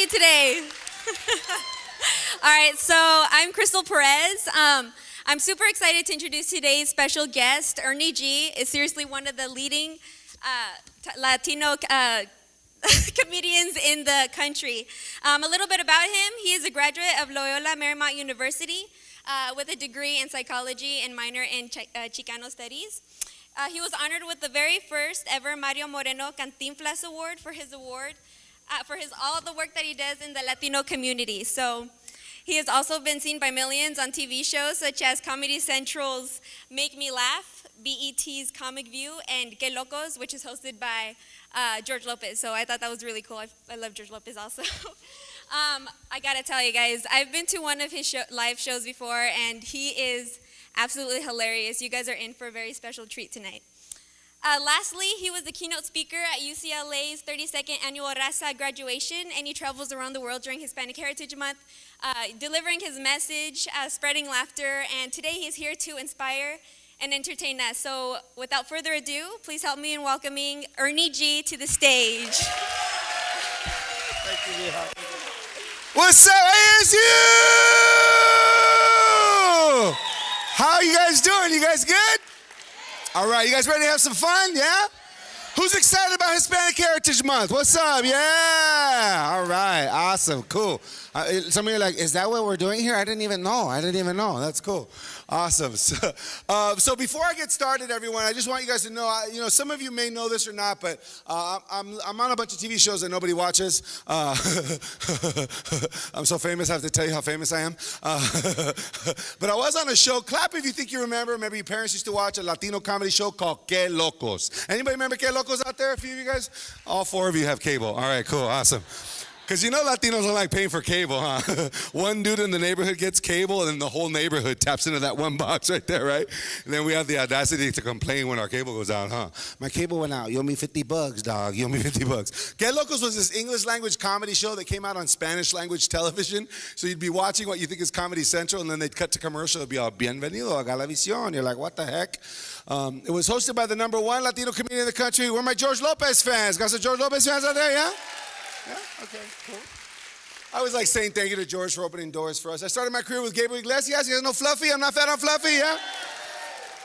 excited today. All right, so I'm Crystal Perez. I'm super excited to introduce today's special guest. Ernie G is seriously one of the leading Latino comedians in the country. A little bit about him. He is a graduate of Loyola Marymount University with a degree in psychology and minor in Chicano studies. He was honored with the very first ever Mario Moreno Cantinflas Award for all the work that he does in the Latino community. So he has also been seen by millions on TV shows such as Comedy Central's Make Me Laugh, BET's Comic View, and Que Locos, which is hosted by George Lopez. So I thought that was really cool. I love George Lopez also. I gotta tell you guys, I've been to one of his live shows before, and he is absolutely hilarious. You guys are in for a very special treat tonight. Lastly, he was the keynote speaker at UCLA's 32nd annual Raza graduation, and he travels around the world during Hispanic Heritage Month, delivering his message, spreading laughter, and today he's here to inspire and entertain us. So without further ado, please help me in welcoming Ernie G to the stage. Thank you, Leah. What's up, ASU? How you guys doing? You guys good? All right, you guys ready to have some fun? Yeah? Who's excited about Hispanic Heritage Month? What's up? Yeah. All right, awesome, cool. Some of you are like, is that what we're doing here? I didn't even know. That's cool. Awesome. So before I get started, everyone, I just want you guys to know, some of you may know this or not, but I'm on a bunch of TV shows that nobody watches. I'm so famous, I have to tell you how famous I am. But I was on a show, clap if you think you remember. Maybe your parents used to watch a Latino comedy show called Que Locos. Anybody remember Que Locos out there? A few of you guys? All four of you have cable. All right, cool, awesome. Because you know Latinos don't like paying for cable, huh? One dude in the neighborhood gets cable, and then the whole neighborhood taps into that one box right there, right? And then we have the audacity to complain when our cable goes out, huh? My cable went out. You owe me $50, dog. You owe me $50. Que Locos was this English language comedy show that came out on Spanish language television. So you'd be watching what you think is Comedy Central, and then they'd cut to commercial. It'd be all, bienvenido a Galavisión. You're like, what the heck? It was hosted by the #1 Latino comedian in the country. Where are my George Lopez fans? Got some George Lopez fans out there, yeah? Yeah? Okay, cool. I was like saying thank you to George for opening doors for us. I started my career with Gabriel Iglesias. You guys know Fluffy? I'm not fat, I'm Fluffy, yeah?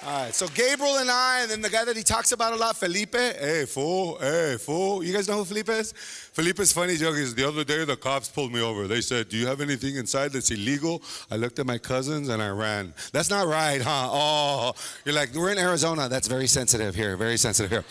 All right, so Gabriel and I, and then the guy that he talks about a lot, Felipe. Hey, fool. You guys know who Felipe is? Felipe's funny joke is, the other day the cops pulled me over. They said, do you have anything inside that's illegal? I looked at my cousins and I ran. That's not right, huh? Oh, you're like, we're in Arizona. That's very sensitive here, very sensitive here.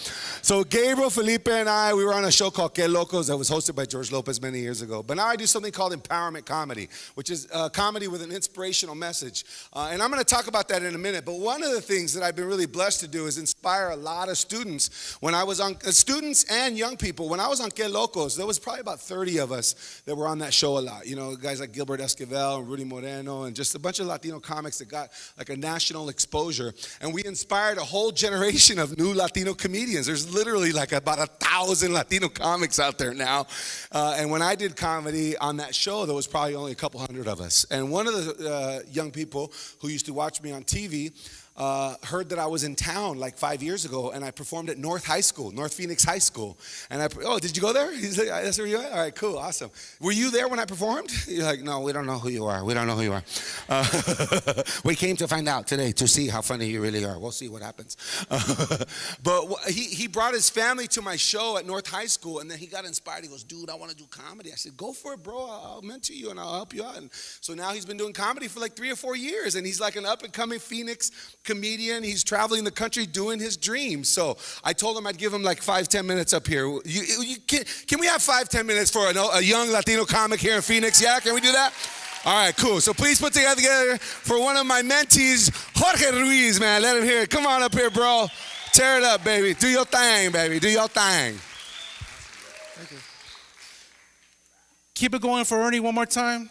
So Gabriel, Felipe, and I, we were on a show called Que Locos that was hosted by George Lopez many years ago. But now I do something called empowerment comedy, which is comedy with an inspirational message. And I'm going to talk about that in a minute. But one of the things that I've been really blessed to do is inspire a lot of students. When I was on, students and young people, when I was on Que Locos, there was probably about 30 of us that were on that show a lot. You know, guys like Gilbert Esquivel and Rudy Moreno and just a bunch of Latino comics that got like a national exposure. And we inspired a whole generation of new Latino comedians. There's literally like about 1,000 Latino comics out there now. And when I did comedy on that show, there was probably only a couple hundred of us. And one of the young people who used to watch me on TV heard that I was in town like 5 years ago, and I performed at North Phoenix High School. And did you go there? He's like, that's where you are? All right, cool, awesome. Were you there when I performed? You're like, no, we don't know who you are. We don't know who you are. We came to find out today to see how funny you really are. We'll see what happens. But he brought his family to my show at North High School, and then he got inspired. He goes, dude, I want to do comedy. I said, go for it, bro. I'll mentor you, and I'll help you out. And so now he's been doing comedy for like 3 or 4 years, and he's like an up-and-coming Phoenix comedian. He's traveling the country doing his dreams. So I told him I'd give him like 5-10 minutes up here. Can we have 5-10 minutes for a young Latino comic here in Phoenix? Yeah, can we do that? All right, cool. So please put together for one of my mentees, Jorge Ruiz, man. Let him hear it. Come on up here, bro. Tear it up, baby. Do your thing, baby. Do your thing. Thank you. Keep it going for Ernie one more time.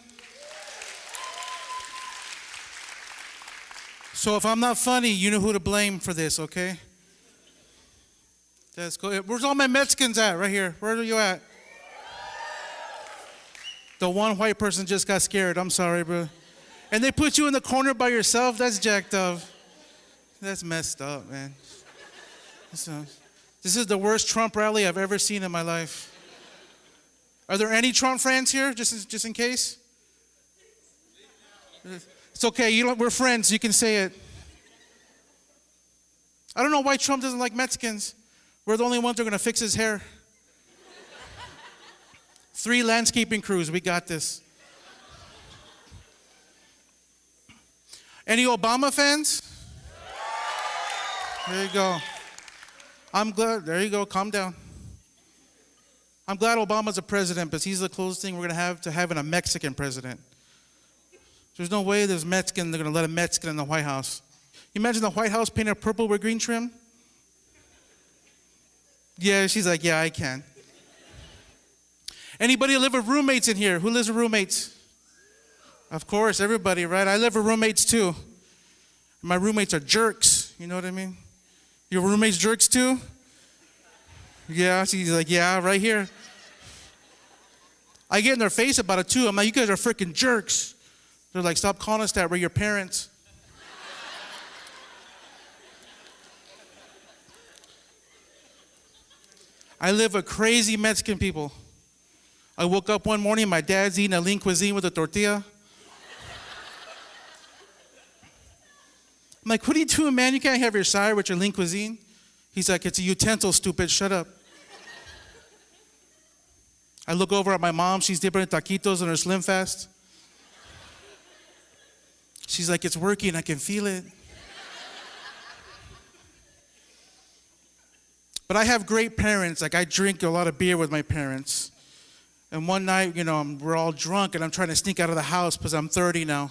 So if I'm not funny, you know who to blame for this, okay? That's cool. Where's all my Mexicans at? Right here. Where are you at? The one white person just got scared. I'm sorry, bro. And they put you in the corner by yourself? That's jacked up. That's messed up, man. This is the worst Trump rally I've ever seen in my life. Are there any Trump fans here, just in case? It's okay. We're friends. You can say it. I don't know why Trump doesn't like Mexicans. We're the only ones that are going to fix his hair. 3 landscaping crews. We got this. Any Obama fans? There you go. I'm glad. There you go. Calm down. I'm glad Obama's a president, because he's the closest thing we're going to have to having a Mexican president. There's no way they're going to let a Mexican in the White House. You imagine the White House painted purple with green trim? Yeah, she's like, yeah, I can. Anybody live with roommates in here? Who lives with roommates? Of course, everybody, right? I live with roommates too. My roommates are jerks. You know what I mean? Your roommates jerks too? Yeah, she's like, yeah, right here. I get in their face about it too. I'm like, you guys are freaking jerks. They're like, stop calling us that. We're your parents. I live with crazy Mexican people. I woke up one morning, my dad's eating a lean cuisine with a tortilla. I'm like, what are you doing, man? You can't have your side with your lean cuisine. He's like, it's a utensil, stupid. Shut up. I look over at my mom. She's dipping in taquitos on her Slim Fast. She's like, it's working. I can feel it. But I have great parents. Like, I drink a lot of beer with my parents. And one night, we're all drunk, and I'm trying to sneak out of the house because I'm 30 now.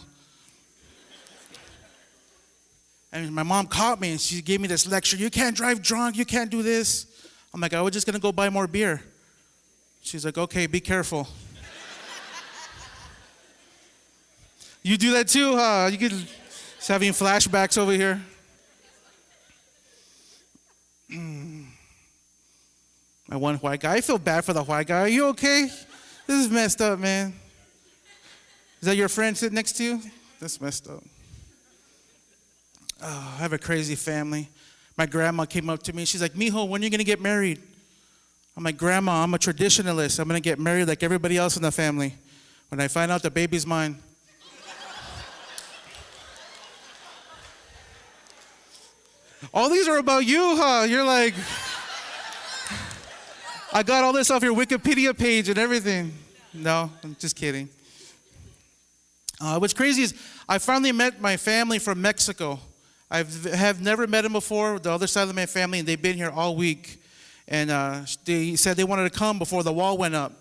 And my mom caught me, and she gave me this lecture. You can't drive drunk. You can't do this. I'm like, I was just going to go buy more beer. She's like, okay, be careful. You do that too, huh? You get just having flashbacks over here. My one white guy. I feel bad for the white guy. Are you okay? This is messed up, man. Is that your friend sitting next to you? That's messed up. Oh, I have a crazy family. My grandma came up to me. She's like, mijo, when are you going to get married? I'm like, Grandma, I'm a traditionalist. I'm going to get married like everybody else in the family. When I find out the baby's mine. All these are about you, huh? You're like, I got all this off your Wikipedia page and everything. No, I'm just kidding. What's crazy is I finally met my family from Mexico. I have never met them before, the other side of my family, and they've been here all week. And they said they wanted to come before the wall went up.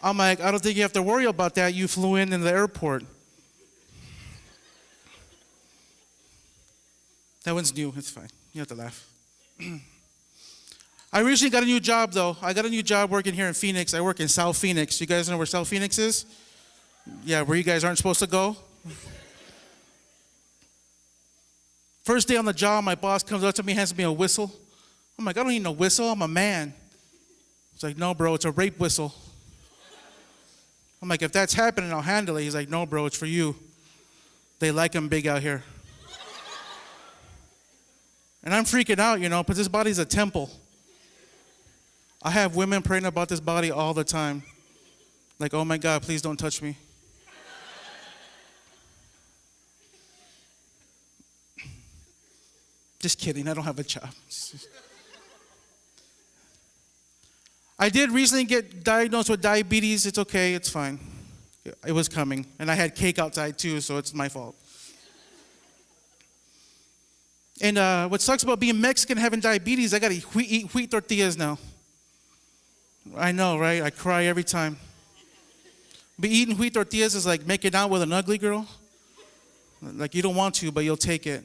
I'm like, I don't think you have to worry about that. You flew in the airport. That one's new. It's fine. You have to laugh. I recently got a new job, though. I got a new job working here in Phoenix. I work in South Phoenix. You guys know where South Phoenix is? Yeah, where you guys aren't supposed to go. First day on the job, my boss comes up to me, hands me a whistle. I'm like, I don't need no whistle. I'm a man. He's like, no, bro, it's a rape whistle. I'm like, if that's happening, I'll handle it. He's like, no, bro, it's for you. They like them big out here. And I'm freaking out, because this body's a temple. I have women praying about this body all the time. Like, oh my God, please don't touch me. Just kidding, I don't have a job. I did recently get diagnosed with diabetes. It's okay, it's fine. It was coming. And I had cake outside too, so it's my fault. And what sucks about being Mexican and having diabetes, I got to eat wheat tortillas now. I know, right? I cry every time. But eating wheat tortillas is like making out with an ugly girl. Like you don't want to, but you'll take it.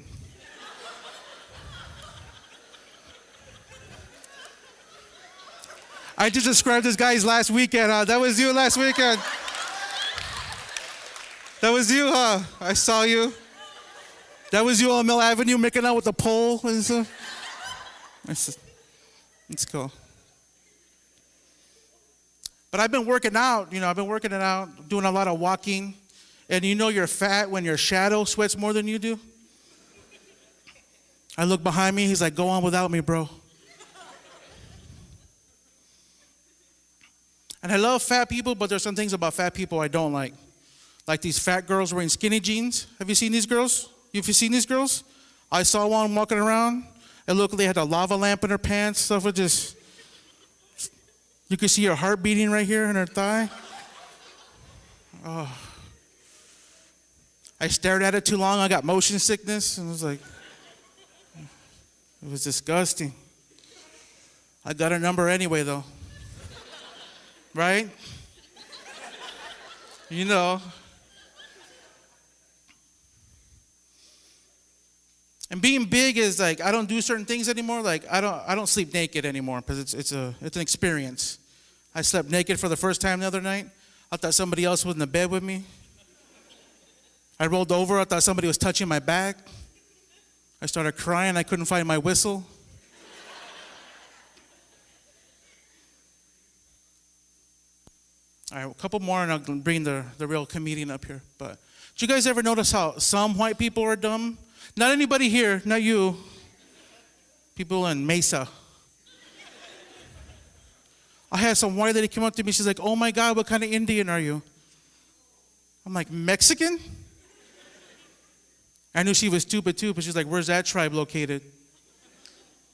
I just described this guy's last weekend. That was you last weekend. That was you, huh? I saw you. That was you on Mill Avenue making out with the pole and stuff. It's cool. But I've been working out. I've been working it out, doing a lot of walking. And you're fat when your shadow sweats more than you do. I look behind me. He's like, go on without me, bro. And I love fat people, but there's some things about fat people I don't like. Like these fat girls wearing skinny jeans. Have you seen these girls? Have you seen these girls? I saw one walking around. It looked like they had a lava lamp in her pants. Stuff was just, you could see her heart beating right here in her thigh. Oh. I stared at it too long. I got motion sickness. And it was like, it was disgusting. I got her number anyway, though. Right? You know. And being big is like, I don't do certain things anymore. Like I don't sleep naked anymore because it's an experience. I slept naked for the first time the other night. I thought somebody else was in the bed with me. I rolled over. I thought somebody was touching my back. I started crying. I couldn't find my whistle. All right, a couple more, and I'll bring the real comedian up here. But did you guys ever notice how some white people are dumb? Not anybody here, not you. People in Mesa. I had some white lady come up to me. She's like, "Oh my God, what kind of Indian are you?" I'm like, "Mexican?" I knew she was stupid too, but she's like, "Where's that tribe located?"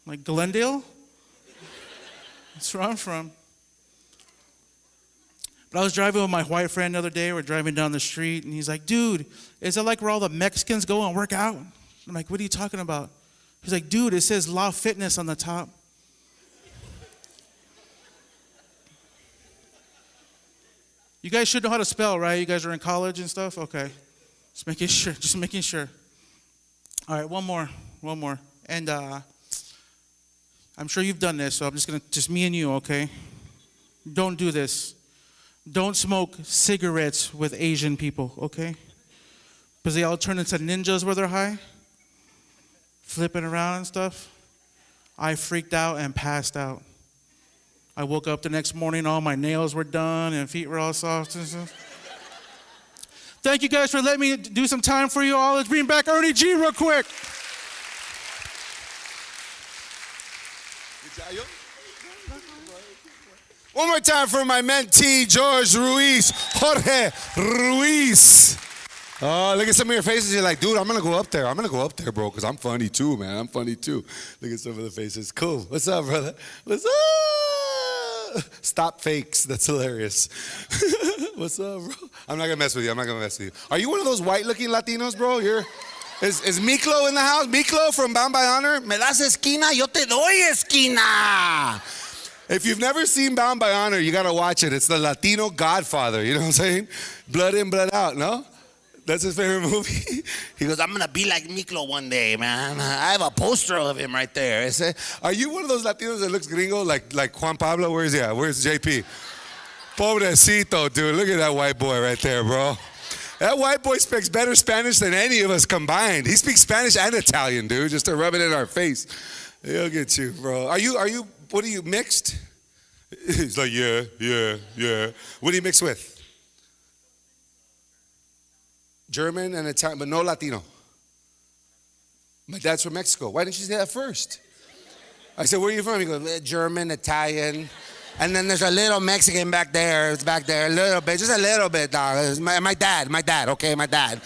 I'm like, "Glendale?" That's where I'm from. But I was driving with my white friend the other day. We're driving down the street, and he's like, "Dude, is that like where all the Mexicans go and work out?" I'm like, "What are you talking about?" He's like, "Dude, it says Law Fitness on the top." You guys should know how to spell, right? You guys are in college and stuff? Okay. Just making sure. All right, one more. And I'm sure you've done this, so I'm just me and you, okay? Don't do this. Don't smoke cigarettes with Asian people, okay? Because they all turn into ninjas where they're high, flipping around and stuff. I freaked out and passed out. I woke up the next morning, all my nails were done and feet were all soft and stuff. Thank you guys for letting me do some time for you all. Let's bring back Ernie G real quick. One more time for my mentee, Jorge Ruiz. Oh, look at some of your faces. You're like, "Dude, I'm going to go up there, bro, because I'm funny too, man. I'm funny too." Look at some of the faces. Cool. What's up, brother? What's up? Stop fakes. That's hilarious. What's up, bro? I'm not going to mess with you. Are you one of those white-looking Latinos, bro? Is Miklo in the house? Miklo from Bound by Honor? Me das esquina, yo te doy esquina. If you've never seen Bound by Honor, you got to watch it. It's the Latino Godfather, you know what I'm saying? Blood in, blood out, no? That's his favorite movie. He goes, "I'm going to be like Miklo one day, man. I have a poster of him right there." Are you one of those Latinos that looks gringo, like Juan Pablo? Where's he at? Where's JP? Pobrecito, dude. Look at that white boy right there, bro. That white boy speaks better Spanish than any of us combined. He speaks Spanish and Italian, dude, just to rub it in our face. He'll get you, bro. Are you, what are you, mixed? He's like, yeah. What do you mix with? German and Italian, but no Latino. My dad's from Mexico. Why didn't you say that first? I said, "Where are you from?" He goes, "German, Italian. And then there's a little Mexican back there. It's back there, a little bit, just a little bit, dog. It's my dad, okay, my dad."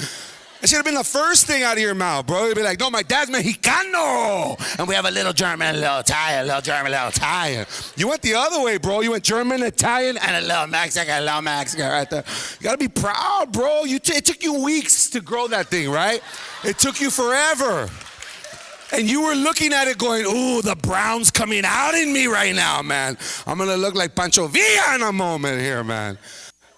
It should have been the first thing out of your mouth, bro. You'd be like, "No, my dad's Mexicano. And we have a little German, a little Italian, a little German, a little Italian." You went the other way, bro. You went German, Italian, and a little Mexican right there. You got to be proud, bro. It took you weeks to grow that thing, right? It took you forever. And you were looking at it going, "Ooh, the brown's coming out in me right now, man. I'm going to look like Pancho Villa in a moment here, man."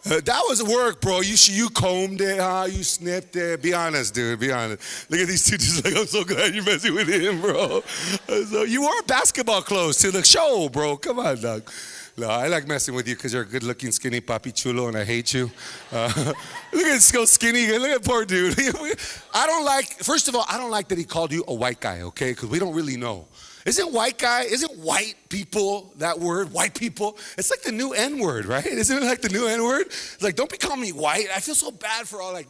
That was work, bro. You combed it, huh? You snipped it. Be honest, dude. Be honest. Look at these two just like, "I'm so glad you're messing with him, bro." So you wore basketball clothes to the show, bro. Come on, dog. No, I like messing with you because you're a good-looking, skinny papi chulo, and I hate you. Look at so skinny. Look at poor dude. First of all, I don't like that he called you a white guy, okay? Because we don't really know. Isn't white people that word, white people? It's like the new N word, right? Isn't it like the new N word? It's like, don't be calling me white. I feel so bad for all like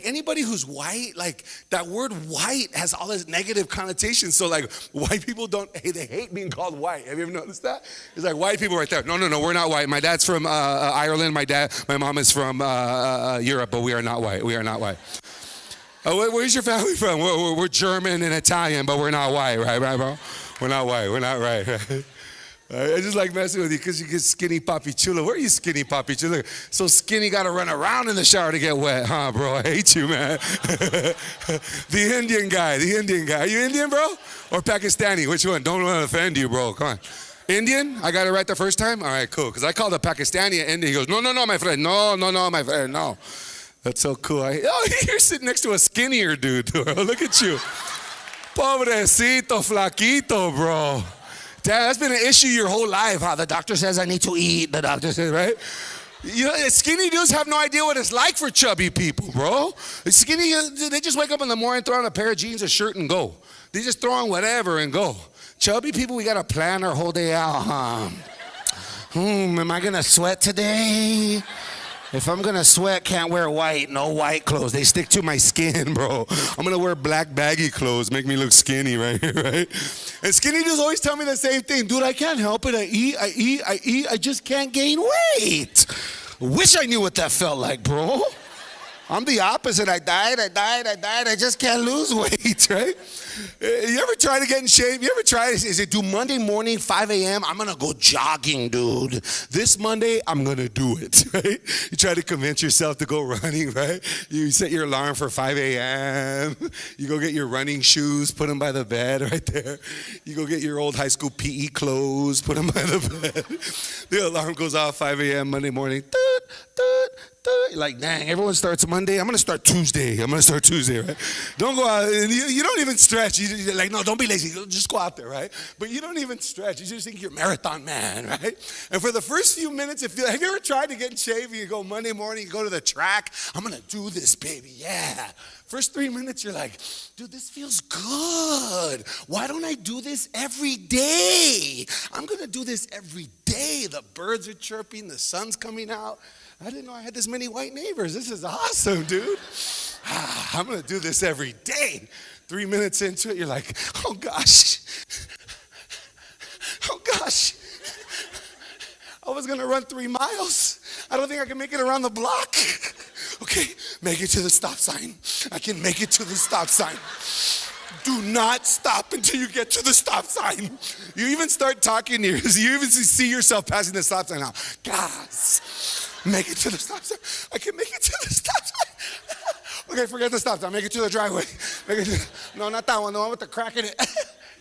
anybody who's white, like that word white has all this negative connotation. So like white people they hate being called white. Have you ever noticed that? It's like white people right there. No, we're not white. My dad's from Ireland. My mom is from Europe, but we are not white. We are not white. Where's your family from? We're German and Italian, but we're not white, right, bro? We're not white. We're not right. I just like messing with you because you get skinny papi chulo. Where are you, skinny papi chulo? So skinny, got to run around in the shower to get wet, huh, bro? I hate you, man. The Indian guy. Are you Indian, bro? Or Pakistani? Which one? Don't want to offend you, bro. Come on. Indian? I got it right the first time? All right, cool. Because I called a Pakistani an Indian. He goes, no, my friend. No, my friend. No. That's so cool. You're sitting next to a skinnier dude. Look at you. Pobrecito, flaquito, bro. Damn, that's been an issue your whole life. How the doctor says I need to eat. The doctor says, right? You know, skinny dudes have no idea what it's like for chubby people, bro. Skinny, they just wake up in the morning, throw on a pair of jeans, a shirt, and go. They just throw on whatever and go. Chubby people, we got to plan our whole day out, huh? Am I going to sweat today? If I'm gonna sweat, can't wear white, no white clothes. They stick to my skin, bro. I'm gonna wear black baggy clothes, make me look skinny, right? Right? And skinny dudes always tell me the same thing. Dude, I can't help it. I eat, I just can't gain weight. Wish I knew what that felt like, bro. I'm the opposite. I died. I just can't lose weight, right? You ever try to get in shape? You ever try, is it do Monday morning, 5 a.m.? I'm going to go jogging, dude. This Monday, I'm going to do it, right? You try to convince yourself to go running, right? You set your alarm for 5 a.m. You go get your running shoes, put them by the bed right there. You go get your old high school PE clothes, put them by the bed. The alarm goes off 5 a.m. Monday morning. You're like, dang, everyone starts Monday. I'm going to start Tuesday, right? Don't go out. You don't even stretch. You're like, no, don't be lazy. Just go out there, right? But you don't even stretch. You just think you're a marathon man, right? And for the first few minutes, have you ever tried to get in shape? You go Monday morning, you go to the track. I'm going to do this, baby. Yeah. First 3 minutes, you're like, dude, this feels good. Why don't I do this every day? I'm going to do this every day. The birds are chirping. The sun's coming out. I didn't know I had this many white neighbors. This is awesome, dude. I'm going to do this every day. 3 minutes into it, you're like, oh, gosh. Oh, gosh. I was going to run 3 miles. I don't think I can make it around the block. Okay, make it to the stop sign. I can make it to the stop sign. Do not stop until you get to the stop sign. You even start talking to you even see yourself passing the stop sign now. Guys. Make it to the stop sign. I can make it to the stop sign. Okay, forget the stop sign. Make it to the driveway. No, not that one. The one with the crack in it.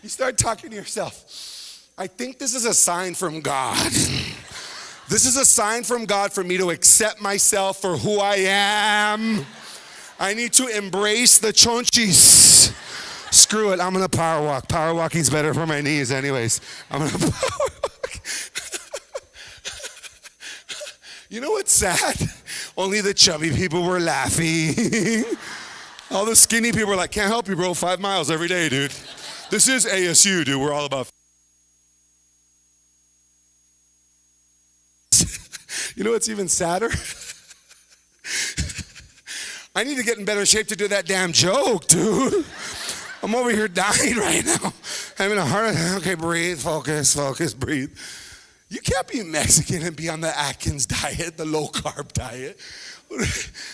You start talking to yourself. I think this is a sign from God. This is a sign from God for me to accept myself for who I am. I need to embrace the chonchis. Screw it. I'm going to power walk. Power walking's better for my knees anyways. I'm going to power walk. You know what's sad? Only the chubby people were laughing. All the skinny people were like, can't help you, bro. 5 miles every day, dude. This is ASU, dude. We're all about. You know what's even sadder? I need to get in better shape to do that damn joke, dude. I'm over here dying right now. Having a heart attack. Okay, breathe, focus, breathe. You can't be Mexican and be on the Atkins diet, the low carb diet.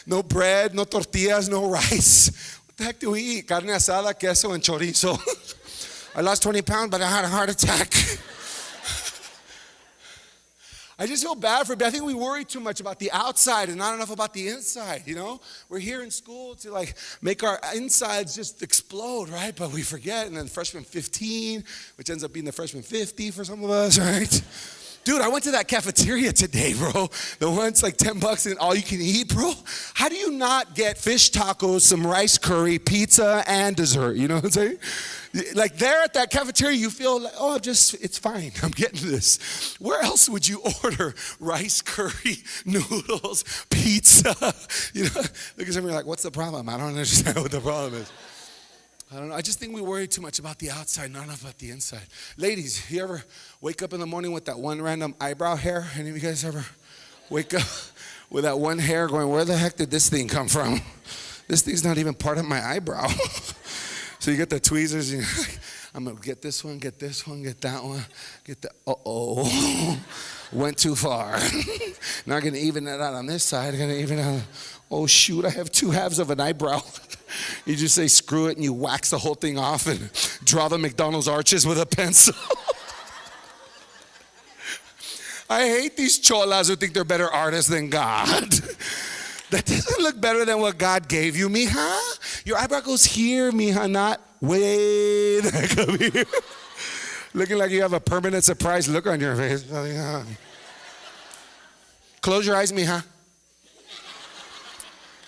No bread, no tortillas, no rice. What the heck do we eat? Carne asada, queso, and chorizo. I lost 20 pounds, but I had a heart attack. I just feel bad for, I think we worry too much about the outside and not enough about the inside, you know? We're here in school to like make our insides just explode, right? But we forget, and then freshman 15, which ends up being the freshman 50 for some of us, right? Dude, I went to that cafeteria today, bro. The one's like $10 and all you can eat, bro. How do you not get fish tacos, some rice curry, pizza, and dessert? You know what I'm saying? Like there at that cafeteria, you feel like, oh, it's fine. I'm getting this. Where else would you order rice curry, noodles, pizza? You know, look at somebody like, what's the problem? I don't understand what the problem is. I don't know. I just think we worry too much about the outside, not enough about the inside. Ladies, you ever wake up in the morning with that one random eyebrow hair? Any of you guys ever wake up with that one hair going, where the heck did this thing come from? This thing's not even part of my eyebrow. So you get the tweezers, and you're like, I'm going to get this one, get that one, get the, went too far. Not going to even it out on this side. Going to even out. Oh, shoot, I have two halves of an eyebrow. You just say, screw it, and you wax the whole thing off and draw the McDonald's arches with a pencil. I hate these cholas who think they're better artists than God. That doesn't look better than what God gave you, mija. Your eyebrow goes here, mija, not way the heck up here. Looking like you have a permanent surprise look on your face. Close your eyes, mija.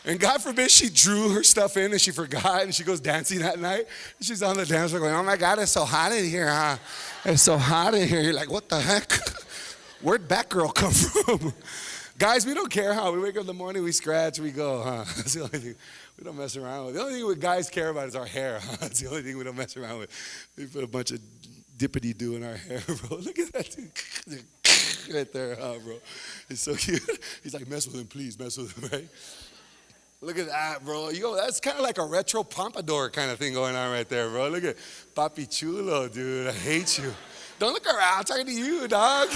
And God forbid she drew her stuff in and she forgot and she goes dancing that night. And she's on the dance floor going, oh my God, it's so hot in here, huh? It's so hot in here. You're like, what the heck? Where'd Batgirl come from? Guys, we don't care how. We wake up in the morning, we scratch, we go, huh? That's the only thing we don't mess around with. The only thing we guys care about is our hair, huh? That's the only thing we don't mess around with. We put a bunch of dippity-doo in our hair, bro. Look at that thing. Right there, huh, bro? It's so cute. He's like, mess with him, please, mess with him, right? Look at that, bro. That's kind of like a retro pompadour kind of thing going on right there, bro. Look at Papi Chulo, dude. I hate you. Don't look around. I'm talking to you, dog.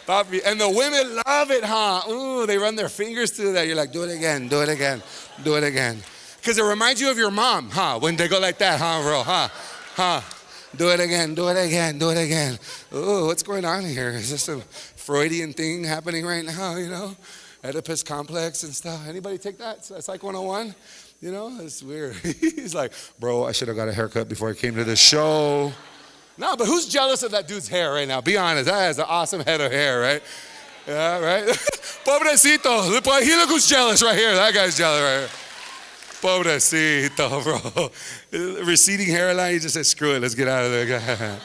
Papi. And the women love it, huh? Ooh, they run their fingers through that. You're like, do it again, do it again, do it again. Because it reminds you of your mom, huh? When they go like that, huh, bro? Huh? Do it again, do it again, do it again. Ooh, what's going on here? Is this a Freudian thing happening right now, you know? Oedipus complex and stuff. Anybody take that? Psych 101? You know, it's weird. He's like, bro, I should have got a haircut before I came to the show. No, but who's jealous of that dude's hair right now? Be honest, that has an awesome head of hair, right? Yeah, right? Pobrecito. He look who's jealous right here. That guy's jealous right here. Pobrecito, bro. Receding hairline, you just said, screw it, let's get out of there.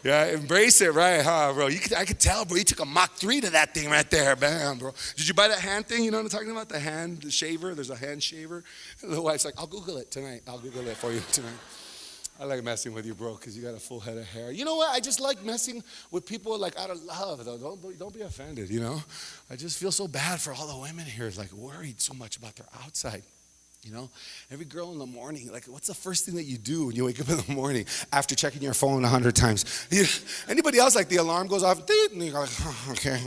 Yeah, embrace it, right, huh, bro? I could tell, bro, you took a Mach 3 to that thing right there, bam, bro. Did you buy that hand thing? You know what I'm talking about? The hand shaver, there's a hand shaver. And the wife's like, I'll Google it tonight. I'll Google it for you tonight. I like messing with you, bro, because you got a full head of hair. You know what? I just like messing with people like out of love, though. Don't be offended, you know? I just feel so bad for all the women here, like worried so much about their outside. You know, every girl in the morning, like, what's the first thing that you do when you wake up in the morning after checking your phone 100 times? Anybody else, like, the alarm goes off, and you go, like, oh, okay.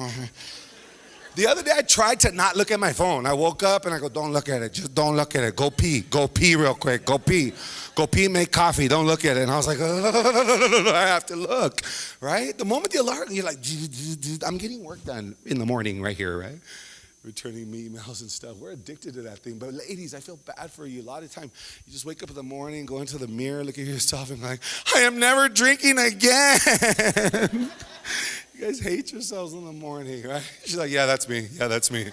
The other day, I tried to not look at my phone. I woke up, and I go, don't look at it. Just don't look at it. Go pee real quick. Go pee, make coffee. Don't look at it. And I was like, I have to look, right? The moment the alarm, you're like, I'm getting work done in the morning right here, right? Returning me emails and stuff. We're addicted to that thing. But ladies, I feel bad for you. A lot of time, you just wake up in the morning, go into the mirror, look at yourself, and like, I am never drinking again. You guys hate yourselves in the morning, right? She's like, yeah, that's me. Yeah, that's me.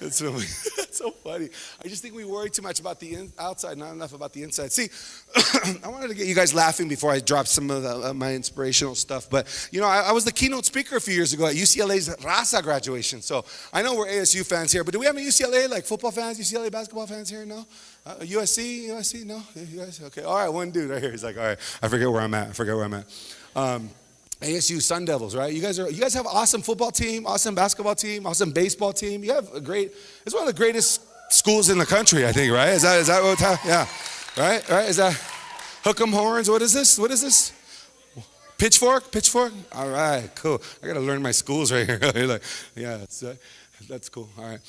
That's so funny. I just think we worry too much about the outside, not enough about the inside. See, I wanted to get you guys laughing before I drop some of my inspirational stuff. But, you know, I was the keynote speaker a few years ago at UCLA's Raza graduation. So I know we're ASU fans here, but do we have any UCLA, like football fans, UCLA basketball fans here? No? USC? No? You guys? Okay. All right, one dude right here. He's like, all right, I forget where I'm at. ASU Sun Devils, right? You guys have an awesome football team, awesome basketball team, awesome baseball team. You have it's one of the greatest schools in the country, I think, right? Is that what, yeah, right? Is that hook 'em horns? What is this? Pitchfork? All right, cool. I got to learn my schools right here. You're like, yeah, that's cool. All right.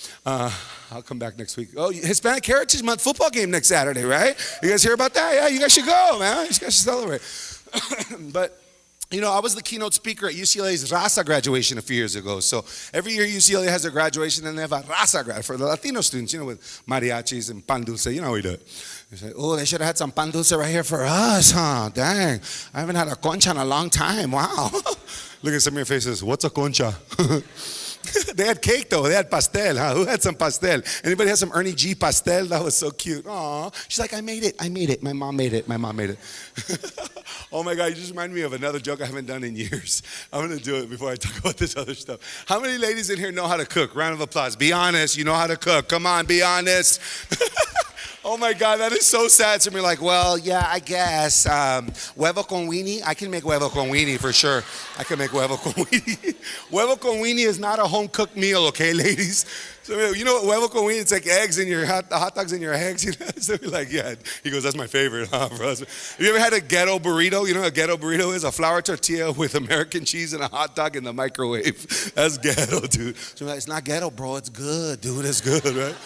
I'll come back next week. Oh, Hispanic Heritage Month football game next Saturday, right? You guys hear about that? Yeah, you guys should go, man. You guys should celebrate. But, you know, I was the keynote speaker at UCLA's Raza graduation a few years ago. So every year UCLA has a graduation and they have a Raza grad for the Latino students, you know, with mariachis and pan dulce. You know how we do it. They say, oh, they should have had some pan dulce right here for us, huh? Dang, I haven't had a concha in a long time. Wow. Look at some of your faces. What's a concha? They had cake though. They had pastel. Huh? Who had some pastel? Anybody had some Ernie G pastel? That was so cute. Aw. She's like, I made it. My mom made it. Oh my God, you just reminded me of another joke I haven't done in years. I'm going to do it before I talk about this other stuff. How many ladies in here know how to cook? Round of applause. Be honest. You know how to cook. Come on, be honest. Oh my God, that is so sad. So we're like, well, yeah, I guess. Huevo con weenie? I can make huevo con weenie for sure. I can make huevo con weenie. Huevo con weenie is not a home-cooked meal, okay, ladies? So you know what huevo con weenie? It's like eggs in your hot dogs in your eggs. You know? So we're like, yeah. He goes, that's my favorite, huh, bro? Have you ever had a ghetto burrito? You know what a ghetto burrito is? A flour tortilla with American cheese and a hot dog in the microwave. That's ghetto, dude. So we're like, it's not ghetto, bro. It's good, dude. It's good, right?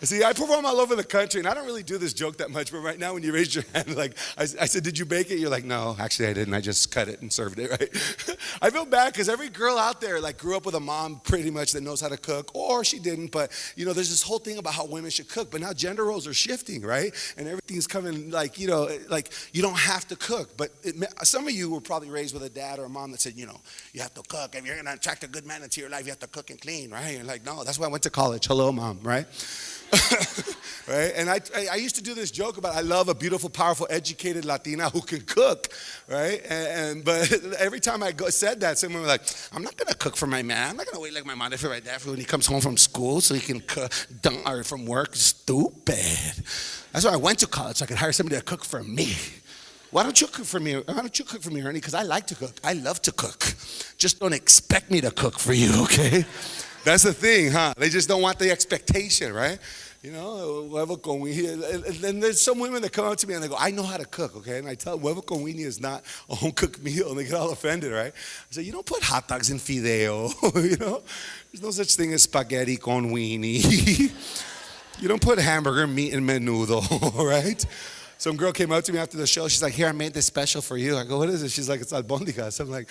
See, I perform all over the country, and I don't really do this joke that much, but right now when you raise your hand, like, I said, did you bake it? You're like, no, actually I didn't. I just cut it and served it, right? I feel bad because every girl out there, like, grew up with a mom pretty much that knows how to cook, or she didn't, but, you know, there's this whole thing about how women should cook, but now gender roles are shifting, right? And everything's coming, like, you know, like, you don't have to cook, but some of you were probably raised with a dad or a mom that said, you know, you have to cook. If you're going to attract a good man into your life, you have to cook and clean, right? You're like, no, that's why I went to college. Hello, mom, right? Right? And I used to do this joke about I love a beautiful, powerful, educated Latina who can cook, right? But every time I said that, someone was like, I'm not going to cook for my man. I'm not going to wait like my mother for my dad when he comes home from school so he can cook or from work. Stupid. That's why I went to college so I could hire somebody to cook for me. Why don't you cook for me? Why don't you cook for me, Ernie? Because I like to cook. I love to cook. Just don't expect me to cook for you, okay? That's the thing, huh? They just don't want the expectation, right? You know, huevo con weenie. And there's some women that come up to me and they go, I know how to cook, okay? And I tell them, huevo con weenie is not a home-cooked meal. And they get all offended, right? I say, you don't put hot dogs in fideo, you know? There's no such thing as spaghetti con weenie. You don't put hamburger meat in menudo, right? Some girl came up to me after the show. She's like, here, I made this special for you. I go, what is it? She's like, it's albondigas. I'm like,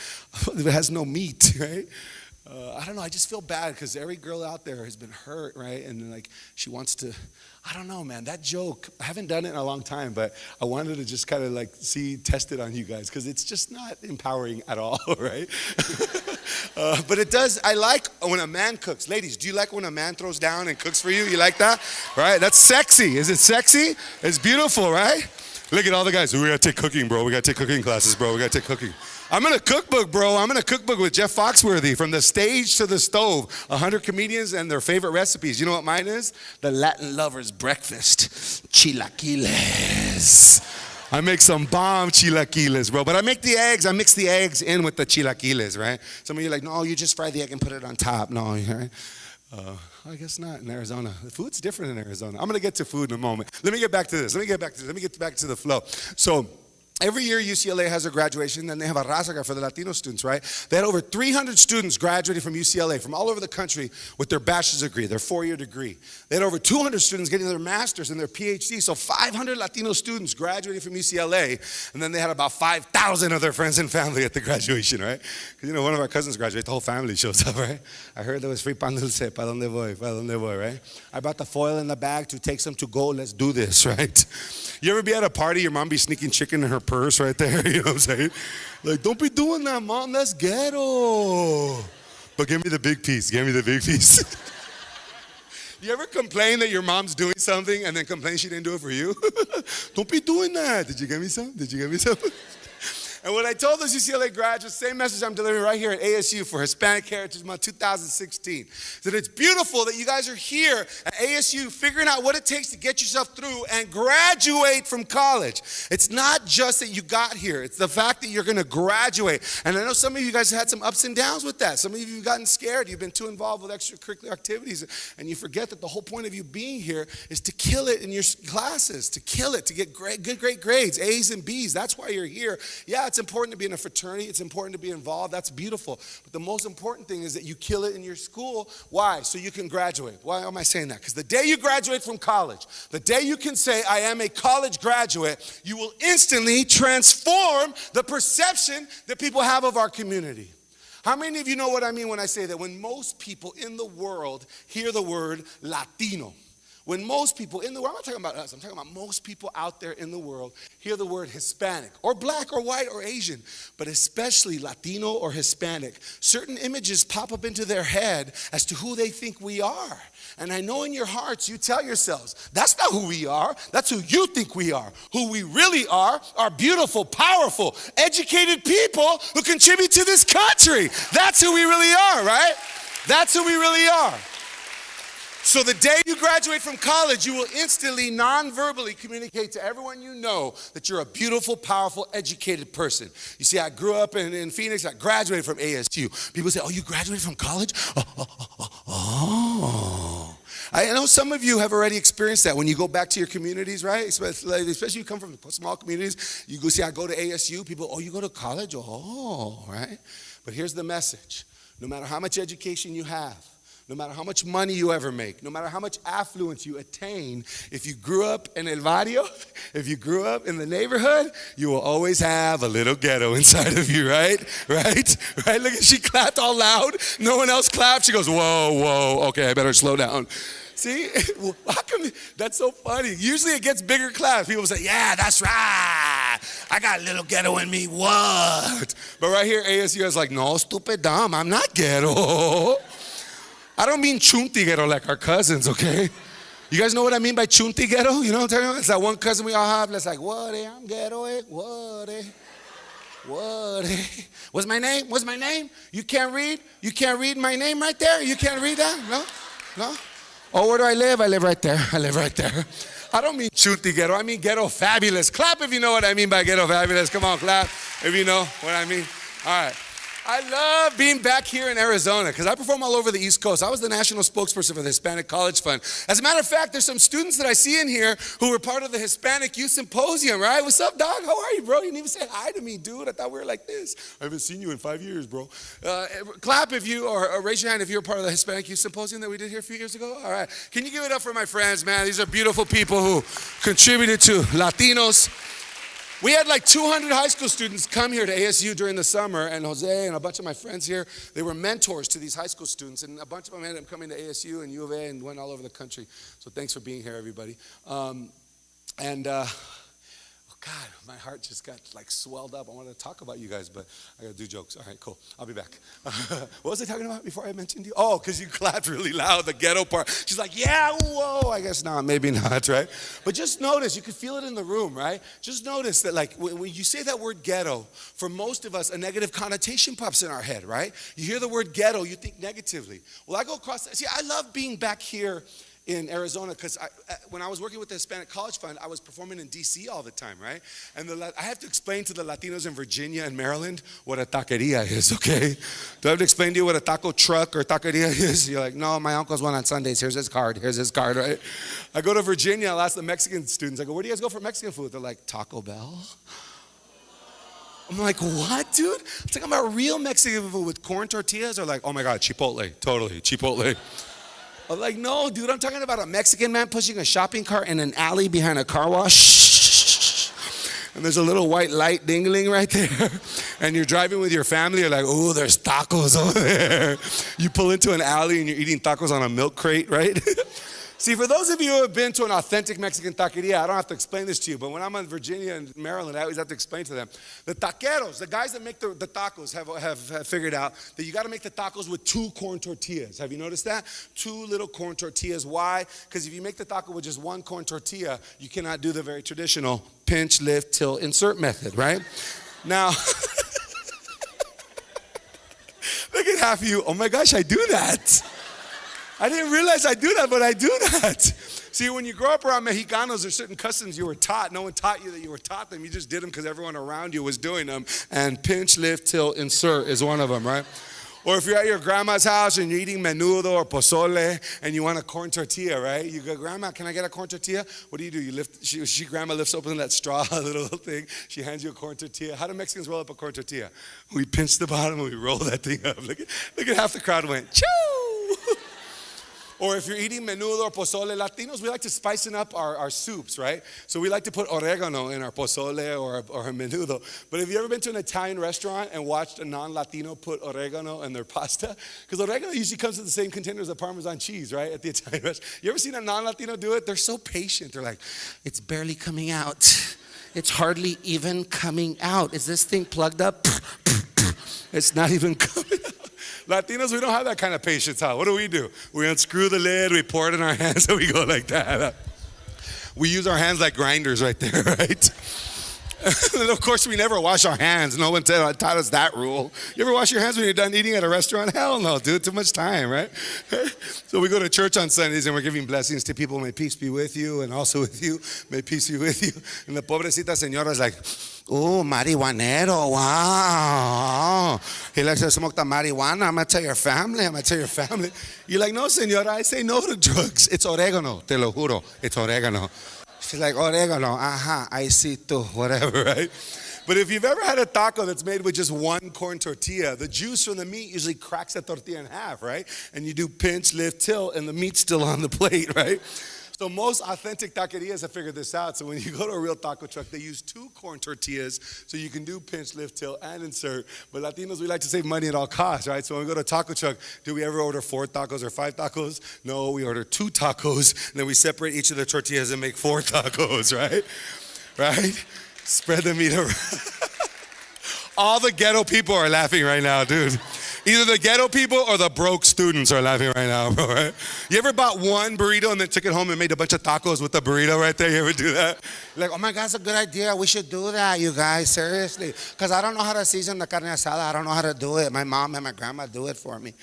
it has no meat, right? I don't know. I just feel bad because every girl out there has been hurt, right? And like she wants to, I don't know, man. That joke, I haven't done it in a long time, but I wanted to just kind of like test it on you guys because it's just not empowering at all, right? But it does. I like when a man cooks. Ladies, do you like when a man throws down and cooks for you? You like that? Right? That's sexy. Is it sexy? It's beautiful, right? Look at all the guys. We got to take cooking, bro. We got to take cooking classes, bro. We got to take cooking. I'm in a cookbook, bro. I'm in a cookbook with Jeff Foxworthy, From the Stage to the Stove. 100 comedians and their favorite recipes. You know what mine is? The Latin lover's breakfast. Chilaquiles. I make some bomb chilaquiles, bro. But I make the eggs. I mix the eggs in with the chilaquiles, right? Some of you are like, no, you just fry the egg and put it on top. No, right? I guess not in Arizona. The food's different in Arizona. I'm going to get to food in a moment. Let me get back to this. Let me get back to the flow. So every year UCLA has a graduation, and they have a razaga for the Latino students, right? They had over 300 students graduating from UCLA from all over the country with their bachelor's degree, their 4-year degree. They had over 200 students getting their master's and their PhD, so 500 Latino students graduating from UCLA, and then they had about 5,000 of their friends and family at the graduation, right? Because, you know, one of our cousins graduated, the whole family shows up, right? I heard there was free pan dulce, pa donde voy, right? I brought the foil in the bag to take some to go, let's do this, right? You ever be at a party, your mom be sneaking chicken in her purse right there, you know what I'm saying? Like, don't be doing that, mom, that's ghetto. But give me the big piece, You ever complain that your mom's doing something and then complain she didn't do it for you? Don't be doing that. Did you give me some? And when I told those UCLA graduates, same message I'm delivering right here at ASU for Hispanic Heritage Month 2016, that it's beautiful that you guys are here at ASU figuring out what it takes to get yourself through and graduate from college. It's not just that you got here. It's the fact that you're going to graduate. And I know some of you guys have had some ups and downs with that. Some of you have gotten scared. You've been too involved with extracurricular activities. And you forget that the whole point of you being here is to kill it in your classes, to kill it, to get great grades, A's and B's. That's why you're here. Yeah, it's important to be in a fraternity. It's important to be involved. That's beautiful. But the most important thing is that you kill it in your school. Why? So you can graduate. Why am I saying that? Because the day you graduate from college, the day you can say, I am a college graduate, you will instantly transform the perception that people have of our community. How many of you know what I mean when I say that? When most people in the world hear the word Latino, When most people in the world, I'm not talking about us, I'm talking about most people out there in the world hear the word Hispanic or black or white or Asian, but especially Latino or Hispanic, certain images pop up into their head as to who they think we are. And I know in your hearts you tell yourselves, that's not who we are, that's who you think we are. Who we really are beautiful, powerful, educated people who contribute to this country. That's who we really are, right? That's who we really are. So the day you graduate from college, you will instantly, non-verbally communicate to everyone you know that you're a beautiful, powerful, educated person. You see, I grew up in Phoenix. I graduated from ASU. People say, oh, you graduated from college? Oh. I know some of you have already experienced that when you go back to your communities, right? Especially you come from small communities. You go see, I go to ASU. People, oh, you go to college? Oh, right? But here's the message. No matter how much education you have, no matter how much money you ever make, no matter how much affluence you attain, if you grew up in El Barrio, if you grew up in the neighborhood, you will always have a little ghetto inside of you, right? Right? Right? Look, she clapped all loud. No one else clapped. She goes, whoa, whoa, okay, I better slow down. See? Well, how come? That's so funny. Usually it gets bigger claps. People say, yeah, that's right. I got a little ghetto in me. What? But right here, ASU is like, no, stupid dumb. I'm not ghetto. I don't mean chunti ghetto like our cousins, okay? You guys know what I mean by chunti ghetto? You know what I'm talking about? It's that one cousin we all have that's like, what, I'm ghetto, what, what, what's my name? What's my name? You can't read? You can't read my name right there? You can't read that? No? No? Oh, where do I live? I live right there. I live right there. I don't mean chunti ghetto. I mean ghetto fabulous. Clap if you know what I mean by ghetto fabulous. Come on, clap if you know what I mean. All right. I love being back here in Arizona because I perform all over the East Coast. I was the national spokesperson for the Hispanic College Fund. As a matter of fact, there's some students that I see in here who were part of the Hispanic Youth Symposium, right? What's up, dog? How are you, bro? You didn't even say hi to me, dude. I thought we were like this. I haven't seen you in 5 years, bro. Clap if you, or raise your hand if you're part of the Hispanic Youth Symposium that we did here a few years ago. All right. Can you give it up for my friends, man? These are beautiful people who contributed to Latinos. We had like 200 high school students come here to ASU during the summer, and Jose and a bunch of my friends here, they were mentors to these high school students, and a bunch of them ended up coming to ASU and U of A and went all over the country. So thanks for being here, everybody. God, my heart just got like swelled up. I wanted to talk about you guys, but I got to do jokes. All right, cool. I'll be back. What was I talking about before I mentioned you? Oh, because you clapped really loud, the ghetto part. She's like, yeah, whoa. I guess not, maybe not, right? But just notice, you could feel it in the room, right? Just notice that like when you say that word ghetto, for most of us, a negative connotation pops in our head, right? You hear the word ghetto, you think negatively. Well, I go across, see, I love being back here in Arizona, because when I was working with the Hispanic College Fund, I was performing in D.C. all the time, right? And I have to explain to the Latinos in Virginia and Maryland what a taqueria is, okay? Do I have to explain to you what a taco truck or taqueria is? You're like, no, my uncle's one on Sundays. Here's his card, right? I go to Virginia, I'll ask the Mexican students, I go, where do you guys go for Mexican food? They're like, Taco Bell? I'm like, what, dude? I'm talking about real Mexican food with corn tortillas, or like, oh my God, Chipotle, totally, Chipotle. I'm like, no, dude, I'm talking about a Mexican man pushing a shopping cart in an alley behind a car wash. And there's a little white light dingling right there. And you're driving with your family, you're like, oh, there's tacos over there. You pull into an alley and you're eating tacos on a milk crate, right? See, for those of you who have been to an authentic Mexican taqueria, I don't have to explain this to you, but when I'm in Virginia and Maryland, I always have to explain to them. The taqueros, the guys that make the tacos have figured out that you got to make the tacos with 2 corn tortillas. Have you noticed that? 2 little corn tortillas. Why? Because if you make the taco with just 1 corn tortilla, you cannot do the very traditional pinch, lift, tilt, insert method, right? Now, look at half of you. Oh my gosh, I do that. I didn't realize I do that, but I do that. See, when you grow up around Mexicanos, there's certain customs you were taught. No one taught you that you were taught them. You just did them because everyone around you was doing them. And pinch, lift, tilt, insert is one of them, right? Or if you're at your grandma's house and you're eating menudo or pozole and you want a corn tortilla, right? You go, Grandma, can I get a corn tortilla? What do? You lift, grandma lifts open that straw, little thing. She hands you a corn tortilla. How do Mexicans roll up a corn tortilla? We pinch the bottom and we roll that thing up. Look at half the crowd went, choo! Or if you're eating menudo or pozole, Latinos, we like to spicing up our soups, right? So we like to put oregano in our pozole or our menudo. But have you ever been to an Italian restaurant and watched a non-Latino put oregano in their pasta? Because oregano usually comes in the same containers as Parmesan cheese, right? At the Italian restaurant. You ever seen a non-Latino do it? They're so patient. They're like, it's barely coming out. It's hardly even coming out. Is this thing plugged up? It's not even coming out. Latinos, we don't have that kind of patience, huh? What do? We unscrew the lid, we pour it in our hands, and we go like that. We use our hands like grinders right there, right? And of course, we never wash our hands. No one taught us that rule. You ever wash your hands when you're done eating at a restaurant? Hell no, dude. Too much time, right? So we go to church on Sundays and we're giving blessings to people. May peace be with you and also with you. May peace be with you. And the pobrecita señora is like, oh, marihuanero, wow. He likes to smoke the marijuana. I'm going to tell your family. You're like, no, señora, I say no to drugs. It's oregano, te lo juro. It's oregano. She's like, oregano, I see too, whatever, right? But if you've ever had a taco that's made with just one corn tortilla, the juice from the meat usually cracks that tortilla in half, right? And you do pinch, lift, tilt, and the meat's still on the plate, right? So most authentic taquerias have figured this out. So when you go to a real taco truck, they use 2 corn tortillas so you can do pinch, lift, tilt, and insert. But Latinos, we like to save money at all costs, right? So when we go to a taco truck, do we ever order 4 tacos or 5 tacos? No, we order 2 tacos, and then we separate each of the tortillas and make 4 tacos, right? Right? Spread the meat around. All the ghetto people are laughing right now, dude. Either the ghetto people or the broke students are laughing right now, bro, right? You ever bought one burrito and then took it home and made a bunch of tacos with the burrito right there? You ever do that? Like, oh my God, that's a good idea. We should do that, you guys, seriously. Because I don't know how to season the carne asada. I don't know how to do it. My mom and my grandma do it for me.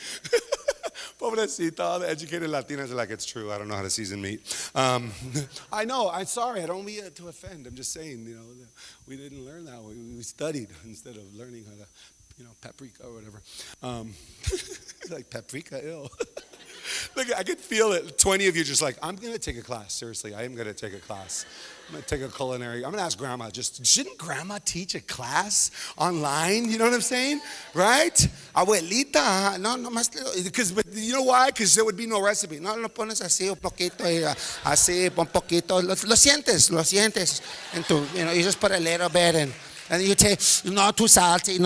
Pobrecita, all the educated Latinas are like, it's true. I don't know how to season meat. I know. I'm sorry. I don't mean to offend. I'm just saying, we didn't learn that. We studied instead of learning how to, paprika or whatever. Like paprika, ew. Look, I could feel it. 20 of you just like, I'm going to take a class. Seriously, I am going to take a class. I'm going to take a culinary. I'm going to ask grandma, shouldn't grandma teach a class online? You know what I'm saying? Right? Abuelita, no más, but you know why? Because there would be no recipe. No, lo pones así, un poquito, así, un poquito. Lo sientes. And you just put a little bit and you take, not too salty.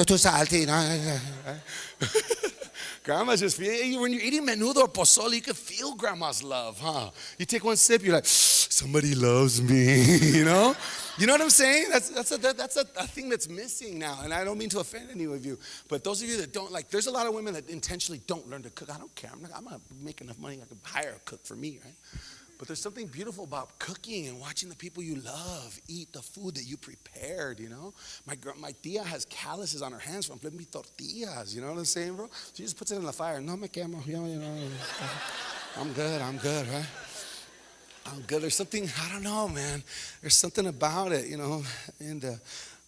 Grandma's just, when you're eating menudo or pozole, you can feel grandma's love, huh? You take one sip, you're like, somebody loves me, You know what I'm saying? That's a thing that's missing now. And I don't mean to offend any of you, but those of you that don't, there's a lot of women that intentionally don't learn to cook. I don't care. I'm not making enough money. I could hire a cook for me, right? But there's something beautiful about cooking and watching the people you love eat the food that you prepared, My tia has calluses on her hands from flipping tortillas, you know what I'm saying, bro? She just puts it in the fire. No me quemo, I'm good, right? I'm good. There's something, I don't know, man. There's something about it, And what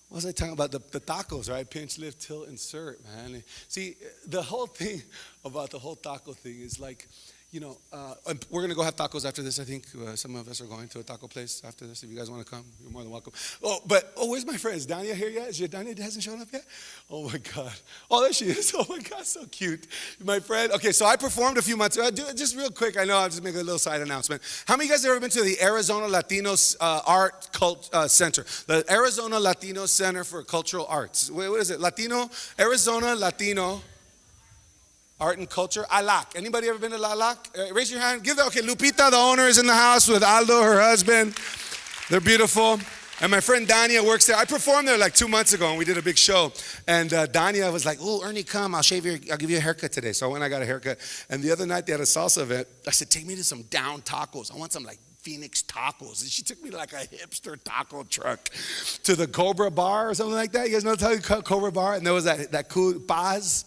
was I talking about? The tacos, right? Pinch, lift, tilt, insert, man. See, the whole thing about the whole taco thing is like, we're going to go have tacos after this. I think some of us are going to a taco place after this. If you guys want to come, you're more than welcome. Where's my friend? Is Dania here yet? Dania hasn't shown up yet? Oh, my God. Oh, there she is. Oh, my God, so cute. My friend. Okay, so I performed a few months ago. Just real quick, I know I'll just make a little side announcement. How many of you guys have ever been to the Arizona Latinos Art Center? The Arizona Latino Center for Cultural Arts. What is it? Arizona Latino Art and Culture, ALAC. Anybody ever been to ALAC? Raise your hand. Okay, Lupita, the owner, is in the house with Aldo, her husband. They're beautiful. And my friend Dania works there. I performed there like 2 months ago, and we did a big show. And Dania was like, oh, Ernie, come. I'll give you a haircut today. So I went and I got a haircut. And the other night, they had a salsa event. I said, take me to some down tacos. I want some Phoenix tacos. And she took me to a hipster taco truck to the Cobra Bar or something like that. You guys know the Cobra Bar? And there was that cool Paz.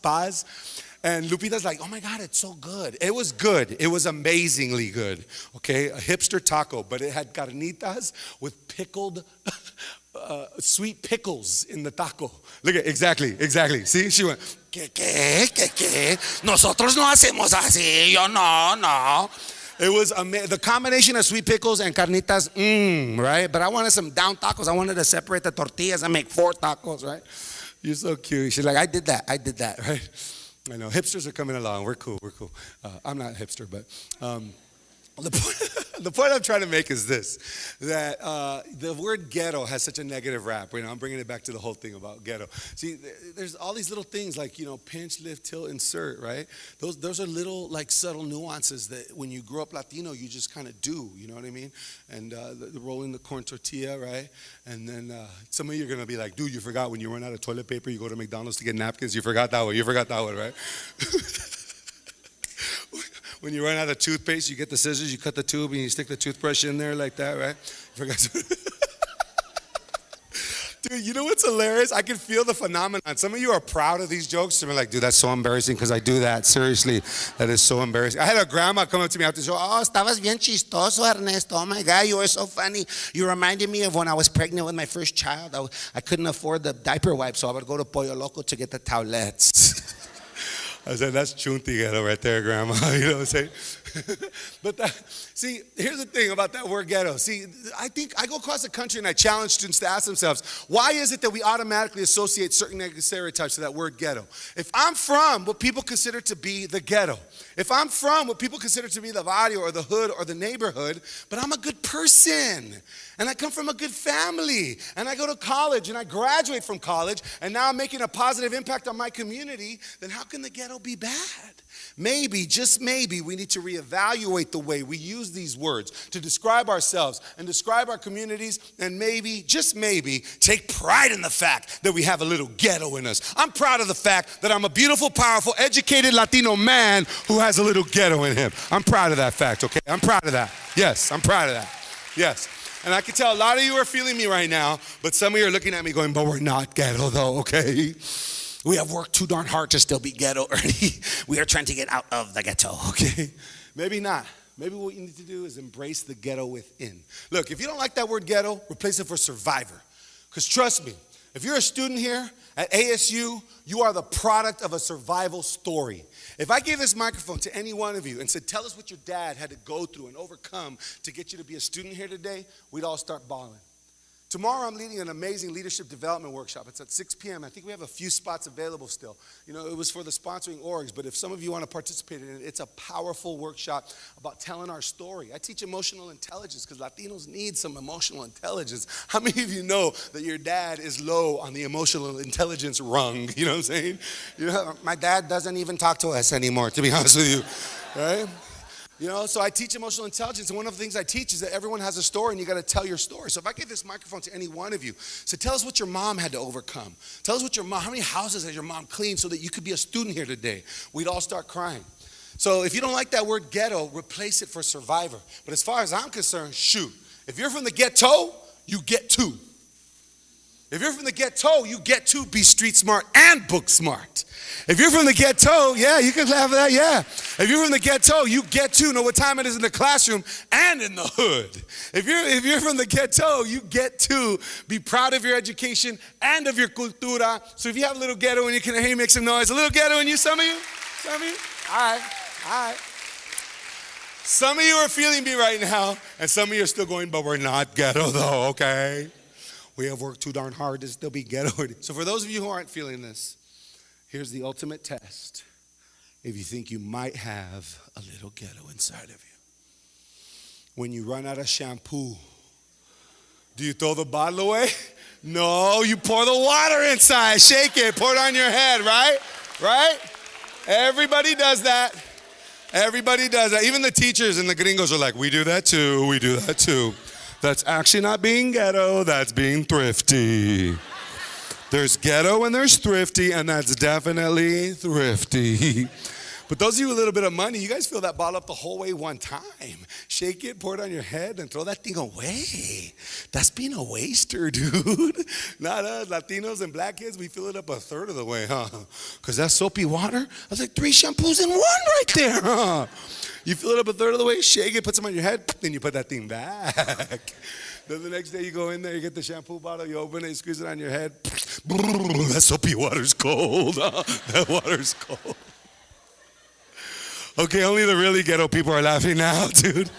And Lupita's like, oh my God, it's so good. It was good. It was amazingly good. Okay, a hipster taco, but it had carnitas with pickled, sweet pickles in the taco. Look at exactly. See, she went, ¿Qué? Nosotros no hacemos así. Yo no. It was the combination of sweet pickles and carnitas, right? But I wanted some down tacos. I wanted to separate the tortillas and make 4 tacos, right? You're so cute. She's like, I did that, right? I know hipsters are coming along. We're cool. I'm not a hipster, but the point I'm trying to make is this: that the word ghetto has such a negative rap. I'm bringing it back to the whole thing about ghetto. See, there's all these little things like pinch, lift, tilt, insert. Right? Those are little like subtle nuances that when you grow up Latino, you just kind of do. You know what I mean? And the rolling the corn tortilla, right? And then some of you are gonna be like, dude, you forgot when you run out of toilet paper, you go to McDonald's to get napkins. You forgot that one, right? When you run out of toothpaste, you get the scissors, you cut the tube, and you stick the toothbrush in there like that, right? Dude, you know what's hilarious? I can feel the phenomenon. Some of you are proud of these jokes. Some are like, dude, that's so embarrassing because I do that. Seriously, that is so embarrassing. I had a grandma come up to me after the show. Oh, estabas bien chistoso, Ernesto. Oh, my God, you were so funny. You reminded me of when I was pregnant with my first child. I couldn't afford the diaper wipe, so I would go to Pollo Loco to get the towelettes. I said, that's chunti right there, Grandma. You know what I'm saying? But see, here's the thing about that word ghetto. See, I think I go across the country and I challenge students to ask themselves, why is it that we automatically associate certain negative stereotypes to that word ghetto? If I'm from what people consider to be the ghetto, if I'm from what people consider to be the barrio or the hood or the neighborhood, but I'm a good person and I come from a good family and I go to college and I graduate from college and now I'm making a positive impact on my community, then how can the ghetto be bad? Maybe, just maybe, we need to reevaluate the way we use these words to describe ourselves and describe our communities, and maybe, just maybe, take pride in the fact that we have a little ghetto in us. I'm proud of the fact that I'm a beautiful, powerful, educated Latino man who has a little ghetto in him. I'm proud of that fact, okay? I'm proud of that. Yes, I'm proud of that. Yes. And I can tell a lot of you are feeling me right now, but some of you are looking at me going, but we're not ghetto though, okay? We have worked too darn hard to still be ghetto, Ernie. We are trying to get out of the ghetto, okay? Maybe not. Maybe what you need to do is embrace the ghetto within. Look, if you don't like that word ghetto, replace it for survivor. Because trust me, if you're a student here at ASU, you are the product of a survival story. If I gave this microphone to any one of you and said, tell us what your dad had to go through and overcome to get you to be a student here today, we'd all start bawling. Tomorrow I'm leading an amazing leadership development workshop. It's at 6 p.m. I think we have a few spots available still. It was for the sponsoring orgs, but if some of you want to participate in it, it's a powerful workshop about telling our story. I teach emotional intelligence because Latinos need some emotional intelligence. How many of you know that your dad is low on the emotional intelligence rung? You know what I'm saying? My dad doesn't even talk to us anymore, to be honest with you, right? So I teach emotional intelligence, and one of the things I teach is that everyone has a story, and you got to tell your story. So if I give this microphone to any one of you, so tell us what your mom had to overcome. Tell us how many houses has your mom cleaned so that you could be a student here today. We'd all start crying. So if you don't like that word ghetto, replace it for survivor. But as far as I'm concerned, shoot. If you're from the ghetto, you get to. If you're from the ghetto, you get to be street smart and book smart. If you're from the ghetto, yeah, you can laugh at that, yeah. If you're from the ghetto, you get to know what time it is in the classroom and in the hood. If you're from the ghetto, you get to be proud of your education and of your cultura. So if you have a little ghetto and you can hear you make some noise, a little ghetto in you, some of you? All right. Some of you are feeling me right now, and some of you are still going, but we're not ghetto though, okay? We have worked too darn hard to still be ghetto. So for those of you who aren't feeling this, here's the ultimate test. If you think you might have a little ghetto inside of you. When you run out of shampoo, do you throw the bottle away? No, you pour the water inside, shake it, pour it on your head, right? Right? Everybody does that. Everybody does that. Even the teachers and the gringos are like, we do that too. That's actually not being ghetto, that's being thrifty. There's ghetto and there's thrifty, and that's definitely thrifty. But those of you with a little bit of money, you guys fill that bottle up the whole way one time. Shake it, pour it on your head, and throw that thing away. That's being a waster, dude. Not us, Latinos and black kids, we fill it up a third of the way, huh? Because that soapy water, that's like 3 shampoos in one right there, huh? You fill it up a third of the way, shake it, put some on your head, then you put that thing back. Then the next day you go in there, you get the shampoo bottle, you open it, you squeeze it on your head. That soapy water's cold. Huh? That water's cold. Okay, only the really ghetto people are laughing now, dude.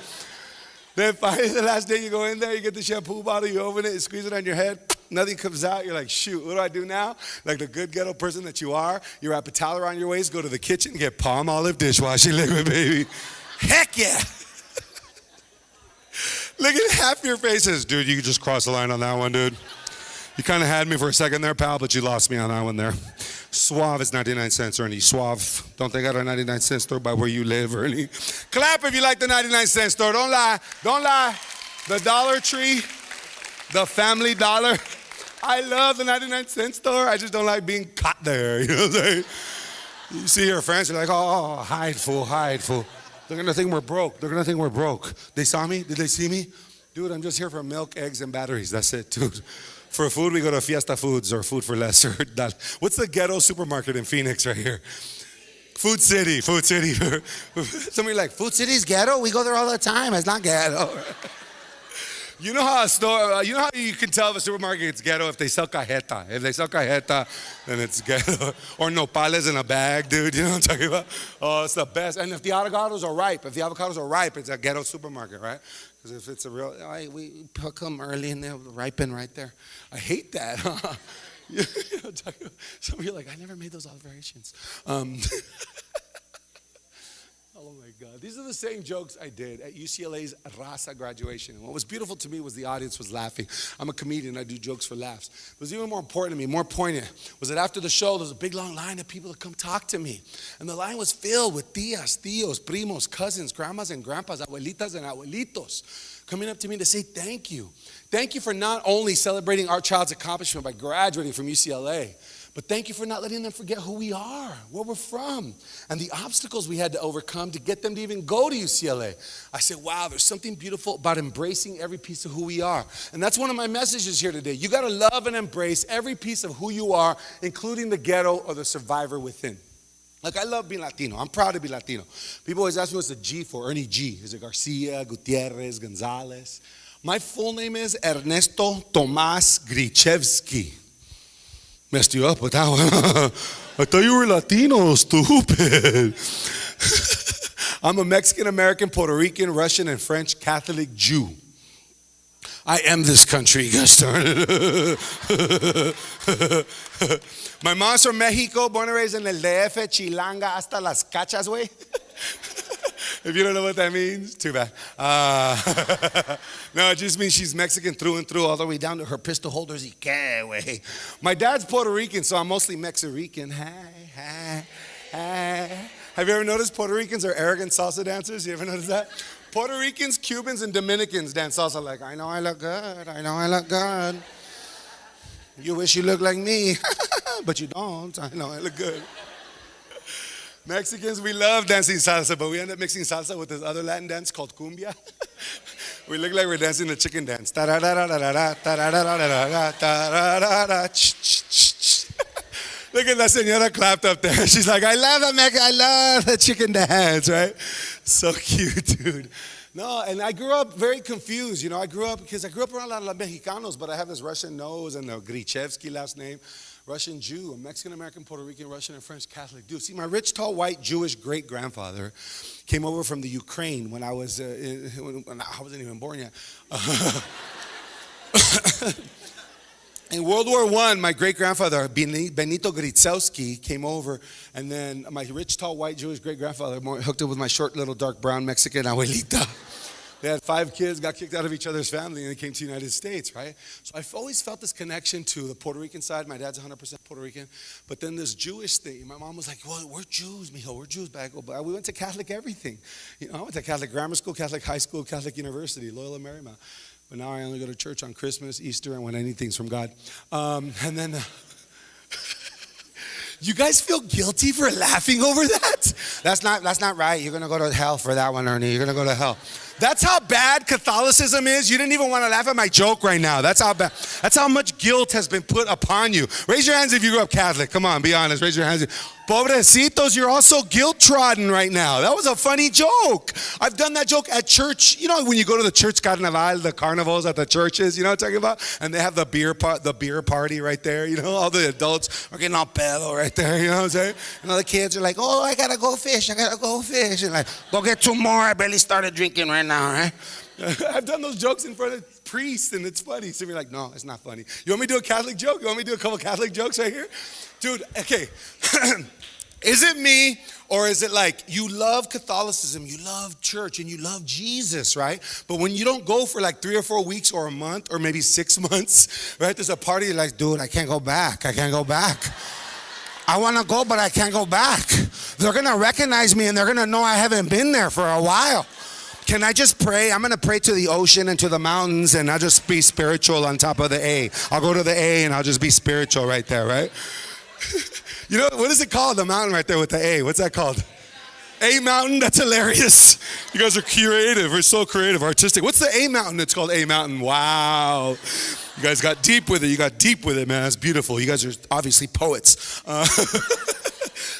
Then finally, the last day you go in there, you get the shampoo bottle, you open it, you squeeze it on your head. nothing comes out. You're like, shoot, what do I do now? Like the good ghetto person that you are, you wrap a towel around your waist, go to the kitchen, get palm olive dishwashing liquid, baby. Heck yeah. Look at half your faces. Dude, you just crossed the line on that one, dude. You kind of had me for a second there, pal, but you lost me on that one there. Suave is 99 cents, Ernie. Suave. Don't they got a 99 cent store by where you live, Ernie? Clap if you like the 99 cent store. Don't lie. Don't lie. The Dollar Tree, the Family Dollar. I love the 99 cent store. I just don't like being caught there. You know what I'm saying? You see your friends, you're like, oh, hide, fool, hide, fool. They're going to think we're broke. They're going to think we're broke. They saw me? Did they see me? Dude, I'm just here for milk, eggs, and batteries. That's it, dude. For food, we go to Fiesta Foods or Food for Less. Or what's the ghetto supermarket in Phoenix right here? Food City, Food City. Somebody like, Food City's ghetto? We go there all the time. It's not ghetto. You know how a store, you know how you can tell if a supermarket is ghetto if they sell cajeta. If they sell cajeta, then it's ghetto. Or nopales in a bag, dude. You know what I'm talking about? Oh, it's the best. And if the avocados are ripe, it's a ghetto supermarket, right? Because if it's a real, we pick them early and they'll ripen right there. I hate that. You know what I'm talking about? Some of you are like, I never made those observations. Oh my God. These are the same jokes I did at UCLA's Raza graduation. And what was beautiful to me was the audience was laughing. I'm a comedian. I do jokes for laughs. What was even more important to me, more poignant, was that after the show, there was a big long line of people to come talk to me. And the line was filled with tias, tíos, primos, cousins, grandmas and grandpas, abuelitas and abuelitos, coming up to me to say thank you. Thank you for not only celebrating our child's accomplishment by graduating from UCLA, but thank you for not letting them forget who we are, where we're from, and the obstacles we had to overcome to get them to even go to UCLA. I said, wow, there's something beautiful about embracing every piece of who we are. And that's one of my messages here today. You got to love and embrace every piece of who you are, including the ghetto or the survivor within. Like, I love being Latino. I'm proud to be Latino. People always ask me what's the G for. Ernie G. Is it Garcia, Gutierrez, Gonzalez? My full name is Ernesto Tomás Grichevsky. Messed you up with that one. I thought you were Latino, stupid. I'm a Mexican-American, Puerto Rican, Russian, and French Catholic Jew. I am this country, you guys darn it. My mom's from Mexico, born and raised in El DF, Chilanga, hasta las cachas, güey. If you don't know what that means, too bad. No, it just means she's Mexican through and through, all the way down to her pistol holders. My dad's Puerto Rican, so I'm mostly Mexican. Hi. Have you ever noticed Puerto Ricans are arrogant salsa dancers? You ever notice that? Puerto Ricans, Cubans, and Dominicans dance salsa like, I know I look good. I know I look good. You wish you looked like me, but you don't. I know I look good. Mexicans, we love dancing salsa, but we end up mixing salsa with this other Latin dance called cumbia. We look like we're dancing the chicken dance. Look at that senora clapped up there. She's like, I love the chicken dance, right? So cute, dude. No, and I grew up very confused. You know, I grew up around a lot of Mexicanos, but I have this Russian nose and the Grichevsky last name. Russian Jew, a Mexican-American, Puerto Rican, Russian, and French Catholic dude. See, my rich, tall, white, Jewish great-grandfather came over from the Ukraine when I was, when I wasn't even born yet. In World War I, my great-grandfather, Benito Gritzowski, came over, and then my rich, tall, white, Jewish great-grandfather hooked up with my short, little, dark, brown Mexican abuelita. They had 5 kids, got kicked out of each other's family, and they came to the United States, right? So I've always felt this connection to the Puerto Rican side. My dad's 100% Puerto Rican. But then this Jewish thing. My mom was like, well, we're Jews, mijo, we're Jews. But I go, but we went to Catholic everything. You know, I went to Catholic grammar school, Catholic high school, Catholic university, Loyola Marymount. But now I only go to church on Christmas, Easter, and when anything's from God. And then... You guys feel guilty for laughing over that? That's not right. You're going to go to hell for that one, Ernie. You're going to go to hell. That's how bad Catholicism is. You didn't even want to laugh at my joke right now. That's how bad. That's how much guilt has been put upon you. Raise your hands if you grew up Catholic. Come on, be honest. Raise your hands. Pobrecitos, you're also guilt-trodden right now. That was a funny joke. I've done that joke at church. You know when you go to the church carnaval, the carnivals at the churches, you know what I'm talking about? And they have the beer party right there. You know, all the adults are getting all pedo right there. You know what I'm saying? And all the kids are like, oh, I got to go fish. And like, go get 2 more. I barely started drinking right now, right? I've done those jokes in front of priests, and it's funny. So you're like, no, it's not funny. You want me to do a Catholic joke? You want me to do a couple Catholic jokes right here? Dude, okay. Is it me, or is it like you love Catholicism, you love church, and you love Jesus, right? But when you don't go for like 3 or 4 weeks or a month or maybe 6 months, right? There's a party you're like, dude, I can't go back. I can't go back. I want to go, but I can't go back. They're going to recognize me, and they're going to know I haven't been there for a while. Can I just pray? I'm going to pray to the ocean and to the mountains, and I'll just be spiritual on top of the A. I'll go to the A, and I'll just be spiritual right there, right? You know, what is it called? The mountain right there with the A. What's that called? A mountain? That's hilarious. You guys are creative. We're so creative, artistic. What's the A mountain? It's called A mountain. Wow. You guys got deep with it. You got deep with it, man. That's beautiful. You guys are obviously poets.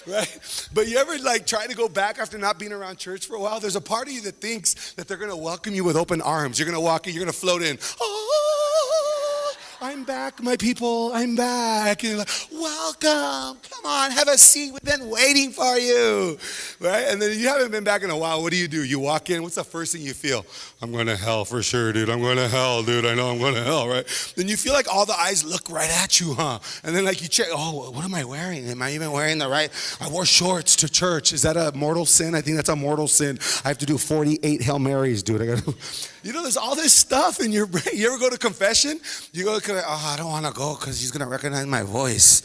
Right? But you ever like try to go back after not being around church for a while? There's a part of you that thinks that they're going to welcome you with open arms. You're going to walk in, you're going to float in. Oh, I'm back, my people. I'm back. And you're like, welcome. Come on, have a seat. We've been waiting for you. Right? And then you haven't been back in a while. What do? You walk in. What's the first thing you feel? I'm going to hell for sure, dude. I'm going to hell, dude. I know I'm going to hell, right? Then you feel like all the eyes look right at you, huh? And then like you check, oh, what am I wearing? Am I even wearing the right? I wore shorts to church. Is that a mortal sin? I think that's a mortal sin. I have to do 48 Hail Marys, dude. You know, there's all this stuff in your brain. You ever go to confession? You go to, I don't want to go because he's going to recognize my voice.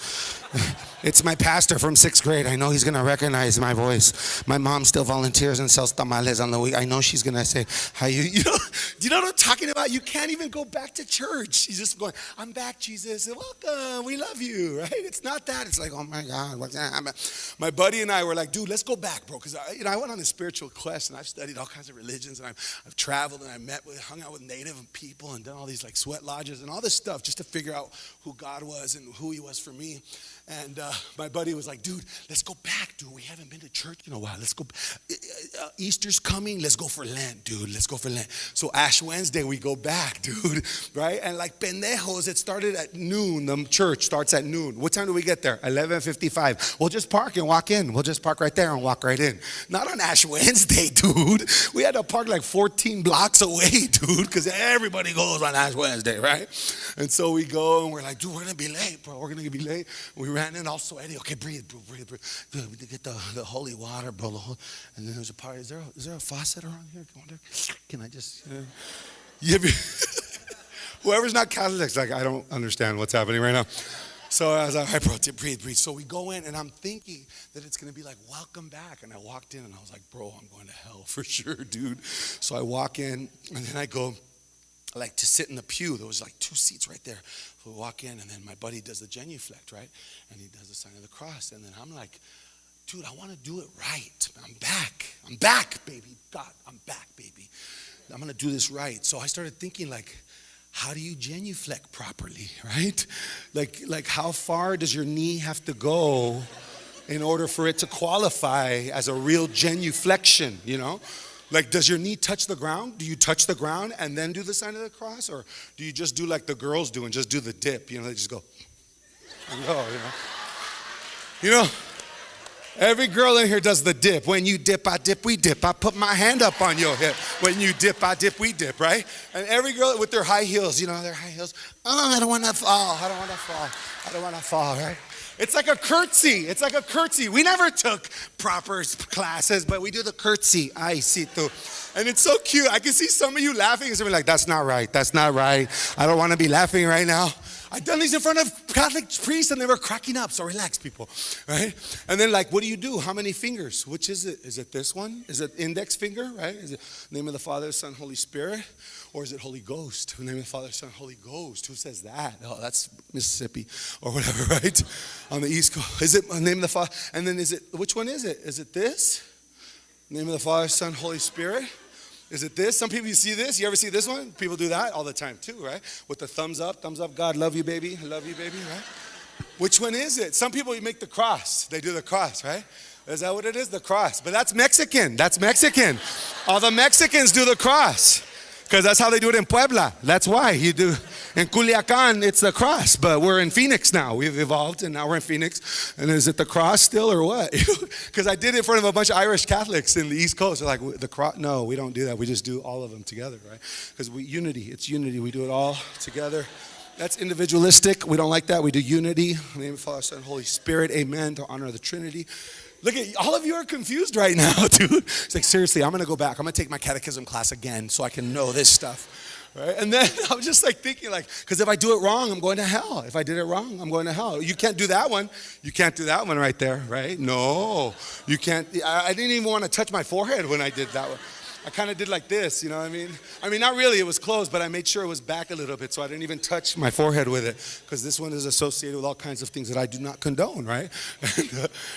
It's my pastor from 6th grade. I know he's going to recognize my voice. My mom still volunteers and sells tamales on the week. I know she's going to say, do you know what I'm talking about? You can't even go back to church. She's just going, I'm back, Jesus. Welcome. We love you, right? It's not that. It's like, oh my God, what's that? My buddy and I were like, dude, let's go back, bro. Because I went on a spiritual quest, and I've studied all kinds of religions, and I've traveled, and I hung out with native people and done all these like sweat lodges and all this stuff just to figure out who God was and who he was for me. And my buddy was like, dude, let's go back, dude. We haven't been to church in a while. Let's go. Easter's coming. Let's go for Lent, dude. Let's go for Lent. So Ash Wednesday, we go back, dude. Right? And like pendejos, it started at noon. The church starts at noon. What time do we get there? 11:55. We'll just park and walk in. We'll just park right there and walk right in. Not on Ash Wednesday, dude. We had to park like 14 blocks away, dude, because everybody goes on Ash Wednesday, right? And so we go, and we're like, dude, we're going to be late, bro. We're going to be late. We ran in all sweaty. Okay, breathe, bro, breathe. Good, we get the holy water, bro. And then there's a part. Is there a faucet around here? Can I just? Whoever's not Catholic is like, I don't understand what's happening right now. So I was like, all right, bro, breathe. So we go in, and I'm thinking that it's going to be like, welcome back. And I walked in, and I was like, bro, I'm going to hell for sure, dude. So I walk in, and then I go like to sit in the pew. There was like 2 seats right there. So we walk in, and then my buddy does the genuflect, right? And he does the sign of the cross. And then I'm like, dude, I want to do it right. I'm back, baby. God, I'm back, baby. I'm going to do this right. So I started thinking like, how do you genuflect properly, right? Like how far does your knee have to go in order for it to qualify as a real genuflection, you know? Like, does your knee touch the ground? Do you touch the ground and then do the sign of the cross? Or do you just do like the girls do and just do the dip? You know, they just go, and go, you know. You know, every girl in here does the dip. When you dip, I dip, we dip. I put my hand up on your hip. When you dip, I dip, we dip, right? And every girl with their high heels, you know, their high heels. Oh, I don't want to fall. I don't want to fall. I don't want to fall, right? It's like a curtsy. It's like a curtsy. We never took proper classes, but we do the curtsy. I see too. And it's so cute. I can see some of you laughing and some of you like, that's not right. That's not right. I don't want to be laughing right now. I've done these in front of Catholic priests and they were cracking up. So relax, people, right? And then like, what do? How many fingers? Which is it? Is it this one? Is it index finger, right? Is it name of the Father, Son, Holy Spirit? Or is it Holy Ghost? In the name of the Father, Son, Holy Ghost. Who says that? Oh, that's Mississippi or whatever, right? On the East Coast. Is it the name of the Father? And then is it, which one is it? Is it this? Name of the Father, Son, Holy Spirit? Is it this? Some people, you see this? You ever see this one? People do that all the time too, right? With the thumbs up, God, love you, baby. I love you, baby, right? Which one is it? Some people, you make the cross. They do the cross, right? Is that what it is? The cross. But that's Mexican. That's Mexican. All the Mexicans do the cross. Because that's how they do it in Puebla. That's why you do. In Culiacan, it's the cross, but we're in Phoenix now. We've evolved, and now we're in Phoenix. And is it the cross still or what? Because I did it in front of a bunch of Irish Catholics in the East Coast. They're like, the cross? No, we don't do that. We just do all of them together, right? Because unity. It's unity. We do it all together. That's individualistic. We don't like that. We do unity. In the name of the Father, Son, and Holy Spirit. Amen. To honor the Trinity. Look at all of you are confused right now, dude. It's like, seriously, I'm going to go back. I'm going to take my catechism class again so I can know this stuff. Right? And then I was just like thinking, like, because if I do it wrong, I'm going to hell. If I did it wrong, I'm going to hell. You can't do that one. You can't do that one right there, right? No, you can't. I didn't even want to touch my forehead when I did that one. I kind of did like this, you know what I mean? I mean, not really, it was closed, but I made sure it was back a little bit so I didn't even touch my forehead with it, because this one is associated with all kinds of things that I do not condone, right?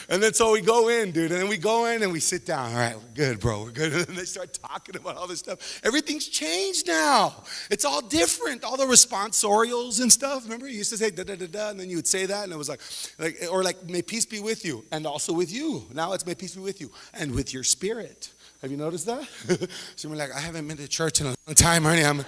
And then so we go in, dude, and then we go in and we sit down. All right, we're good, bro, we're good. And then they start talking about all this stuff. Everything's changed now. It's all different. All the responsorials and stuff. Remember, you used to say da-da-da-da, and then you would say that, and it was like, or like, may peace be with you, and also with you. Now it's may peace be with you, and with your spirit. Have you noticed that? So we're like, I haven't been to church in a long time, honey.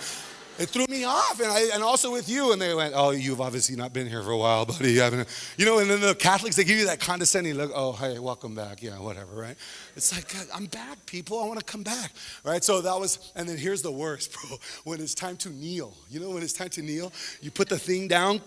It threw me off, and also with you. And they went, oh, you've obviously not been here for a while, buddy. You haven't, you know. And then the Catholics, they give you that condescending look. Oh, hey, welcome back. Yeah, whatever, right? It's like, God, I'm back, people. I want to come back, right? So that was, and then here's the worst, bro. When it's time to kneel, you know, when it's time to kneel, you put the thing down,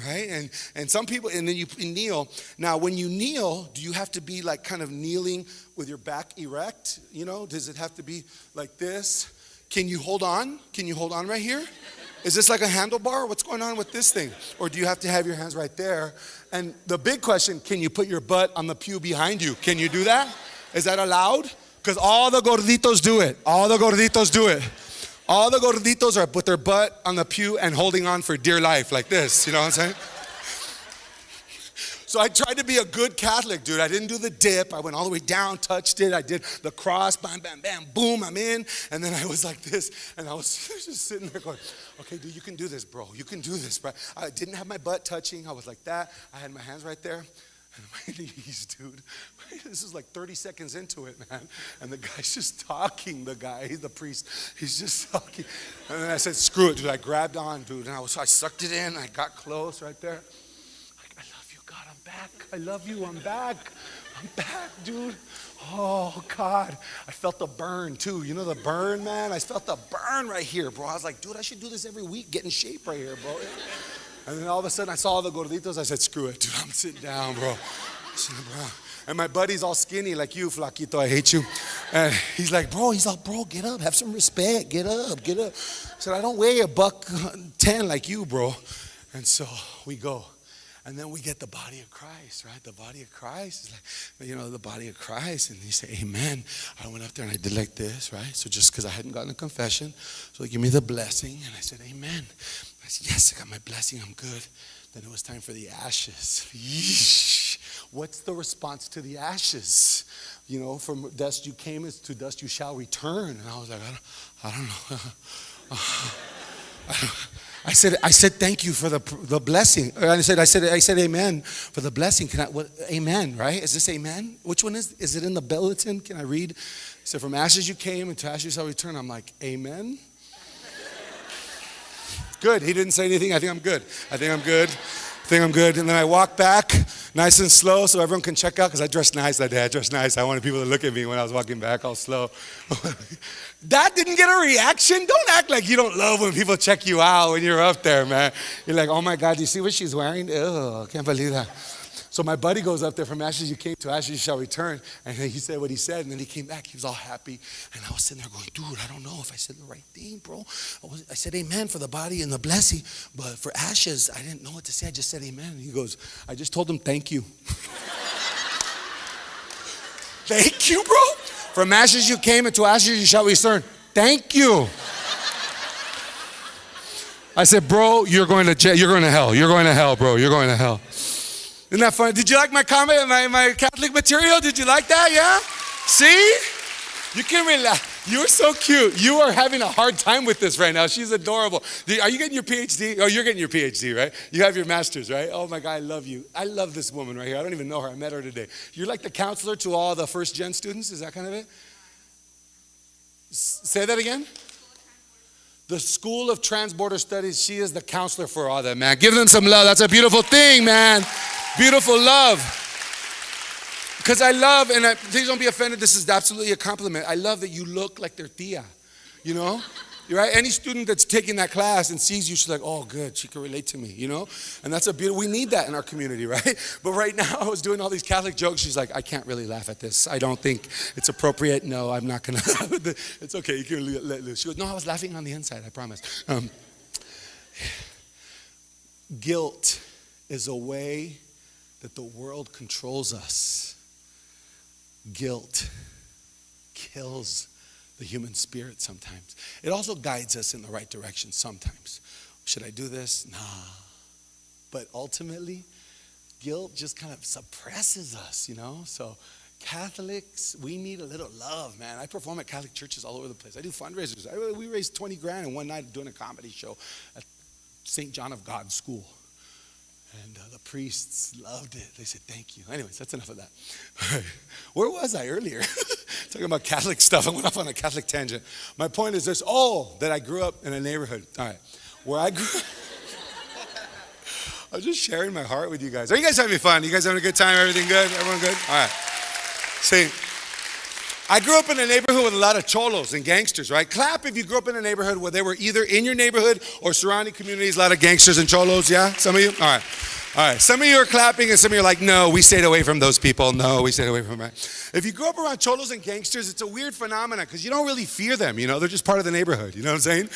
right? And some people, and then you kneel. Now, when you kneel, do you have to be like kind of kneeling with your back erect? You know, does it have to be like this? Can you hold on? Can you hold on right here? Is this like a handlebar? What's going on with this thing? Or do you have to have your hands right there? And the big question, can you put your butt on the pew behind you? Can you do that? Is that allowed? Because all the gorditos do it. All the gorditos do it. All the gorditos are put their butt on the pew and holding on for dear life like this. You know what I'm saying? So I tried to be a good Catholic, dude. I didn't do the dip. I went all the way down, touched it. I did the cross, bam, bam, bam, boom, I'm in. And then I was like this, and I was just sitting there going, okay, dude, you can do this, bro. You can do this, bro. I didn't have my butt touching. I was like that. I had my hands right there. And my knees, dude. This is like 30 seconds into it, man. And the guy's just talking, the priest. He's just talking. And then I said, screw it, dude. I grabbed on, dude. And I sucked it in. I got close right there. Back. I love you. I'm back. I'm back, dude. Oh, God. I felt the burn, too. You know the burn, man? I felt the burn right here, bro. I was like, dude, I should do this every week. Get in shape right here, bro. And then all of a sudden, I saw all the gorditos. I said, screw it, dude. I'm sitting down, bro. And my buddy's all skinny like you, Flaquito. I hate you. And he's like, bro, get up. Have some respect. Get up. I said, I don't weigh $110 like you, bro. And so we go. And then we get the body of Christ, right? The body of Christ is like, you know, the body of Christ. And you say, amen. I went up there and I did like this, right? So just because I hadn't gotten a confession, so they give me the blessing. And I said, amen. I said, yes, I got my blessing. I'm good. Then it was time for the ashes. Yeesh. What's the response to the ashes? You know, from dust you came, to dust you shall return. And I was like, I don't know. I said, thank you for the blessing. I said, amen for the blessing. Amen, right? Is this amen? Which one is it in the bulletin? Can I read? It said, from ashes you came and to ashes shall return. I'm like, amen. Good. He didn't say anything. I think I'm good. And then I walked back nice and slow so everyone can check out, because I dressed nice that day. I wanted people to look at me when I was walking back all slow. That didn't get a reaction. Don't act like you don't love when people check you out when you're up there, man. You're like, oh my God, do you see what she's wearing? Ew, I can't believe that. So my buddy goes up there, from ashes you came to ashes you shall return. And then he said what he said, and then he came back. He was all happy. And I was sitting there going, dude, I don't know if I said the right thing, bro. I said amen for the body and the blessing, but for ashes, I didn't know what to say. I just said amen. And he goes, I just told him thank you. Thank you, bro. From ashes you came, and to ashes you shall return. Thank you. I said, bro, you're going to jail. You're going to hell. You're going to hell, bro. You're going to hell. Isn't that funny? Did you like my comment, my Catholic material? Did you like that? Yeah? See? You can relax. You're so cute. You are having a hard time with this right now. She's adorable. Are you getting your PhD? Oh, you're getting your PhD, right? You have your master's, right? Oh my God, I love you. I love this woman right here. I don't even know her. I met her today. You're like the counselor to all the first gen students. Is that kind of it? Say that again. The School of Transborder Studies, she is the counselor for all that, man. Give them some love. That's a beautiful thing, man. Beautiful love. Because I love, and please don't be offended, this is absolutely a compliment. I love that you look like their tia, you know? You're right? Any student that's taking that class and sees you, she's like, oh, good, she can relate to me, you know? And that's a beautiful, we need that in our community, right? But right now, I was doing all these Catholic jokes. She's like, I can't really laugh at this. I don't think it's appropriate. No, I'm not going to. It's okay, you can let loose. She goes, no, I was laughing on the inside, I promise. Guilt is a way that the world controls us. Guilt kills the human spirit sometimes. It also guides us in the right direction sometimes. Should I do this? Nah. But ultimately, guilt just kind of suppresses us, you know? So Catholics, we need a little love, man. I perform at Catholic churches all over the place. I do fundraisers. We raised 20 grand in one night doing a comedy show at St. John of God School. And the priests loved it. They said, thank you. Anyways, that's enough of that. All right. Where was I earlier? Talking about Catholic stuff. I went off on a Catholic tangent. My point is this, that I grew up in a neighborhood. All right. Where I grew up. I was just sharing my heart with you guys. Are you guys having fun? You guys having a good time? Everything good? Everyone good? All right. See, I grew up in a neighborhood with a lot of cholos and gangsters, right? Clap if you grew up in a neighborhood where they were either in your neighborhood or surrounding communities, a lot of gangsters and cholos, yeah? Some of you? All right. All right. Some of you are clapping and some of you are like, no, we stayed away from those people. No, we stayed away from them. If you grew up around cholos and gangsters, it's a weird phenomenon because you don't really fear them, you know? They're just part of the neighborhood, you know what I'm saying?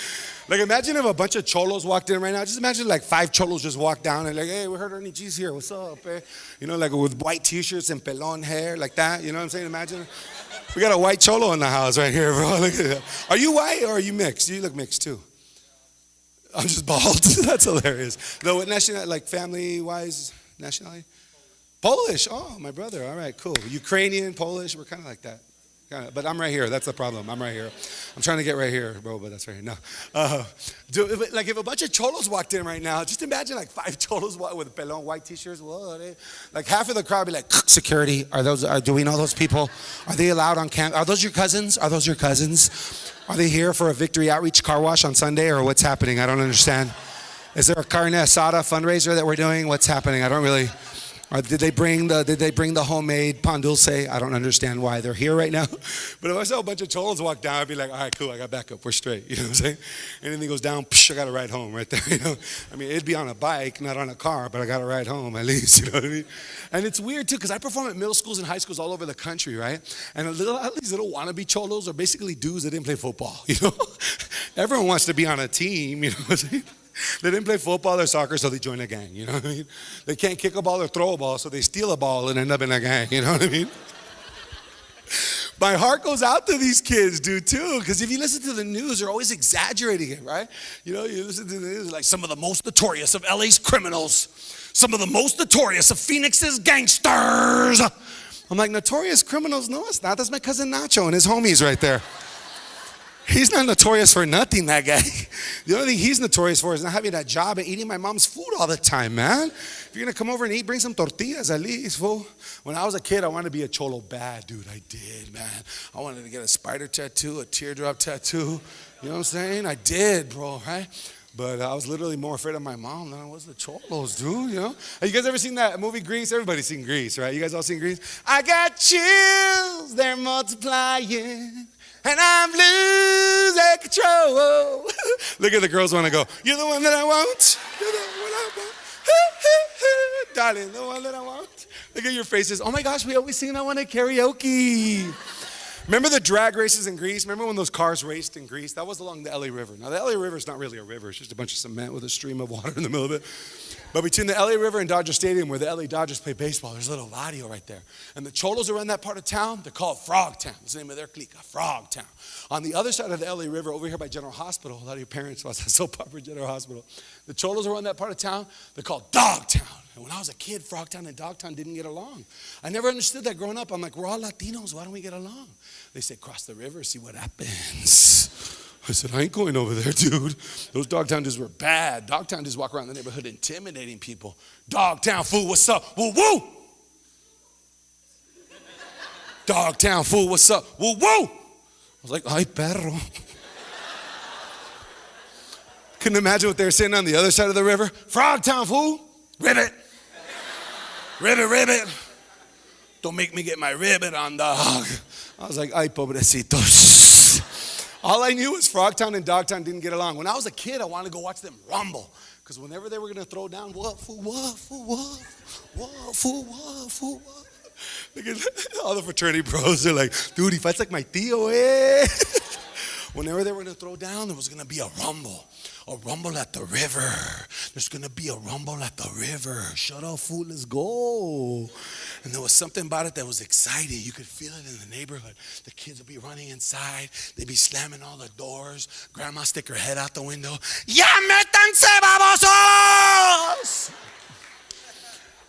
Like imagine if a bunch of cholos walked in right now. Just imagine like 5 cholos just walked down and like, hey, we heard Ernie G's here. What's up, eh? You know, like with white t-shirts and pelon hair like that. You know what I'm saying? Imagine. We got a white cholo in the house right here, bro. Look at that. Are you white or are you mixed? You look mixed too. I'm just bald. That's hilarious. Though, what nationality, like family-wise, nationality? Polish. Oh, my brother. All right, cool. Ukrainian, Polish. We're kind of like that. But I'm right here. That's the problem. I'm right here. I'm trying to get right here, bro, but that's right here. No. Like if a bunch of cholos walked in right now, just imagine like 5 cholos with pelon white t-shirts. Whoa, like half of the crowd would be like, security, do we know those people? Are they allowed on camp? Are those your cousins? Are those your cousins? Are they here for a Victory Outreach car wash on Sunday or what's happening? I don't understand. Is there a carne asada fundraiser that we're doing? What's happening? I don't really... Or did they bring the homemade pan dulce? I don't understand why they're here right now. But if I saw a bunch of cholos walk down, I'd be like, all right, cool, I got backup. We're straight. You know what I'm saying? Anything goes down, I got to ride home right there. You know? I mean, it'd be on a bike, not on a car, but I got to ride home at least. You know what I mean? And it's weird, too, because I perform at middle schools and high schools all over the country, right? And all these little wannabe cholos are basically dudes that didn't play football, you know? Everyone wants to be on a team, you know what I'm saying? They didn't play football or soccer, so they joined a gang, you know what I mean? They can't kick a ball or throw a ball, so they steal a ball and end up in a gang, you know what I mean? My heart goes out to these kids, dude, too, because if you listen to the news, they're always exaggerating it, right? You know, you listen to the news, like some of the most notorious of LA's criminals, some of the most notorious of Phoenix's gangsters. I'm like, notorious criminals? No, it's not. That's my cousin Nacho and his homies right there. He's not notorious for nothing, that guy. The only thing he's notorious for is not having that job and eating my mom's food all the time, man. If you're going to come over and eat, bring some tortillas at least, fool. When I was a kid, I wanted to be a cholo bad, dude. I did, man. I wanted to get a spider tattoo, a teardrop tattoo. You know what I'm saying? I did, bro, right? But I was literally more afraid of my mom than I was the cholos, dude, you know? Have you guys ever seen that movie Grease? Everybody's seen Grease, right? You guys all seen Grease? I got chills, they're multiplying. And I'm losing control. Look at the girls want to go, you're the one that I want. You're the one I want. Darling, the one that I want. Look at your faces. Oh my gosh, we always sing that one at karaoke. Remember the drag races in Greece? Remember when those cars raced in Greece? That was along the LA River. Now, the LA River is not really a river. It's just a bunch of cement with a stream of water in the middle of it. But between the LA River and Dodger Stadium, where the LA Dodgers play baseball, there's a little barrio right there. And the cholos around that part of town, they're called Frog Town. That's the name of their clique, Frog Town. On the other side of the LA River, over here by General Hospital, a lot of your parents watch that soap opera, General Hospital. The cholos around that part of town, they're called Dog Town. And when I was a kid, Frogtown and Dogtown didn't get along. I never understood that growing up. I'm like, we're all Latinos. Why don't we get along? They say, cross the river, see what happens. I said, I ain't going over there, dude. Those Dogtown dudes were bad. Dogtown dudes walk around the neighborhood intimidating people. Dogtown fool, what's up? Woo, woo. Dogtown fool, what's up? Woo, woo. I was like, ay, perro. Couldn't imagine what they were saying on the other side of the river. Frogtown, fool. Ribbit. Ribbit, ribbit. Don't make me get my ribbit on, dog. I was like, ay, pobrecitos. All I knew was Frogtown and Dogtown didn't get along. When I was a kid, I wanted to go watch them rumble. Because whenever they were going to throw down, what, fool, what, fool, what, what, fool, what, fool, what. Look at all the fraternity bros. They're like, dude, he fights like my tío, eh? Whenever they were going to throw down, there was going to be a rumble at the river. There's going to be a rumble at the river. Shut up, fool, let's go. And there was something about it that was exciting. You could feel it in the neighborhood. The kids would be running inside. They'd be slamming all the doors. Grandma stick her head out the window. ¡Ya métanse, babosos!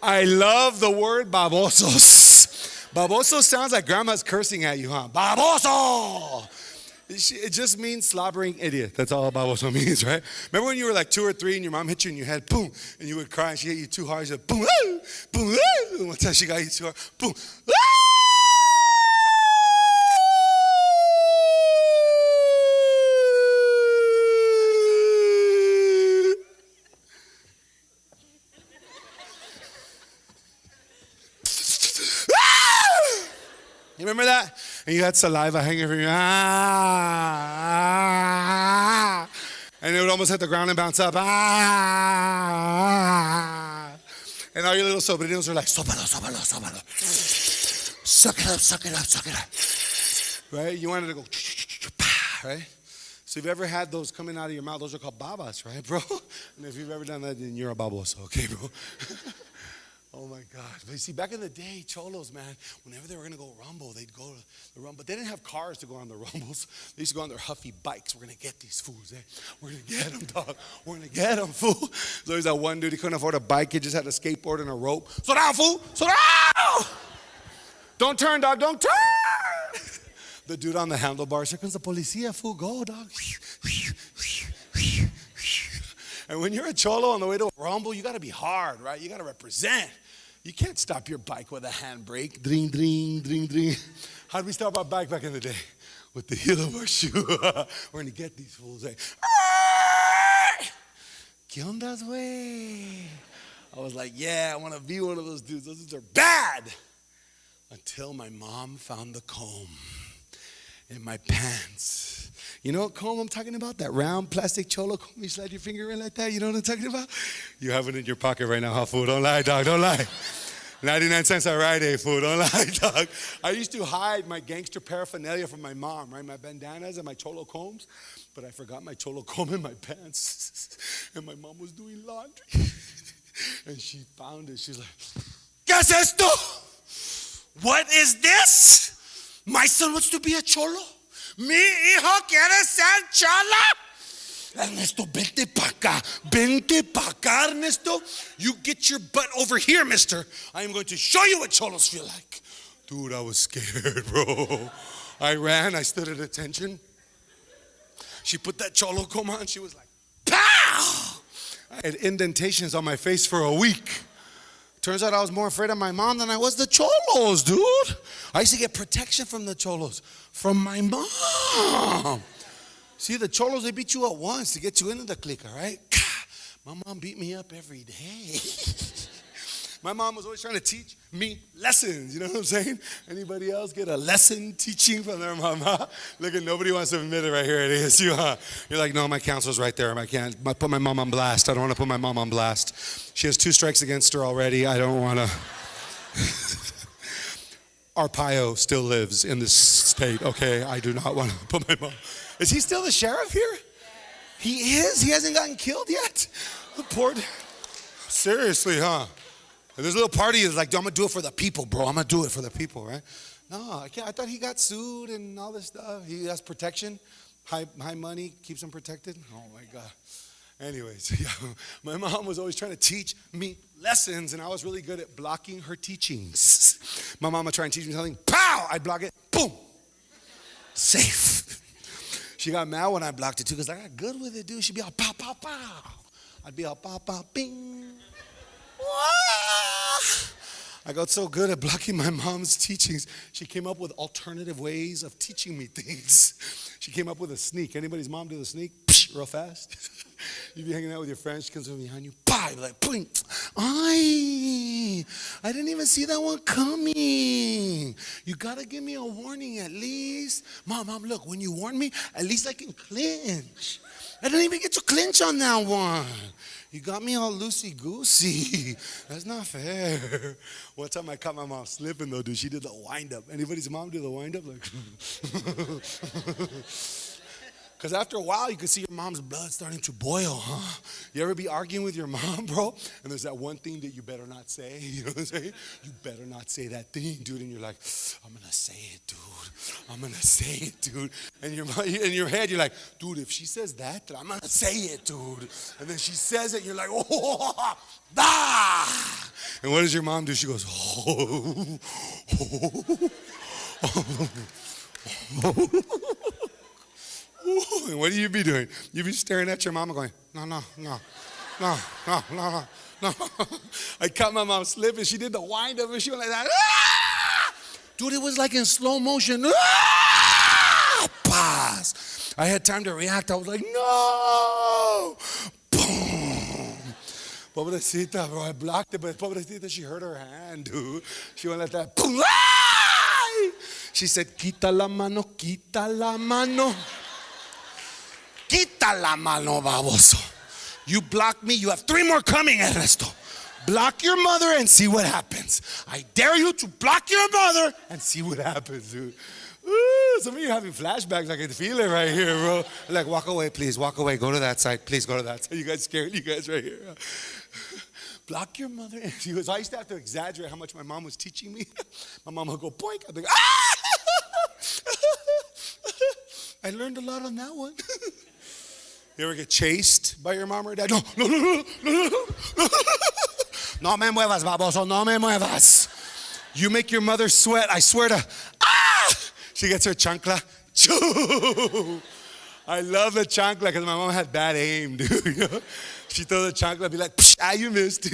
I love the word babosos. Baboso sounds like grandma's cursing at you, huh? Baboso! It just means slobbering idiot. That's all baboso means, right? Remember when you were like 2 or 3 and your mom hit you in your head, boom, and you would cry and she hit you too hard, she said, boom, ah, boom, ah. And one time she got you too hard, boom, ah! You remember that? And you had saliva hanging from your and it would almost hit the ground and bounce up. And all your little sobrinos are like, sópalo, sópalo, sópalo. Suck it up, suck it up, suck it up. Right? You wanted to go, right? So if you've ever had those coming out of your mouth, those are called babas, right, bro? And if you've ever done that, then you're a baboso, okay, bro? Oh my God. But you see, back in the day, cholos, man, whenever they were going to go rumble, they'd go to the rumble. But they didn't have cars to go on the rumbles. They used to go on their huffy bikes. We're going to get these fools, eh? We're going to get them, dog. We're going to get them, fool. So there's that one dude, he couldn't afford a bike. He just had a skateboard and a rope. Slow down, fool. Slow down. Don't turn, dog. Don't turn. The dude on the handlebars, here comes the policia, fool. Go, dog. And when you're a cholo on the way to a rumble, you got to be hard, right? You got to represent. You can't stop your bike with a handbrake. Dring, dring, dring, dring. How did we stop our bike back in the day? With the heel of our shoe. We're going to get these fools. Like, ¿Qué ondas, güey? I was like, yeah, I want to be one of those dudes. Those dudes are bad. Until my mom found the comb in my pants. You know what comb I'm talking about? That round plastic cholo comb you slide your finger in like that? You know what I'm talking about? You have it in your pocket right now, huh, fool? Don't lie, dog. Don't lie. 99 cents a ride, eh, fool? Don't lie, dog. I used to hide my gangster paraphernalia from my mom, right? My bandanas and my cholo combs. But I forgot my cholo comb in my pants. And my mom was doing laundry. And she found it. She's like, ¿Qué es esto? What is this? My son wants to be a cholo. Mi hijo quiere ser chola. Ernesto, vente pa' acá. Vente pa' acá, Ernesto. You get your butt over here, mister. I am going to show you what cholos feel like. Dude, I was scared, bro. I ran. I stood at attention. She put that cholo comb on. She was like, pow! I had indentations on my face for a week. Turns out I was more afraid of my mom than I was the cholos, dude. I used to get protection from the cholos, from my mom. See, the cholos, they beat you up once to get you into the clique, all right? My mom beat me up every day. My mom was always trying to teach me lessons, you know what I'm saying? Anybody else get a lesson teaching from their mama? Look, at nobody wants to admit it right here at ASU, huh? You're like, no, my counselor's right there. I can't put my mom on blast. I don't want to put my mom on blast. She has 2 strikes against her already. I don't want to. Arpaio still lives in this state, okay? I do not want to put my mom. Is he still the sheriff here? He is? He hasn't gotten killed yet? The poor. Seriously, huh? And this little party is like, I'm going to do it for the people, bro. I'm going to do it for the people, right? No, I can't. I thought he got sued and all this stuff. He has protection. High money keeps him protected. Oh, my God. Anyways, yeah, my mom was always trying to teach me lessons, and I was really good at blocking her teachings. My mom would try and teach me something. Pow! I'd block it. Boom! Safe. She got mad when I blocked it, too, because I got good with it, dude. She'd be all, pow, pow, pow. I'd be all, pow, pow, bing. I got so good at blocking my mom's teachings. She came up with alternative ways of teaching me things. She came up with a sneak. Anybody's mom do the sneak? Psh, real fast. You be hanging out with your friend, she comes from behind you, you're like, boing. I didn't even see that one coming. You gotta give me a warning at least. Mom, look, when you warn me, at least I can clinch. I didn't even get to clinch on that one. You got me all loosey-goosey. That's not fair. One time I caught my mom slipping though, dude. She did the wind-up. Anybody's mom do the wind-up? Like, because after a while, you can see your mom's blood starting to boil, huh? You ever be arguing with your mom, bro? And there's that one thing that you better not say. You know what I'm saying? You better not say that thing, dude. And you're like, I'm going to say it, dude. I'm going to say it, dude. And in your head, you're like, dude, if she says that, then I'm going to say it, dude. And then she says it, and you're like, oh, ah. And what does your mom do? She goes, oh, and what do you be doing? You be staring at your mama going, no. I caught my mom slipping. She did the wind up and she went like that. Ah! Dude, it was like in slow motion. Ah! Pause. I had time to react. I was like, no. Boom. Pobrecita, bro. I blocked it, but pobrecita, she hurt her hand, dude. She went like that. Boom. Ah! She said, quita la mano, quita la mano. Quita la mano, baboso. You block me, you have 3 more coming, Ernesto. Block your mother and see what happens. I dare you to block your mother and see what happens, dude. Ooh, some of you are having flashbacks. I can feel it right here, bro. Like, walk away, please. Walk away. Go to that side. Please go to that side. You guys scared? You guys right here. Block your mother. And she goes, I used to have to exaggerate how much my mom was teaching me. My mom would go, boink. I'd be like, ah! I learned a lot on that one. You ever get chased by your mom or dad? No. No me muevas, baboso, no me muevas. You make your mother sweat, I swear to, ah! She gets her chancla. Choo! I love the chancla because my mom had bad aim, dude. You know? She throw the chancla and be like, psh, you missed.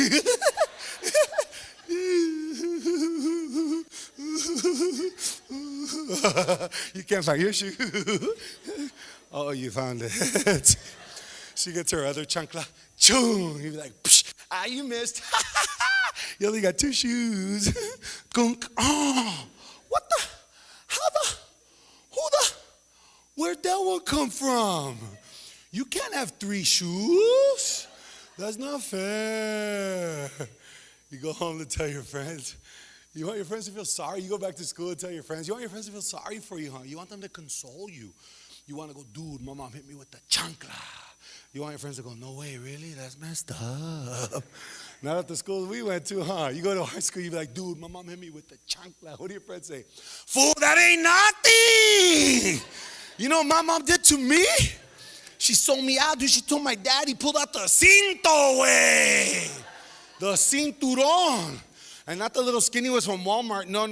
You can't find your shoe. Oh, you found it. She gets her other chancla. Choo! You'd be like, psh, you missed. You only got 2 shoes. Gunk. Oh, what the? How the? Who the? Where'd that one come from? You can't have 3 shoes. That's not fair. You go home to tell your friends. You want your friends to feel sorry? You go back to school and tell your friends. You want your friends to feel sorry for you, huh? You want them to console you. You want to go, dude, my mom hit me with the chancla. You want your friends to go, no way, really? That's messed up. Not at the schools we went to, huh? You go to high school, you be like, dude, my mom hit me with the chancla. What do your friends say? Fool, that ain't nothing. You know what my mom did to me? She sold me out, dude. She told my dad, he pulled out the cinto, way. The cinturón. And not the little skinny ones from Walmart. No.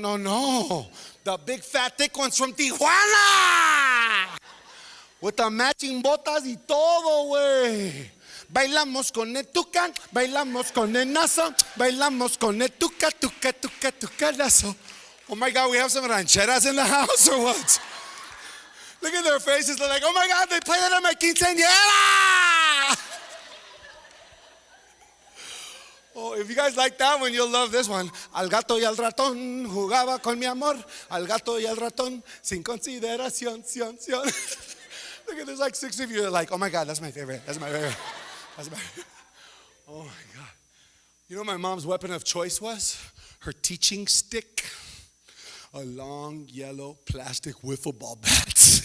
The big fat thick ones from Tijuana. With the matching botas y todo, güey. Bailamos con el tucán, bailamos con el nazo, bailamos con el tucanazo. Oh my God, we have some rancheras in the house or what? Look at their faces. They're like, oh my God, they play that at my quinceañera. Oh, if you guys like that one, you'll love this one. Al gato y al ratón jugaba con mi amor. Al gato y al ratón sin consideración, ción. Look at there's like 6 of you that are like, oh my God, that's my favorite. That's my favorite. Oh my God. You know what my mom's weapon of choice was? Her teaching stick. A long yellow plastic wiffle ball bat.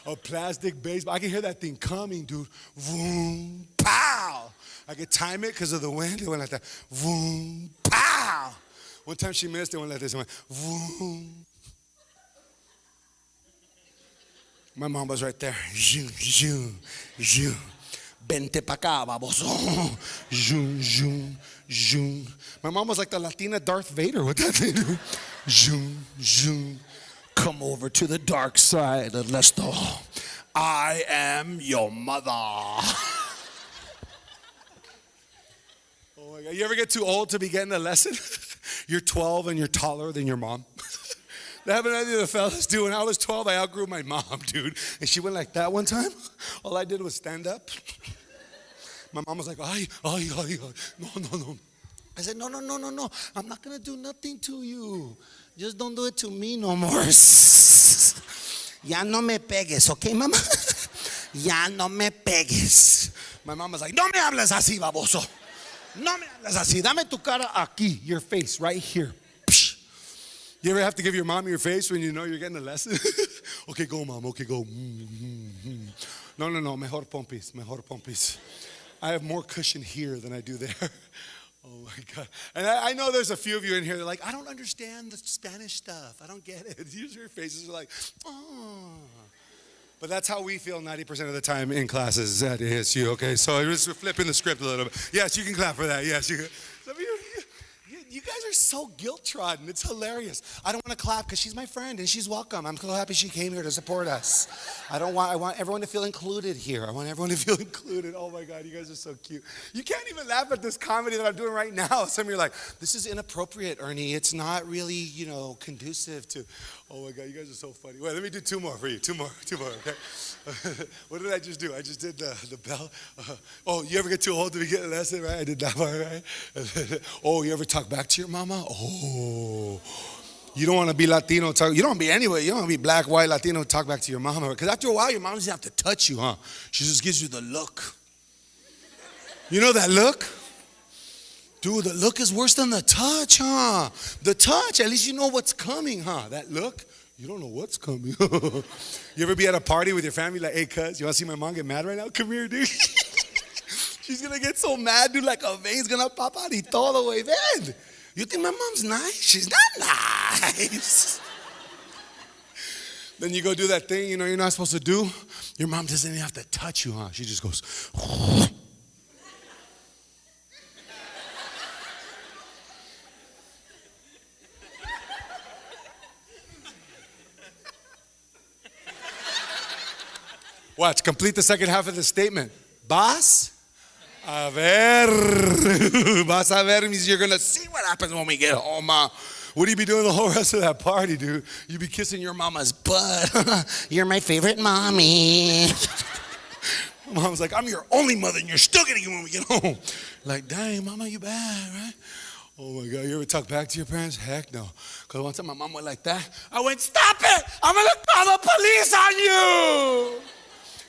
A plastic baseball. I can hear that thing coming, dude. Vroom, pow. I could time it because of the wind. It went like that. Vroom, pow. One time she missed. It went like this. It went vroom. My mom was right there. Zoom. Vente pa' acá, baboso. Zoom. My mom was like the Latina Darth Vader with that thing. Zoom. Come over to the dark side, Ernesto. I am your mother. Oh my God. You ever get too old to be getting a lesson? You're 12 and you're taller than your mom. That happened to any of the fellas, dude. When I was 12, I outgrew my mom, dude. And she went like that one time. All I did was stand up. My mom was like, ay. No. I said, no. I'm not going to do nothing to you. Just don't do it to me no more. Ya no me pegues, okay, mama? Ya no me pegues. My mom was like, no me hables así, baboso. No me hables así. Dame tu cara aquí, your face, right here. Psh. You ever have to give your mom your face when you know you're getting a lesson? Okay, go, mom. Okay, go. No. Mejor pompis. I have more cushion here than I do there. Oh my God. And I know there's a few of you in here that are like, I don't understand the Spanish stuff. I don't get it. Usually your faces are like, oh. But that's how we feel 90% of the time in classes at ASU, okay? So I'm just flipping the script a little bit. Yes, you can clap for that. Yes, you can. Some of you guys are so guilt-trodden. It's hilarious. I don't want to clap because she's my friend and she's welcome. I'm so happy she came here to support us. I want everyone to feel included here. I want everyone to feel included. Oh my God, you guys are so cute. You can't even laugh at this comedy that I'm doing right now. Some of you are like, this is inappropriate, Ernie. It's not really, conducive to, oh my God, you guys are so funny. Wait, let me do two more for you. Two more, okay? What did I just do? I just did the bell. Oh, you ever get too old to be getting a lesson, right? I did that one, right? Oh, you ever talk back to your mama? Oh, you don't want to be Latino. You don't want to be anyway. You don't want to be black, white, Latino. Talk back to your mama. Because after a while, your mom doesn't have to touch you, huh? She just gives you the look. You know that look? Dude, the look is worse than the touch, huh? The touch, at least you know what's coming, huh? That look, you don't know what's coming. You ever be at a party with your family like, hey, cuz, you want to see my mom get mad right now? Come here, dude. She's going to get so mad, dude, like a vein's going to pop out y todo, way. Ven. You think my mom's nice? She's not nice. Then you go do that thing, you're not supposed to do. Your mom doesn't even have to touch you, huh? She just goes. Watch, complete the second half of the statement. Vas a ver. Vas a ver means you're going to see what happens when we get home. What do you be doing the whole rest of that party, dude? You be kissing your mama's butt. You're my favorite mommy. Mom's like, I'm your only mother, and you're still getting it when we get home. Like, dang, mama, you bad, right? Oh my God, you ever talk back to your parents? Heck no. Because one time my mom went like that. I went, stop it! I'm going to call the police on you!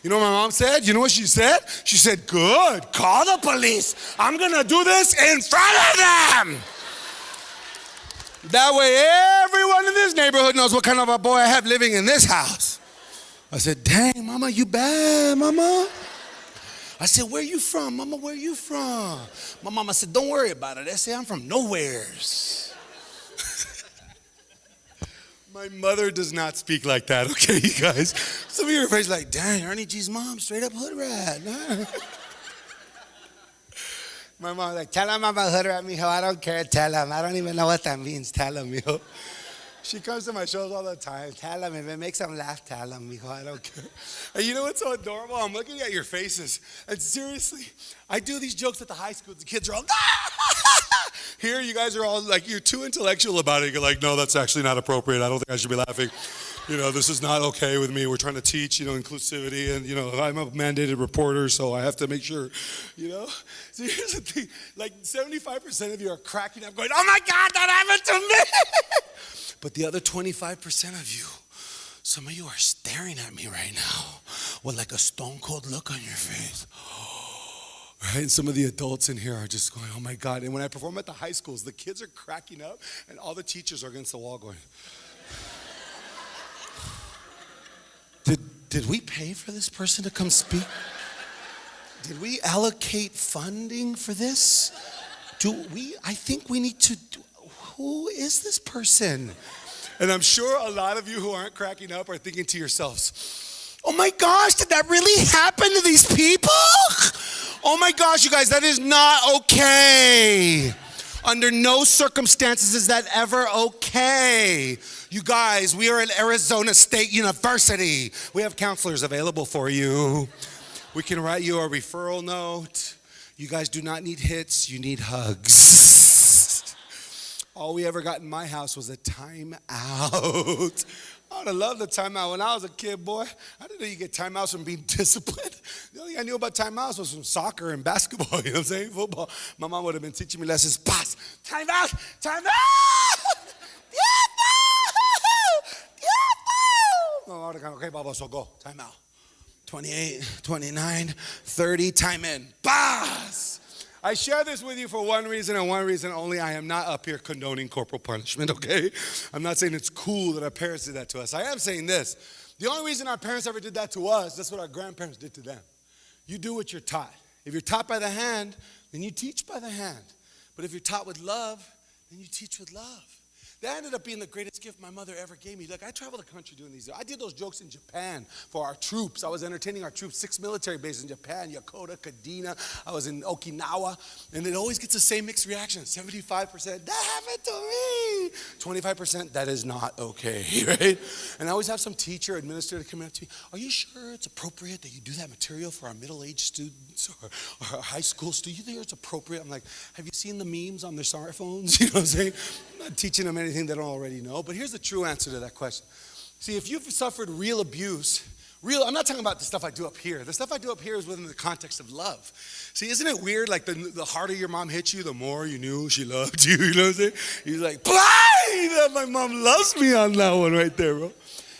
You know what my mom said? You know what she said? She said, good, call the police. I'm going to do this in front of them. That way everyone in this neighborhood knows what kind of a boy I have living in this house. I said, dang, mama, you bad, mama. I said, where you from, mama, where you from? My mama said, don't worry about it. They say I'm from nowheres. My mother does not speak like that, okay, you guys? Some of you are afraid, like, dang, Ernie G's mom, straight up hood rat. My mom's like, tell him I'm a hood rat, mijo. I don't care, tell him. I don't even know what that means, tell him, mijo. She comes to my shows all the time. Tell him, if it makes them laugh, tell him, mijo. I don't care. And you know what's so adorable? I'm looking at your faces. And seriously, I do these jokes at the high school. The kids are all, here you guys are all like, you're too intellectual about it. You're like, no, that's actually not appropriate. I don't think I should be laughing. This is not okay with me. We're trying to teach, inclusivity. And, I'm a mandated reporter, so I have to make sure, So here's the thing. Like 75% of you are cracking up going, oh my God, that happened to me. But the other 25% of you, some of you are staring at me right now with like a stone cold look on your face. Right? And some of the adults in here are just going, oh my God. And when I perform at the high schools, the kids are cracking up and all the teachers are against the wall going, Did we pay for this person to come speak? Did we allocate funding for this? I think we need to, who is this person? And I'm sure a lot of you who aren't cracking up are thinking to yourselves, oh my gosh, did that really happen to these people? Oh my gosh, you guys, that is not okay. Under no circumstances is that ever okay. You guys, we are at Arizona State University. We have counselors available for you. We can write you a referral note. You guys do not need hits, you need hugs. All we ever got in my house was a timeout. I would have loved the timeout. When I was a kid, boy, I didn't know you get timeouts from being disciplined. The only thing I knew about timeouts was from soccer and basketball, you know what I'm saying? Football. My mom would have been teaching me lessons. Pass, timeout, timeout! No, I would have gone, okay, Baba, so go, timeout. 28, 29, 30, time in. Pass! I share this with you for one reason and one reason only. I am not up here condoning corporal punishment, okay? I'm not saying it's cool that our parents did that to us. I am saying this. The only reason our parents ever did that to us, that's what our grandparents did to them. You do what you're taught. If you're taught by the hand, then you teach by the hand. But if you're taught with love, then you teach with love. That ended up being the greatest gift my mother ever gave me. Look, I traveled the country doing these. I did those jokes in Japan for our troops. I was entertaining our troops, 6 military bases in Japan, Yokota, Kadena. I was in Okinawa. And it always gets the same mixed reaction. 75%, that happened to me. 25%, that is not okay, right? And I always have some teacher, administrator come up to me. Are you sure it's appropriate that you do that material for our middle-aged students or our high school students? You think it's appropriate? I'm like, have you seen the memes on their smartphones? You know what I'm saying? I'm not teaching them anything they don't already know. But here's the true answer to that question. See, if you've suffered real abuse, I'm not talking about the stuff I do up here. The stuff I do up here is within the context of love. See, isn't it weird? Like the harder your mom hits you, the more you knew she loved you. You know what I'm saying? You're like, that my mom loves me on that one right there, bro.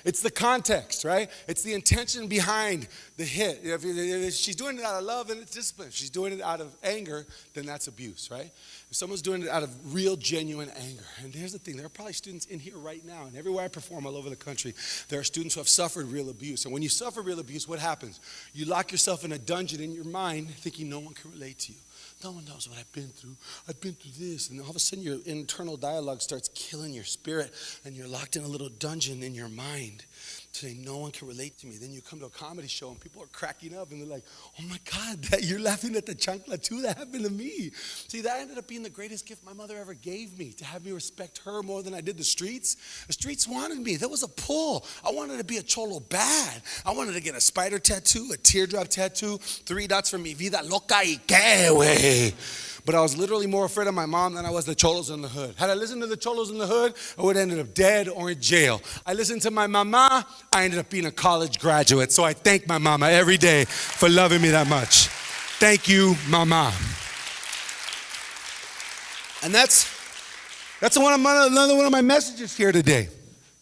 It's the context, right? It's the intention behind the hit. If she's doing it out of love, then it's discipline. If she's doing it out of anger, then that's abuse, right? If someone's doing it out of real, genuine anger. And here's the thing. There are probably students in here right now, and everywhere I perform all over the country, there are students who have suffered real abuse. And when you suffer real abuse, what happens? You lock yourself in a dungeon in your mind thinking no one can relate to you. No one knows what I've been through. I've been through this. And all of a sudden, your internal dialogue starts killing your spirit, and you're locked in a little dungeon in your mind saying, no one can relate to me. Then you come to a comedy show, and people are cracking up, and they're like, oh, my God, you're laughing at the chancla, too. That happened to me. See, that ended up being the greatest gift my mother ever gave me, to have me respect her more than I did the streets. The streets wanted me. There was a pull. I wanted to be a cholo bad. I wanted to get a spider tattoo, a teardrop tattoo, 3 dots for mi vida loca y que, wey. But I was literally more afraid of my mom than I was the cholos in the hood. Had I listened to the cholos in the hood, I would have ended up dead or in jail. I listened to my mama, I ended up being a college graduate. So I thank my mama every day for loving me that much. Thank you, mama. And that's another one of my messages here today.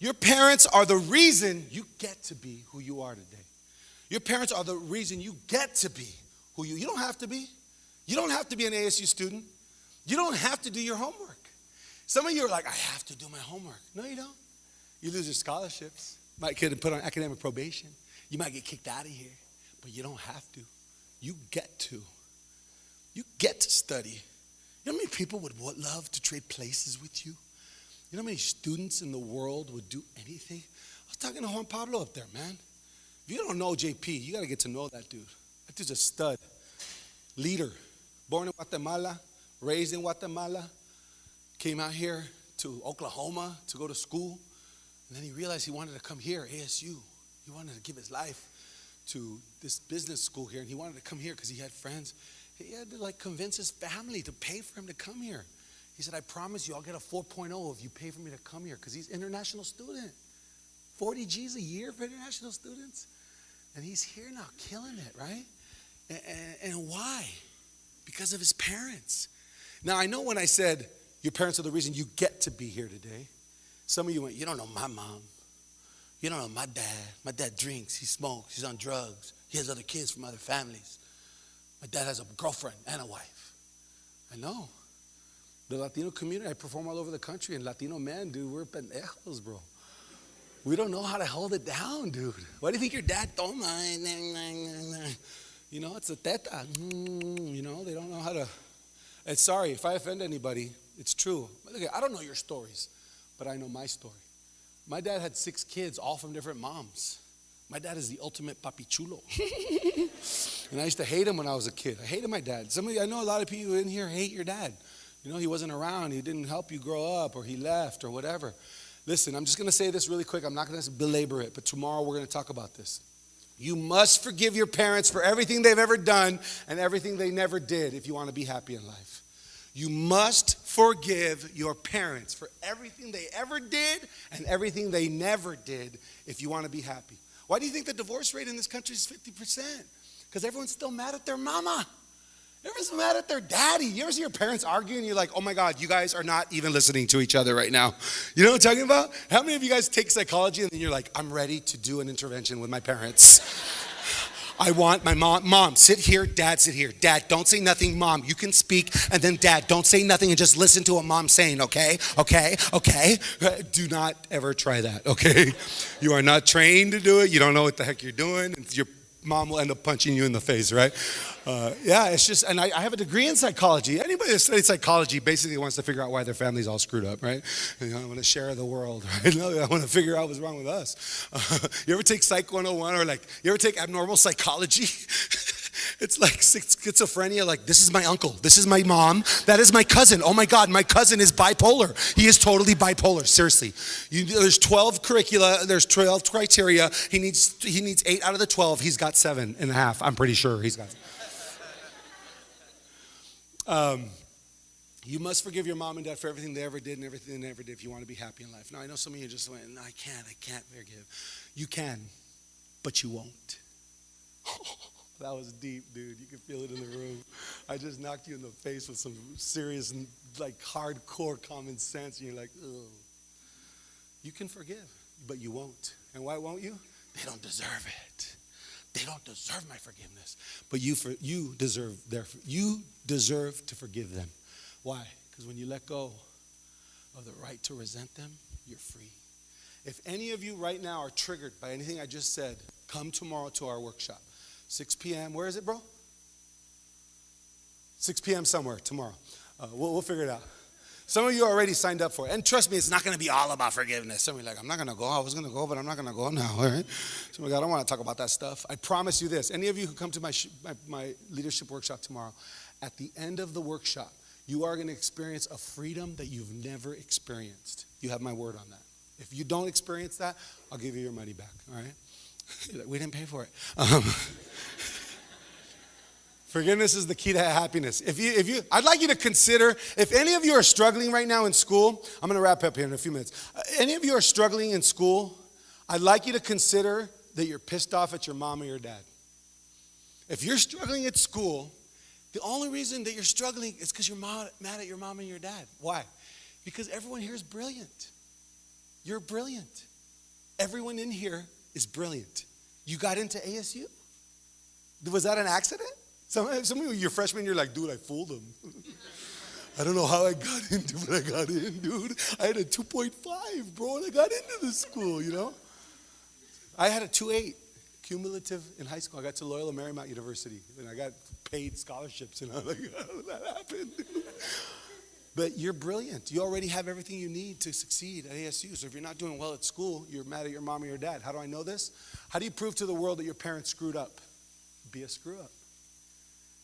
Your parents are the reason you get to be who you are today. Your parents are the reason you get to be who you don't have to be. You don't have to be an ASU student. You don't have to do your homework. Some of you are like, I have to do my homework. No, you don't. You lose your scholarships. Might get put on academic probation. You might get kicked out of here. But you don't have to. You get to. You get to study. You know how many people would love to trade places with you? You know how many students in the world would do anything? I was talking to Juan Pablo up there, man. If you don't know JP, you got to get to know that dude. That dude's a stud. Leader. Born in Guatemala, raised in Guatemala, came out here to Oklahoma to go to school, and then he realized he wanted to come here, ASU. He wanted to give his life to this business school here, and he wanted to come here because he had friends. He had to convince his family to pay for him to come here. He said, I promise you I'll get a 4.0 if you pay for me to come here, because he's an international student. 40 G's a year for international students. And he's here now killing it, right? And why? Because of his parents. Now, I know when I said your parents are the reason you get to be here today, some of you went, you don't know my mom. You don't know my dad. My dad drinks, he smokes, he's on drugs. He has other kids from other families. My dad has a girlfriend and a wife. I know. The Latino community, I perform all over the country, and Latino men, dude, we're pendejos, bro. We don't know how to hold it down, dude. Why do you think your dad toma? You know, it's a teta. You know, they don't know how to. And sorry, if I offend anybody, it's true. Look, I don't know your stories, but I know my story. My dad had 6 kids, all from different moms. My dad is the ultimate papi chulo. And I used to hate him when I was a kid. I hated my dad. I know a lot of people in here hate your dad. You know, he wasn't around. He didn't help you grow up, or he left, or whatever. Listen, I'm just going to say this really quick. I'm not going to belabor it, but tomorrow we're going to talk about this. You must forgive your parents for everything they've ever done and everything they never did if you want to be happy in life. You must forgive your parents for everything they ever did and everything they never did if you want to be happy. Why do you think the divorce rate in this country is 50%? Because everyone's still mad at their mama. Everyone's mad at their daddy. You ever see your parents arguing and you're like, oh my God, you guys are not even listening to each other right now. You know what I'm talking about? How many of you guys take psychology and then you're like, I'm ready to do an intervention with my parents. I want my mom, sit here, dad, sit here. Dad, don't say nothing, mom, you can speak, and then dad, don't say nothing and just listen to what mom's saying, okay? Okay? Do not ever try that, okay? You are not trained to do it. You don't know what the heck you're doing, and your mom will end up punching you in the face, right? Yeah, it's just, and I have a degree in psychology. Anybody that studies psychology basically wants to figure out why their family's all screwed up, right? I want to share the world, right? I want to figure out what's wrong with us. You ever take Psych 101 or you ever take abnormal psychology? It's like schizophrenia, like this is my uncle, this is my mom, that is my cousin. Oh my God, my cousin is bipolar. He is totally bipolar, seriously. There's 12 curricula, there's 12 criteria. He needs 8 out of the 12. He's got 7.5, I'm pretty sure he's got. You must forgive your mom and dad for everything they ever did and everything they never did if you want to be happy in life. Now, I know some of you just went, no, I can't forgive. You can, but you won't. That was deep, dude. You can feel it in the room. I just knocked you in the face with some serious, like hardcore common sense, and you're like, ugh. You can forgive, but you won't. And why won't you? They don't deserve it. They don't deserve my forgiveness. But you deserve to forgive them. Why? Because when you let go of the right to resent them, you're free. If any of you right now are triggered by anything I just said, come tomorrow to our workshop. 6 p.m. Where is it, bro? 6 p.m. somewhere tomorrow. We'll figure it out. Some of you already signed up for it. And trust me, it's not going to be all about forgiveness. Some of you are like, I'm not going to go. I was going to go, but I'm not going to go now. All right? Some of you, I don't want to talk about that stuff. I promise you this. Any of you who come to my leadership workshop tomorrow, at the end of the workshop, you are going to experience a freedom that you've never experienced. You have my word on that. If you don't experience that, I'll give you your money back. All right? We didn't pay for it. Forgiveness is the key to happiness. I'd like you to consider, if any of you are struggling right now in school, I'm going to wrap up here in a few minutes. Any of you are struggling in school, I'd like you to consider that you're pissed off at your mom or your dad. If you're struggling at school, the only reason that you're struggling is because you're mad at your mom and your dad. Why? Because everyone here is brilliant. You're brilliant. Everyone in here is brilliant. You got into ASU? Was that an accident? Some of you, your freshmen, you're like, dude, I fooled them. I don't know how I got into, but I got in, dude. I had a 2.5, bro, and I got into the school, you know? I had a 2.8 cumulative in high school. I got to Loyola Marymount University, and I got paid scholarships, and I'm like, how did that happen, dude? But you're brilliant. You already have everything you need to succeed at ASU. So if you're not doing well at school, you're mad at your mom or your dad. How do I know this? How do you prove to the world that your parents screwed up? Be a screw up.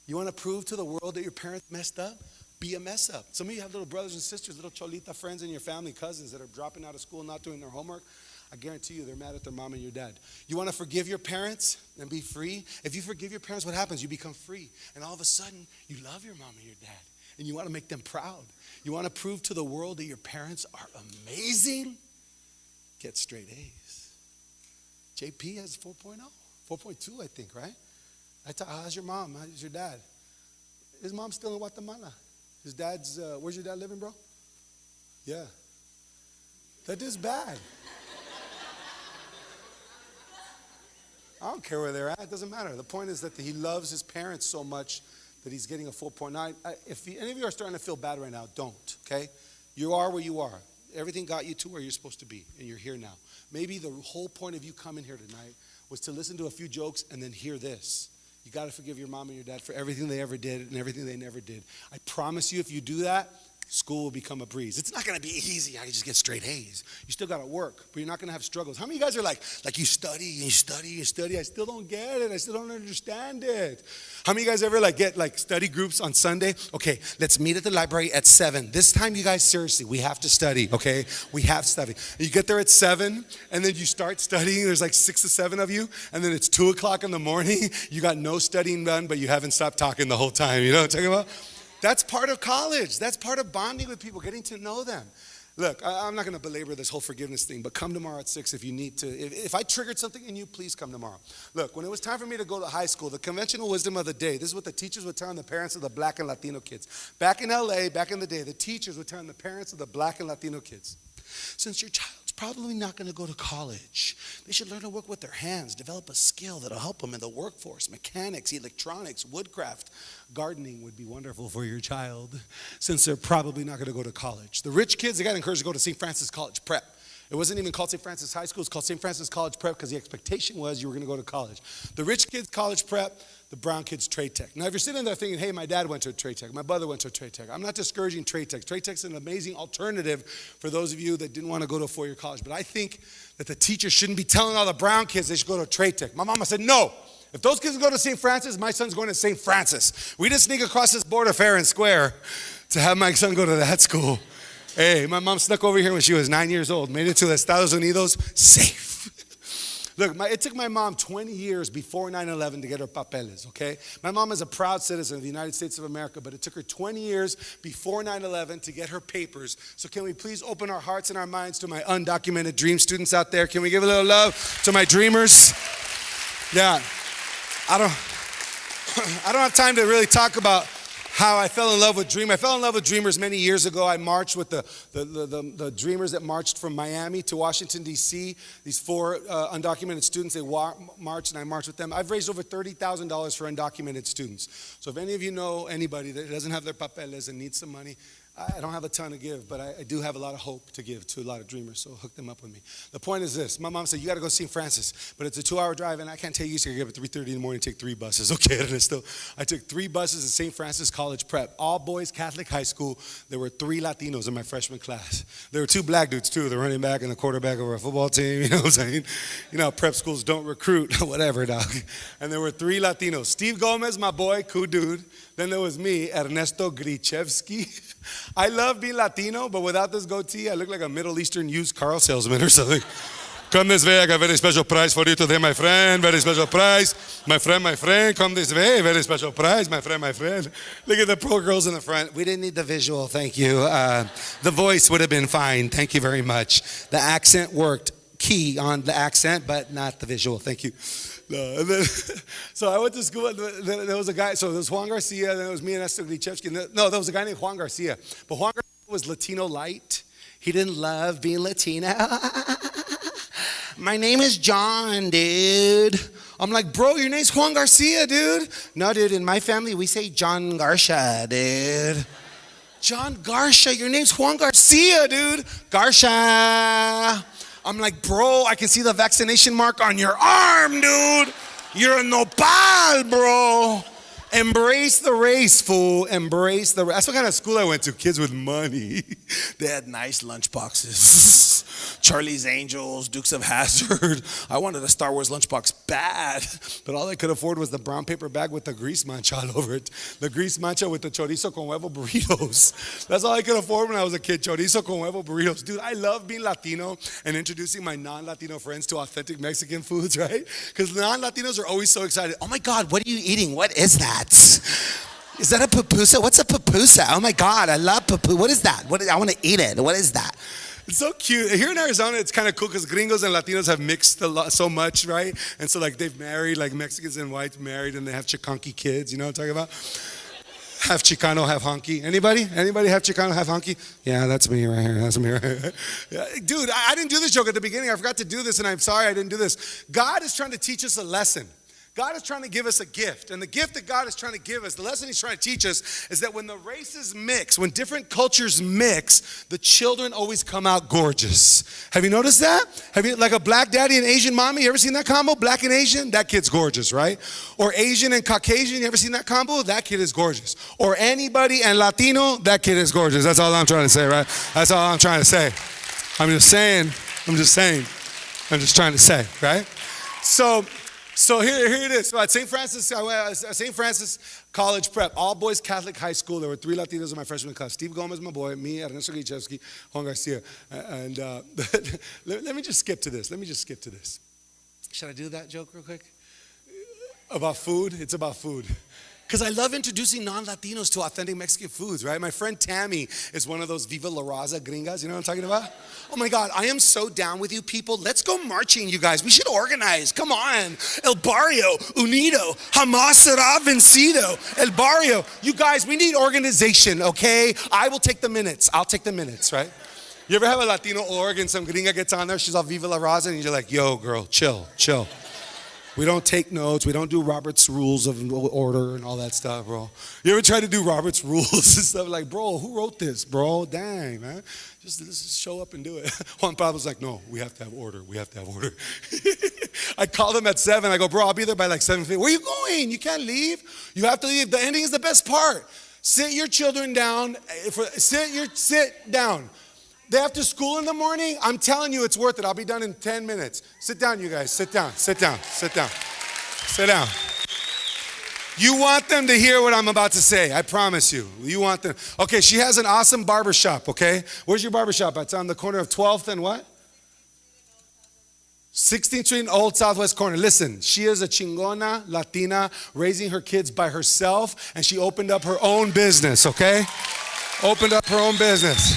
You want to prove to the world that your parents messed up? Be a mess up. Some of you have little brothers and sisters, little cholita friends in your family, cousins that are dropping out of school, not doing their homework. I guarantee you they're mad at their mom and your dad. You want to forgive your parents and be free? If you forgive your parents, what happens? You become free. And all of a sudden, you love your mom and your dad. And you want to make them proud. You want to prove to the world that your parents are amazing? Get straight A's. JP has 4.0, 4.2, I think, right? How's your mom? How's your dad? His mom's still in Guatemala. His dad's, where's your dad living, bro? Yeah. That is bad. I don't care where they're at. It doesn't matter. The point is that he loves his parents so much that he's getting a 4.9. If any of you are starting to feel bad right now, don't, okay? You are where you are. Everything got you to where you're supposed to be, and you're here now. Maybe the whole point of you coming here tonight was to listen to a few jokes and then hear this. You got to forgive your mom and your dad for everything they ever did and everything they never did. I promise you, if you do that, school will become a breeze. It's not going to be easy. I just get straight A's. You still got to work, but you're not going to have struggles. How many of you guys are like you study and you study and you study? I still don't get it. I still don't understand it. How many of you guys ever get study groups on Sunday? Okay, let's meet at the library at 7. This time, you guys, seriously, we have to study, okay? We have to study. You get there at 7, and then you start studying. There's 6 to 7 of you, and then it's 2 o'clock in the morning. You got no studying done, but you haven't stopped talking the whole time. You know what I'm talking about? That's part of college. That's part of bonding with people, getting to know them. Look, I'm not going to belabor this whole forgiveness thing, but come tomorrow at 6 if you need to. If I triggered something in you, please come tomorrow. Look, when it was time for me to go to high school, the conventional wisdom of the day, this is what the teachers would tell the parents of the black and Latino kids. Back in LA, back in the day, the teachers would tell the parents of the black and Latino kids, since your child's probably not going to go to college, they should learn to work with their hands, develop a skill that'll help them in the workforce. Mechanics, electronics, woodcraft, gardening would be wonderful for your child, since they're probably not going to go to college. The rich kids, they got encouraged to go to St. Francis College Prep. It wasn't even called St. Francis High School, it's called St. Francis College Prep because the expectation was you were going to go to college. The rich kids, college prep, the brown kids, trade tech. Now, if you're sitting there thinking, hey, my dad went to a trade tech, my brother went to a trade tech, I'm not discouraging trade tech. Trade tech's an amazing alternative for those of you that didn't want to go to a four-year college. But I think that the teachers shouldn't be telling all the brown kids they should go to a trade tech. My mama said, no. If those kids go to St. Francis, my son's going to St. Francis. We just sneak across this border fair and square to have my son go to that school. Hey, my mom snuck over here when she was 9 years old, made it to the Estados Unidos safe. Look, it took my mom 20 years before 9/11 to get her papeles, okay? My mom is a proud citizen of the United States of America, but it took her 20 years before 9/11 to get her papers. So can we please open our hearts and our minds to my undocumented dream students out there? Can we give a little love to my dreamers? Yeah, I don't have time to really talk about how I fell in love with Dream. I fell in love with Dreamers many years ago. I marched with the Dreamers that marched from Miami to Washington, D.C. These four undocumented students, they marched, and I marched with them. I've raised over $30,000 for undocumented students. So if any of you know anybody that doesn't have their papeles and needs some money, I don't have a ton to give, but I do have a lot of hope to give to a lot of dreamers, so hook them up with me. The point is this. My mom said, you got to go to St. Francis, but it's a 2-hour drive, and I can't tell you to get up at 3:30 in the morning and take 3 buses. Okay, and I took 3 buses at St. Francis College Prep, all boys Catholic high school. There were 3 Latinos in my freshman class. There were 2 black dudes, too, the running back and the quarterback of our football team, you know what I'm saying? You know, prep schools don't recruit, whatever, dog. And there were 3 Latinos. Steve Gomez, my boy, cool dude. Then there was me, Ernesto Grichevsky. I love being Latino, but without this goatee, I look like a Middle Eastern used car salesman or something. Come this way, I got a very special price for you today, my friend. Very special price. My friend, come this way. Very special price, my friend. Look at the poor girls in the front. We didn't need the visual, thank you. The voice would have been fine, thank you very much. The accent worked. Key on the accent, but not the visual, thank you. No, and then, so I went to school, there was a guy, so there was Juan Garcia, then it was me and Esther Glichevsky. No, there was a guy named Juan Garcia. But Juan Garcia was Latino light. He didn't love being Latino. My name is John, dude. I'm like, bro, your name's Juan Garcia, dude. No, dude, in my family, we say John Garcia, dude. John Garcia, your name's Juan Garcia, dude. Garcia. I'm like, bro, I can see the vaccination mark on your arm, dude. You're a nopal, bro. Embrace the race, fool. Embrace the race. That's what kind of school I went to. Kids with money. They had nice lunch boxes. Charlie's Angels, Dukes of Hazzard. I wanted a Star Wars lunchbox bad, but all I could afford was the brown paper bag with the grease mancha all over it. The grease mancha with the chorizo con huevo burritos. That's all I could afford when I was a kid, chorizo con huevo burritos. Dude, I love being Latino and introducing my non-Latino friends to authentic Mexican foods, right? Because non-Latinos are always so excited. Oh my God, what are you eating? What is that? Is that a pupusa? What's a pupusa? Oh my God, I love pupusa. What is that? I want to eat it. What is that? It's so cute. Here in Arizona, it's kind of cool because gringos and Latinos have mixed a lot, so much, right? And so like they've married, like Mexicans and whites married, and they have Chicanqui kids. You know what I'm talking about? Half Chicano, half honky. Anybody? Anybody have Chicano, half honky? Yeah, that's me right here. That's me right here. Yeah. Dude, I didn't do this joke at the beginning. I forgot to do this, and I'm sorry I didn't do this. God is trying to teach us a lesson. God is trying to give us a gift. And the gift that God is trying to give us, the lesson he's trying to teach us, is that when the races mix, when different cultures mix, the children always come out gorgeous. Have you noticed that? Have you, like a black daddy and Asian mommy, you ever seen that combo? Black and Asian? That kid's gorgeous, right? Or Asian and Caucasian, you ever seen that combo? That kid is gorgeous. Or anybody and Latino, that kid is gorgeous. That's all I'm trying to say, right? That's all I'm trying to say. I'm just saying. I'm just trying to say, right? So here it is. So at St. Francis College Prep, all boys Catholic high school. There were 3 Latinos in my freshman class. Steve Gomez, my boy, me, Ernesto Glichevsky, Juan Garcia. And let me just skip to this. Should I do that joke real quick? About food? It's about food. Because I love introducing non-Latinos to authentic Mexican foods, right? My friend Tammy is one of those Viva La Raza gringas. You know what I'm talking about? Oh my God, I am so down with you people. Let's go marching, you guys. We should organize. Come on. El Barrio, Unido, Jamás será vencido. El Barrio. You guys, we need organization, okay? I will take the minutes. I'll take the minutes, right? You ever have a Latino org and some gringa gets on there, she's all Viva La Raza, and you're like, yo, girl, chill. We don't take notes. We don't do Robert's rules of order and all that stuff, bro. You ever try to do Robert's rules and stuff like, bro, who wrote this, bro? Dang, man. Just show up and do it. Juan Pablo's like, no, we have to have order. We have to have order. I call them at 7. I go, bro, I'll be there by like 7:50. Where are you going? You can't leave. You have to leave. The ending is the best part. Sit your children down. Sit down. They have to school in the morning. I'm telling you, it's worth it. I'll be done in 10 minutes. Sit down, you guys. Sit down. You want them to hear what I'm about to say. I promise you. You want them. Okay, she has an awesome barbershop, okay? Where's your barbershop? It's on the corner of 12th and what? 16th Street and Old Southwest corner. Listen, she is a chingona Latina raising her kids by herself, and she opened up her own business, okay? Opened up her own business.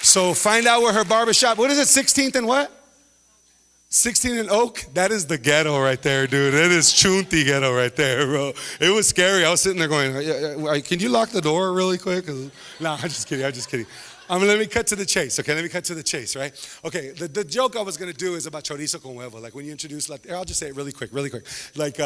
So find out where her barbershop, what is it, 16th and what? 16th and Oak? That is the ghetto right there, dude. It is Chunti ghetto right there, bro. It was scary. I was sitting there going, can you lock the door really quick? No, I'm just kidding. Let me cut to the chase, okay? Let me cut to the chase, right? Okay, the joke I was going to do is about chorizo con huevo. Like when you introduce, I'll just say it really quick. Like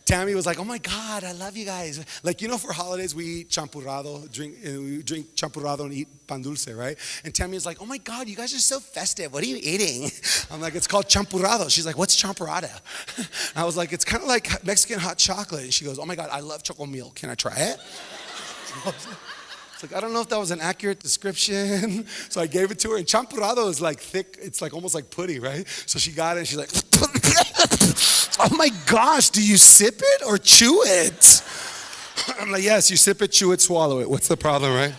Tammy was like, oh my God, I love you guys. Like, you know, for holidays, we eat champurrado, we drink champurrado and eat pan dulce, right? And Tammy is like, oh my God, you guys are so festive. What are you eating? I'm like, it's called champurrado. She's like, what's champurrado? I was like, it's kind of like Mexican hot chocolate. And she goes, oh my God, I love chocomilk. Can I try it? I don't know if that was an accurate description. So I gave it to her. And champurrado is like thick. It's like almost like putty, right? So she got it and she's like, oh my gosh, do you sip it or chew it? I'm like, yes, you sip it, chew it, swallow it. What's the problem, right?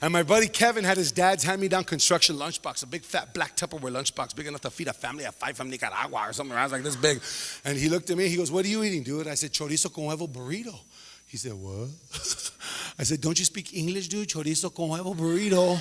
And my buddy Kevin had his dad's hand-me-down construction lunchbox, a big fat black Tupperware lunchbox, big enough to feed a family of 5 from Nicaragua or something. I was like this big. And he looked at me, he goes, what are you eating, dude? I said, chorizo con huevo burrito. He said, what? I said, don't you speak English, dude? Chorizo con huevo burrito.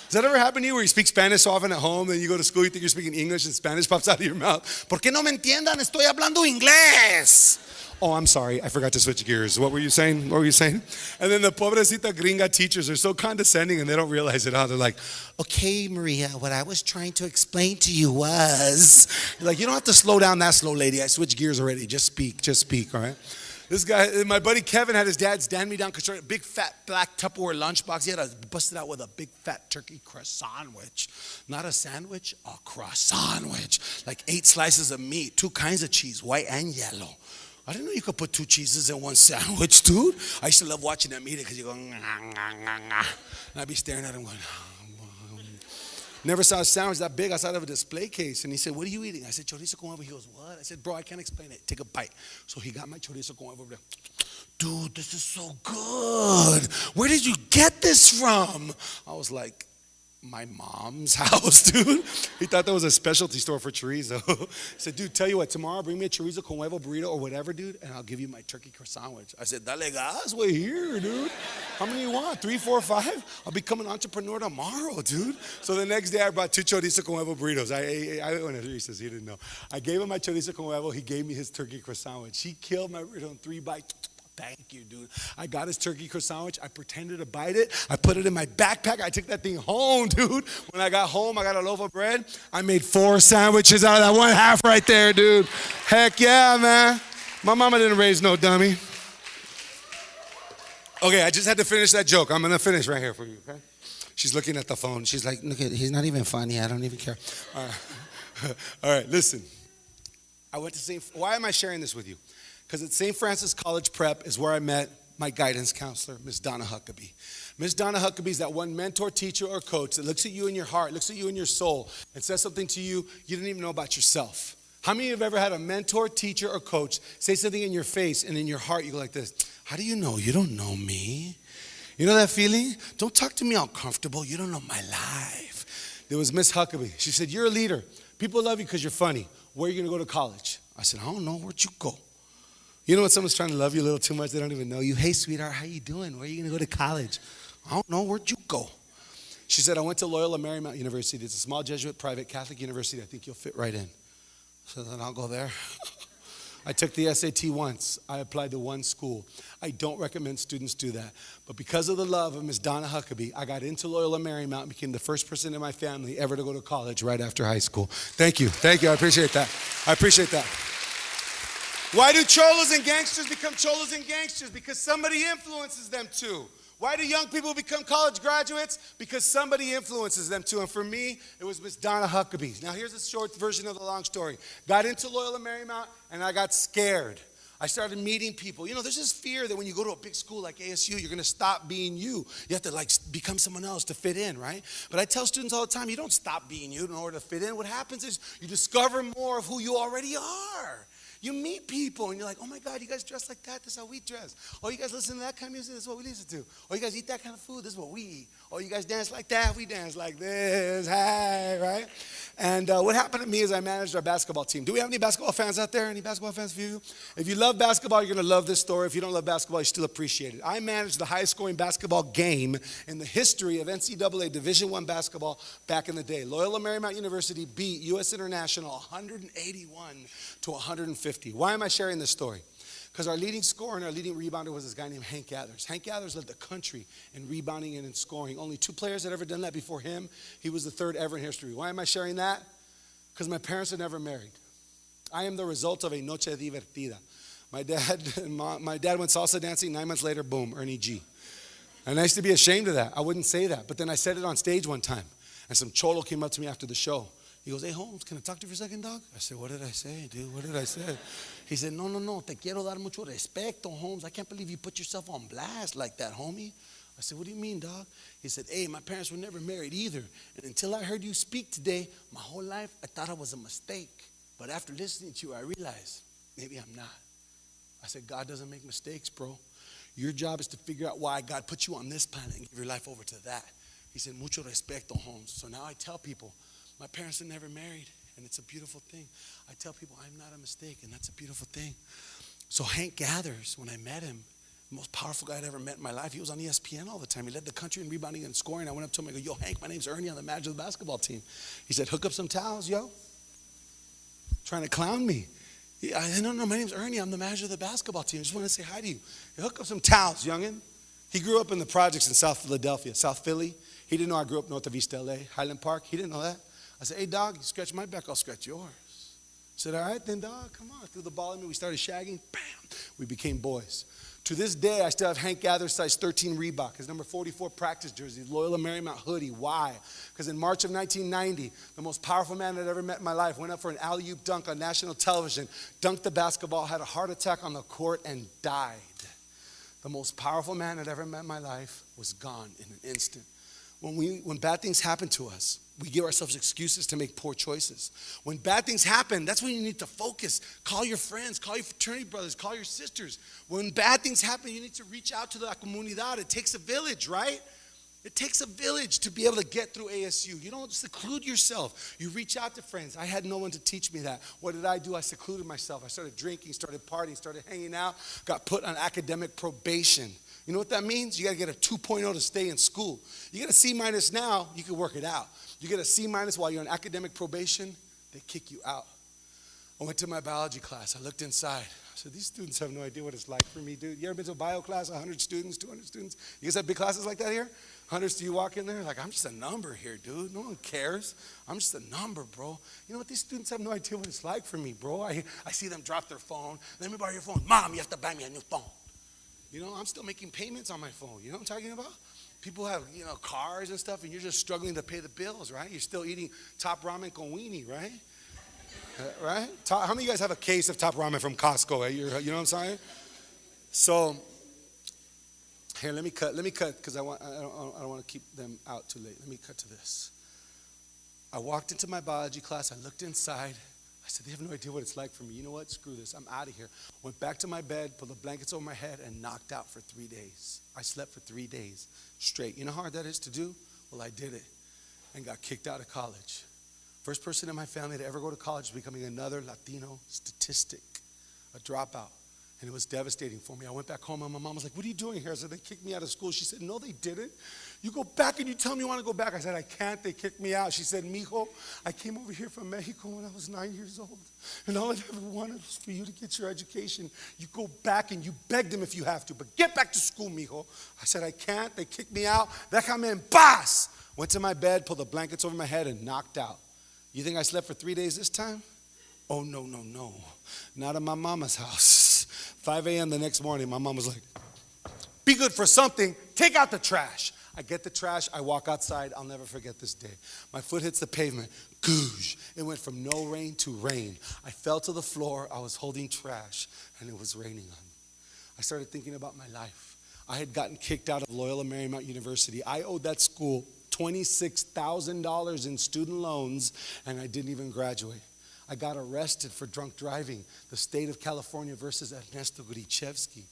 Does that ever happen to you where you speak Spanish so often at home and you go to school, you think you're speaking English and Spanish pops out of your mouth? ¿Por qué no me entiendan? Estoy hablando inglés. Oh, I'm sorry. I forgot to switch gears. What were you saying? And then the pobrecita gringa teachers are so condescending and they don't realize it. They're like, okay, Maria, what I was trying to explain to you was, you're like, you don't have to slow down that slow, lady. I switched gears already. Just speak, all right? This guy, my buddy Kevin had his dad's hand-me-down construction, big fat black Tupperware lunchbox. He had to bust it out with a big fat turkey croissant sandwich. Not a sandwich, a croissant sandwich. Like 8 slices of meat, 2 kinds of cheese, white and yellow. I didn't know you could put 2 cheeses in one sandwich, dude. I used to love watching them eat it because you go, and I'd be staring at him going, never saw a sandwich that big outside of a display case. And he said, what are you eating? I said, chorizo con huevo. He goes, what? I said, bro, I can't explain it. Take a bite. So he got my chorizo con huevo. Dude, this is so good. Where did you get this from? I was like, my mom's house, dude. He thought that was a specialty store for chorizo. He said, dude, tell you what, tomorrow bring me a chorizo con huevo burrito or whatever, dude, and I'll give you my turkey croissant sandwich. I said, dale gas, we're here, dude. How many you want? 3, 4, 5? I'll become an entrepreneur tomorrow, dude. So the next day I brought 2 chorizo con huevo burritos. I went to Reese's, he didn't know. I gave him my chorizo con huevo, he gave me his turkey croissant sandwich. He killed my burrito in 3 bites. Thank you, dude. I got his turkey croissant sandwich. I pretended to bite it. I put it in my backpack. I took that thing home, dude. When I got home, I got a loaf of bread. I made 4 sandwiches out of that 1/2 right there, dude. Heck yeah, man. My mama didn't raise no dummy. Okay, I just had to finish that joke. I'm going to finish right here for you, okay? She's looking at the phone. She's like, look, he's not even funny. I don't even care. All right, all right, listen. I went to St. Why am I sharing this with you? Because at St. Francis College Prep is where I met my guidance counselor, Miss Donna Huckabee. Miss Donna Huckabee is that one mentor, teacher, or coach that looks at you in your heart, looks at you in your soul, and says something to you you didn't even know about yourself. How many of you have ever had a mentor, teacher, or coach say something in your face and in your heart you go like this, how do you know? You don't know me. You know that feeling? Don't talk to me uncomfortable. You don't know my life. There was Miss Huckabee. She said, you're a leader. People love you because you're funny. Where are you going to go to college? I said, I don't know. Where'd you go? You know when someone's trying to love you a little too much, they don't even know you. Hey, sweetheart, how you doing? Where are you going to go to college? I don't know. Where'd you go? She said, I went to Loyola Marymount University. It's a small Jesuit private Catholic university. I think you'll fit right in. So then I'll go there. I took the SAT once. I applied to one school. I don't recommend students do that. But because of the love of Miss Donna Huckabee, I got into Loyola Marymount and became the first person in my family ever to go to college right after high school. Thank you. Thank you. I appreciate that. I appreciate that. Why do cholos and gangsters become cholos and gangsters? Because somebody influences them to. Why do young people become college graduates? Because somebody influences them to. And for me, it was Miss Donna Huckabee. Now here's a short version of the long story. Got into Loyola Marymount and I got scared. I started meeting people. You know, there's this fear that when you go to a big school like ASU, you're going to stop being you. You have to like become someone else to fit in, right? But I tell students all the time, you don't stop being you in order to fit in. What happens is you discover more of who you already are. You meet people and you're like, oh my God, you guys dress like that? This is how we dress. Oh, you guys listen to that kind of music? This is what we listen to. Oh, you guys eat that kind of food? This is what we eat. Oh, you guys dance like that? We dance like this. Hi, right? And what happened to me is I managed our basketball team. Do we have any basketball fans out there? Any basketball fans for you? If you love basketball, you're going to love this story. If you don't love basketball, you still appreciate it. I managed the highest scoring basketball game in the history of NCAA Division I basketball back in the day. Loyola Marymount University beat U.S. International 181 to 150. Why am I sharing this story? Because our leading scorer and our leading rebounder was this guy named Hank Gathers. Hank Gathers led the country in rebounding and in scoring. Only 2 players had ever done that before him. He was the 3rd ever in history. Why am I sharing that? Because my parents had never married. I am the result of a noche divertida. My dad went salsa dancing. 9 months later, boom, Ernie G. And I used to be ashamed of that. I wouldn't say that. But then I said it on stage one time. And some cholo came up to me after the show. He goes, hey, Holmes, can I talk to you for a second, dog? I said, what did I say, dude? What did I say? He said, no, te quiero dar mucho respeto, Holmes. I can't believe you put yourself on blast like that, homie. I said, what do you mean, dog? He said, hey, my parents were never married either. And until I heard you speak today, my whole life, I thought it was a mistake. But after listening to you, I realized maybe I'm not. I said, God doesn't make mistakes, bro. Your job is to figure out why God put you on this planet and give your life over to that. He said, mucho respeto, Holmes. So now I tell people, my parents are never married, and it's a beautiful thing. I tell people I'm not a mistake, and that's a beautiful thing. So Hank Gathers, when I met him, the most powerful guy I'd ever met in my life, he was on ESPN all the time. He led the country in rebounding and scoring. I went up to him and I go, yo, Hank, my name's Ernie. I'm the manager of the basketball team. He said, hook up some towels, yo. Trying to clown me. I said, no, my name's Ernie. I'm the manager of the basketball team. I just want to say hi to you. Hook up some towels, youngin'. He grew up in the projects in South Philadelphia, South Philly. He didn't know I grew up north of East LA, Highland Park. He didn't know that. I said, hey, dog, you scratch my back, I'll scratch yours. I said, all right, then, dog, come on. Threw the ball at me. We started shagging. Bam. We became boys. To this day, I still have Hank Gathers size 13 Reebok, his number 44 practice jersey, his Loyola Marymount hoodie. Why? Because in March of 1990, the most powerful man I'd ever met in my life went up for an alley-oop dunk on national television, dunked the basketball, had a heart attack on the court, and died. The most powerful man I'd ever met in my life was gone in an instant. When bad things happen to us, we give ourselves excuses to make poor choices. When bad things happen, that's when you need to focus. Call your friends, call your fraternity brothers, call your sisters. When bad things happen, you need to reach out to la comunidad. It takes a village, right? It takes a village to be able to get through ASU. You don't seclude yourself. You reach out to friends. I had no one to teach me that. What did I do? I secluded myself. I started drinking, started partying, started hanging out, got put on academic probation. You know what that means? You got to get a 2.0 to stay in school. You get a C- now, you can work it out. You get a C- while you're on academic probation, they kick you out. I went to my biology class. I looked inside. I said, these students have no idea what it's like for me, dude. You ever been to a bio class, 100 students, 200 students? You guys have big classes like that here? Hundreds, do you walk in there? Like, I'm just a number here, dude. No one cares. I'm just a number, bro. You know what? These students have no idea what it's like for me, bro. I see them drop their phone. Let me borrow your phone. Mom, you have to buy me a new phone. You know, I'm still making payments on my phone. You know what I'm talking about? People have, cars and stuff, and you're just struggling to pay the bills, right? You're still eating top ramen con weenie, right? Right? How many of you guys have a case of top ramen from Costco? You know what I'm saying? So, here, let me cut, because I don't want to keep them out too late. Let me cut to this. I walked into my biology class. I looked inside. I said, they have no idea what it's like for me. You know what? Screw this. I'm out of here. Went back to my bed, put the blankets over my head, and knocked out for 3 days. I slept for 3 days straight. You know how hard that is to do? Well, I did it and got kicked out of college. First person in my family to ever go to college, becoming another Latino statistic, a dropout. And it was devastating for me. I went back home and my mom was like, what are you doing here? I said, they kicked me out of school. She said, no, they didn't. You go back and you tell me you want to go back. I said, I can't. They kicked me out. She said, mijo, I came over here from Mexico when I was 9 years old. And all I ever wanted was for you to get your education. You go back and you beg them if you have to. But get back to school, mijo. I said, I can't. They kicked me out. Déjame en paz. Went to my bed, pulled the blankets over my head, and knocked out. You think I slept for 3 days this time? Oh, no, no, no. Not at my mama's house. 5 a.m. the next morning, my mom was like, be good for something. Take out the trash. I get the trash. I walk outside. I'll never forget this day. My foot hits the pavement. Goosh. It went from no rain to rain. I fell to the floor. I was holding trash, and it was raining on me. I started thinking about my life. I had gotten kicked out of Loyola Marymount University. I owed that school $26,000 in student loans, and I didn't even graduate. I got arrested for drunk driving, the state of California versus Ernesto Gurichevsky.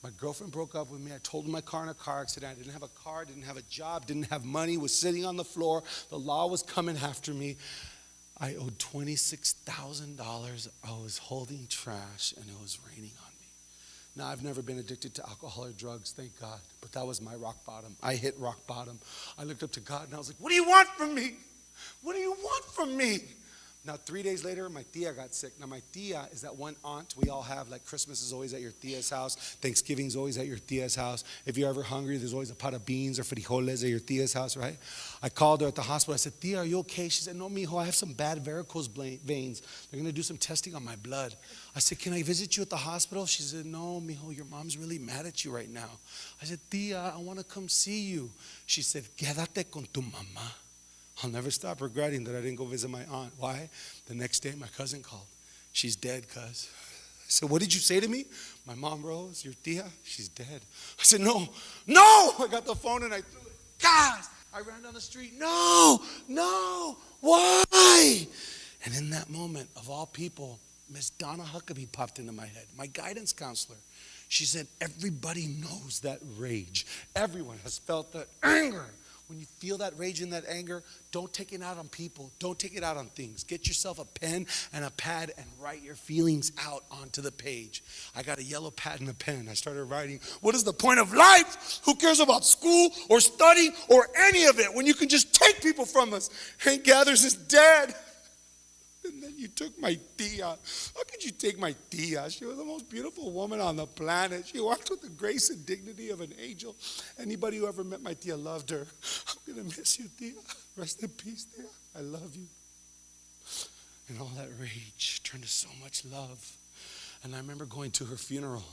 My girlfriend broke up with me. I totaled my car in a car accident. I didn't have a car, didn't have a job, didn't have money, was sitting on the floor. The law was coming after me. I owed $26,000. I was holding trash, and it was raining on me. Now, I've never been addicted to alcohol or drugs, thank God. But that was my rock bottom. I hit rock bottom. I looked up to God, and I was like, what do you want from me? What do you want from me? Now, 3 days later, my tia got sick. Now, my tia is that one aunt we all have. Like, Christmas is always at your tia's house. Thanksgiving's always at your tia's house. If you're ever hungry, there's always a pot of beans or frijoles at your tia's house, right? I called her at the hospital. I said, Tia, are you okay? She said, no, mijo, I have some bad varicose veins. They're going to do some testing on my blood. I said, can I visit you at the hospital? She said, no, mijo, your mom's really mad at you right now. I said, Tia, I want to come see you. She said, quédate con tu mamá. I'll never stop regretting that I didn't go visit my aunt. Why? The next day, my cousin called. She's dead, cuz. I said, what did you say to me? My mom rose, your tia, she's dead. I said, no. I got the phone and I threw it. Guys, I ran down the street. No, why? And in that moment, of all people, Miss Donna Huckabee popped into my head, my guidance counselor. She said, everybody knows that rage. Everyone has felt that anger. When you feel that rage and that anger, don't take it out on people. Don't take it out on things. Get yourself a pen and a pad and write your feelings out onto the page. I got a yellow pad and a pen. I started writing, what is the point of life? Who cares about school or study or any of it when you can just take people from us? Hank Gathers is dead. And then you took my tia. How could you take my tia? She was the most beautiful woman on the planet. She walked with the grace and dignity of an angel. Anybody who ever met my tia loved her. I'm going to miss you, tia. Rest in peace, tia. I love you. And all that rage turned to so much love. And I remember going to her funeral.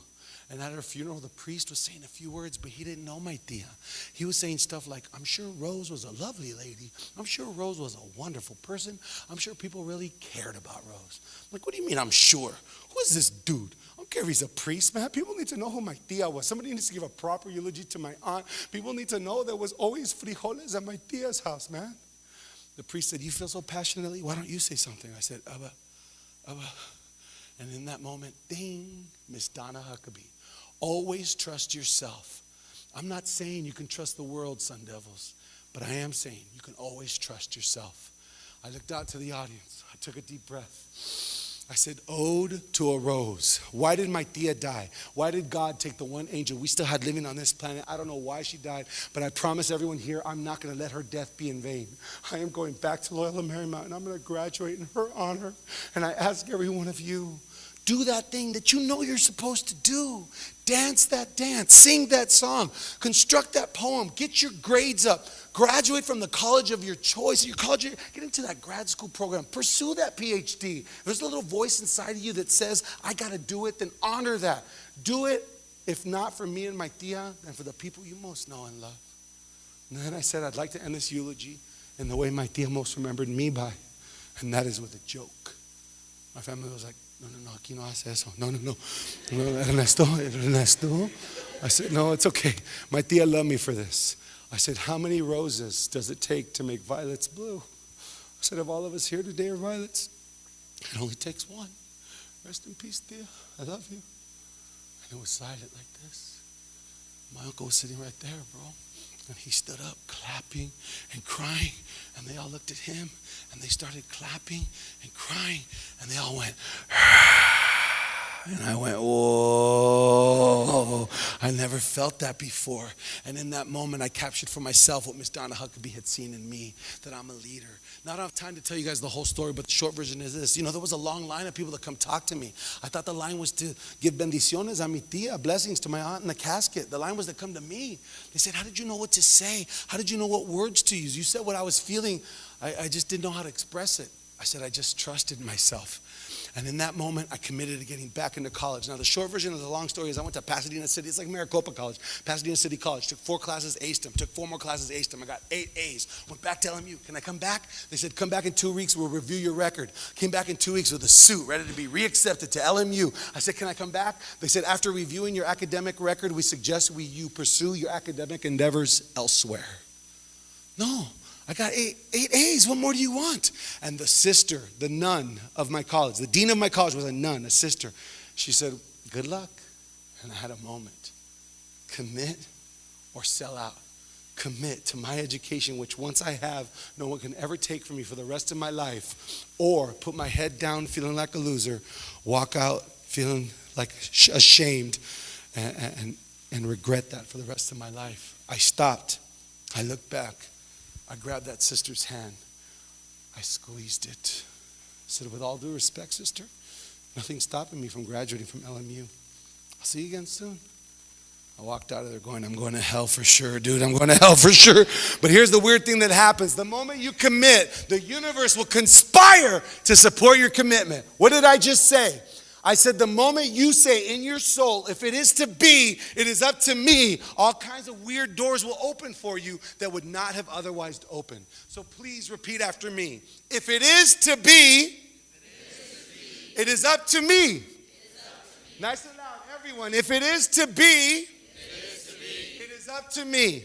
And at her funeral, the priest was saying a few words, but he didn't know my tia. He was saying stuff like, I'm sure Rose was a lovely lady. I'm sure Rose was a wonderful person. I'm sure people really cared about Rose. I'm like, what do you mean I'm sure? Who is this dude? I don't care if he's a priest, man. People need to know who my tia was. Somebody needs to give a proper eulogy to my aunt. People need to know there was always frijoles at my tia's house, man. The priest said, you feel so passionately? Why don't you say something? I said, Abba. And in that moment, ding, Miss Donna Huckabee. Always trust yourself. I'm not saying you can trust the world, Sun Devils, but I am saying you can always trust yourself. I looked out to the audience. I took a deep breath. I said, ode to a rose. Why did my tia die? Why did God take the one angel we still had living on this planet? I don't know why she died, but I promise everyone here, I'm not going to let her death be in vain. I am going back to Loyola Marymount, and I'm going to graduate in her honor. And I ask every one of you, do that thing that you know you're supposed to do. Dance that dance. Sing that song. Construct that poem. Get your grades up. Graduate from the college of your choice. Your college, get into that grad school program. Pursue that PhD. If there's a little voice inside of you that says, I got to do it, then honor that. Do it, if not for me and my tia, then for the people you most know and love. And then I said, I'd like to end this eulogy in the way my tia most remembered me by, and that is with a joke. My family was like, no, aquí no hace eso. No, Ernesto. I said, no, it's okay. My tia loved me for this. I said, how many roses does it take to make violets blue? I said, if all of us here today are violets, it only takes one. Rest in peace, tia. I love you. And it was silent like this. My uncle was sitting right there, bro. And he stood up clapping and crying. And they all looked at him and they started clapping and crying. And they all went, and I went, whoa. I never felt that before. And in that moment, I captured for myself what Miss Donna Huckabee had seen in me, that I'm a leader. Now, I don't have time to tell you guys the whole story, but the short version is this. You know, there was a long line of people that come talk to me. I thought the line was to give bendiciones a mi tía, blessings to my aunt in the casket. The line was to come to me. They said, how did you know what to say? How did you know what words to use? You said what I was feeling. I just didn't know how to express it. I said, I just trusted myself. And in that moment, I committed to getting back into college. Now, the short version of the long story is I went to Pasadena City. It's like Maricopa College. Pasadena City College. Took 4 classes, aced them. Took 4 more classes, aced them. I got 8 A's. Went back to LMU. Can I come back? They said, come back in 2 weeks. We'll review your record. Came back in 2 weeks with a suit, ready to be reaccepted to LMU. I said, can I come back? They said, after reviewing your academic record, we suggest you pursue your academic endeavors elsewhere. No. I got 8 A's. What more do you want? And the sister, the nun of my college, the dean of my college was a nun, a sister. She said, good luck. And I had a moment. Commit or sell out. Commit to my education, which once I have, no one can ever take from me for the rest of my life. Or put my head down feeling like a loser, walk out feeling like ashamed, and regret that for the rest of my life. I stopped. I looked back. I grabbed that sister's hand. I squeezed it. I said, with all due respect, sister, nothing's stopping me from graduating from LMU. I'll see you again soon. I walked out of there going, I'm going to hell for sure, dude. I'm going to hell for sure. But here's the weird thing that happens. The moment you commit, the universe will conspire to support your commitment. What did I just say? I said, the moment you say in your soul, if it is to be, it is up to me, all kinds of weird doors will open for you that would not have otherwise opened. So please repeat after me. If it is to be, it is up to me. Nice and loud, everyone. If it is to be, it is up to me.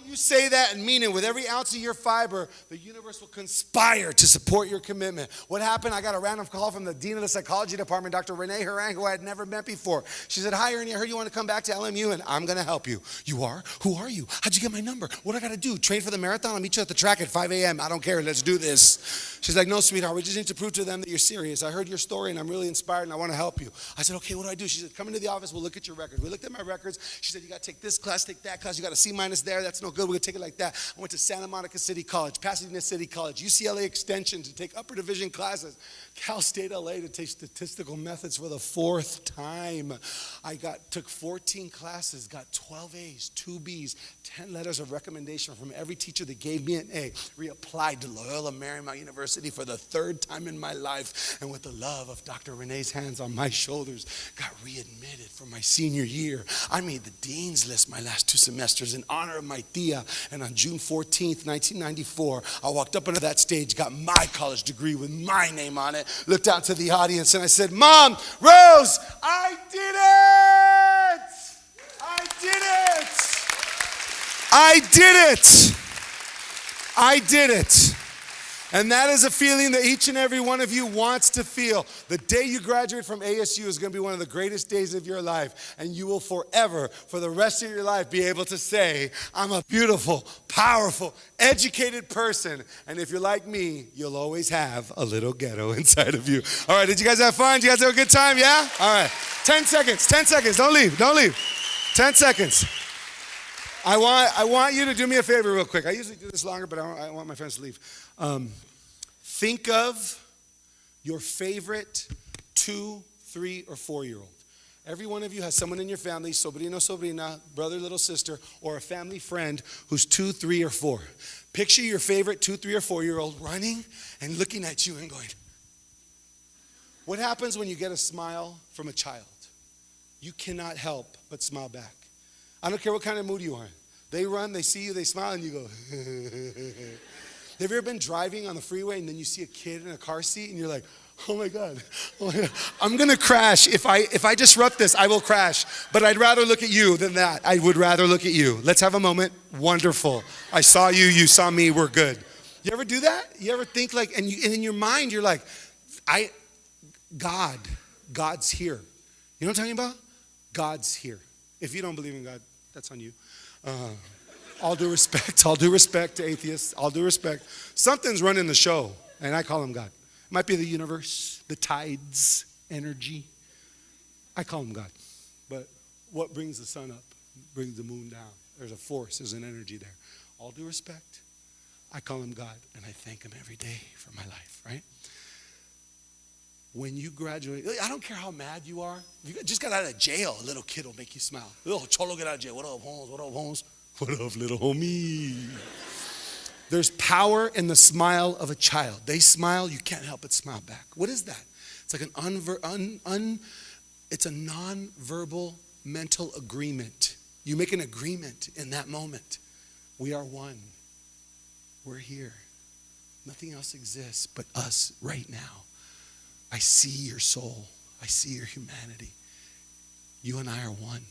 You say that and mean it with every ounce of your fiber, the universe will conspire to support your commitment. What happened? I got a random call from the dean of the psychology department, Dr. Renee Harang, who I had never met before. She said, hi, Ernie, I heard you want to come back to LMU, and I'm going to help you. You are? Who are you? How'd you get my number? What do I got to do? Train for the marathon? I'll meet you at the track at 5 a.m. I don't care. Let's do this. She's like, no, sweetheart, we just need to prove to them that you're serious. I heard your story, and I'm really inspired, and I want to help you. I said, okay, what do I do? She said, come into the office. We'll look at your record. We looked at my records. She said, you got to take this class, take that class. You got a C- there. That's no good. We're going to take it like that. I went to Santa Monica City College, Pasadena City College, UCLA Extension to take upper division classes, Cal State LA to take statistical methods for the 4th time. I took 14 classes, got 12 A's, 2 B's, 10 letters of recommendation from every teacher that gave me an A. Reapplied to Loyola Marymount University for the 3rd time in my life, and with the love of Dr. Renee's hands on my shoulders, got readmitted for my senior year. I made the dean's list my last 2 semesters in honor of my tia, and on June 14th, 1994, I walked up onto that stage, got my college degree with my name on it, looked out to the audience, and I said, Mom, Rose, I did it! I did it! I did it! I did it! And that is a feeling that each and every one of you wants to feel. The day you graduate from ASU is going to be one of the greatest days of your life. And you will forever, for the rest of your life, be able to say, I'm a beautiful, powerful, educated person. And if you're like me, you'll always have a little ghetto inside of you. All right, did you guys have fun? Did you guys have a good time? Yeah? All right. 10 seconds. 10 seconds. Don't leave. Don't leave. 10 seconds. I want you to do me a favor real quick. I usually do this longer, but I want my friends to leave. Think of your favorite 2, 3, or 4-year-old. Every one of you has someone in your family, sobrino, sobrina, brother, little sister, or a family friend who's 2, 3, or 4. Picture your favorite 2, 3, or 4-year-old running and looking at you and going, what happens when you get a smile from a child? You cannot help but smile back. I don't care what kind of mood you are in. They run, they see you, they smile, and you go, Have you ever been driving on the freeway and then you see a kid in a car seat and you're like, oh my God, I'm going to crash. If I disrupt this, I will crash. But I'd rather look at you than that. I would rather look at you. Let's have a moment. Wonderful. I saw you, you saw me, we're good. You ever do that? You ever think like, and in your mind, you're like, God's here. You know what I'm talking about? God's here. If you don't believe in God, that's on you. All due respect to atheists, all due respect. Something's running the show, and I call him God. It might be the universe, the tides, energy. I call him God. But What brings the sun up brings the moon down. There's a force, there's an energy there. All due respect, I call him God, and I thank him every day for my life, right? When you graduate, I don't care how mad you are. You just got out of jail, a little kid will make you smile. Little cholo get out of jail. What up, Holmes? What up, Holmes? What up, little homie? There's power in the smile of a child. They smile, you can't help but smile back. What is that? It's like it's a non-verbal mental agreement. You make an agreement in that moment. We are one. We're here. Nothing else exists but us right now. I see your soul. I see your humanity. You and I are one.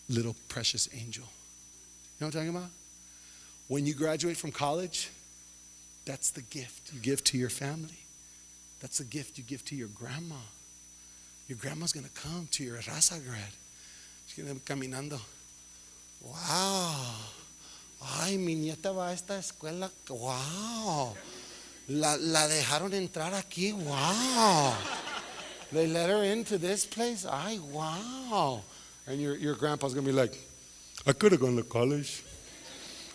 Little precious angel. You know what I'm talking about? When you graduate from college, that's the gift you give to your family. That's the gift you give to your grandma. Your grandma's going to come to your raza grad. She's going to be caminando. Wow. Ay, mi nieta va a esta escuela. Wow. La dejaron entrar aquí. Wow. They let her into this place. Ay, wow. And your grandpa's going to be like, I could have gone to college.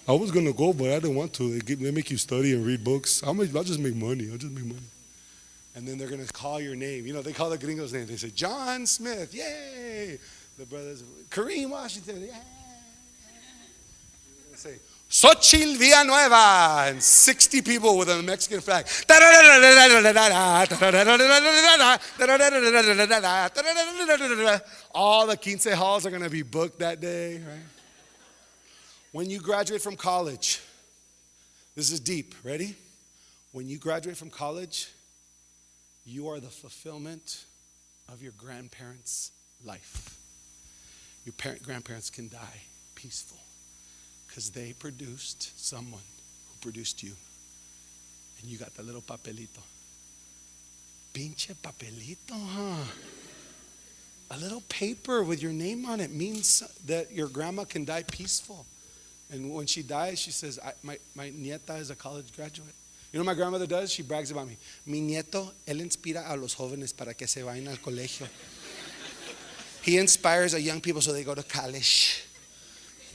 I was going to go, but I didn't want to. They make you study and read books. I'll just make money. And then they're going to call your name. You know, they call the gringo's name. They say, John Smith, yay. The brothers, Kareem Washington, yay. They say, Xochitl Villanueva, and 60 people with a Mexican flag. All the quince halls are going to be booked that day, right? When you graduate from college, this is deep, ready? When you graduate from college, you are the fulfillment of your grandparents' life. Your grandparents can die peaceful because they produced someone who produced you. And you got the little papelito. Pinche papelito, huh? A little paper with your name on it means that your grandma can die peaceful. And when she dies, she says, my nieta is a college graduate. You know what my grandmother does? She brags about me. Mi nieto, él inspira a los jóvenes para que se vayan al colegio. He inspires a young people so they go to college.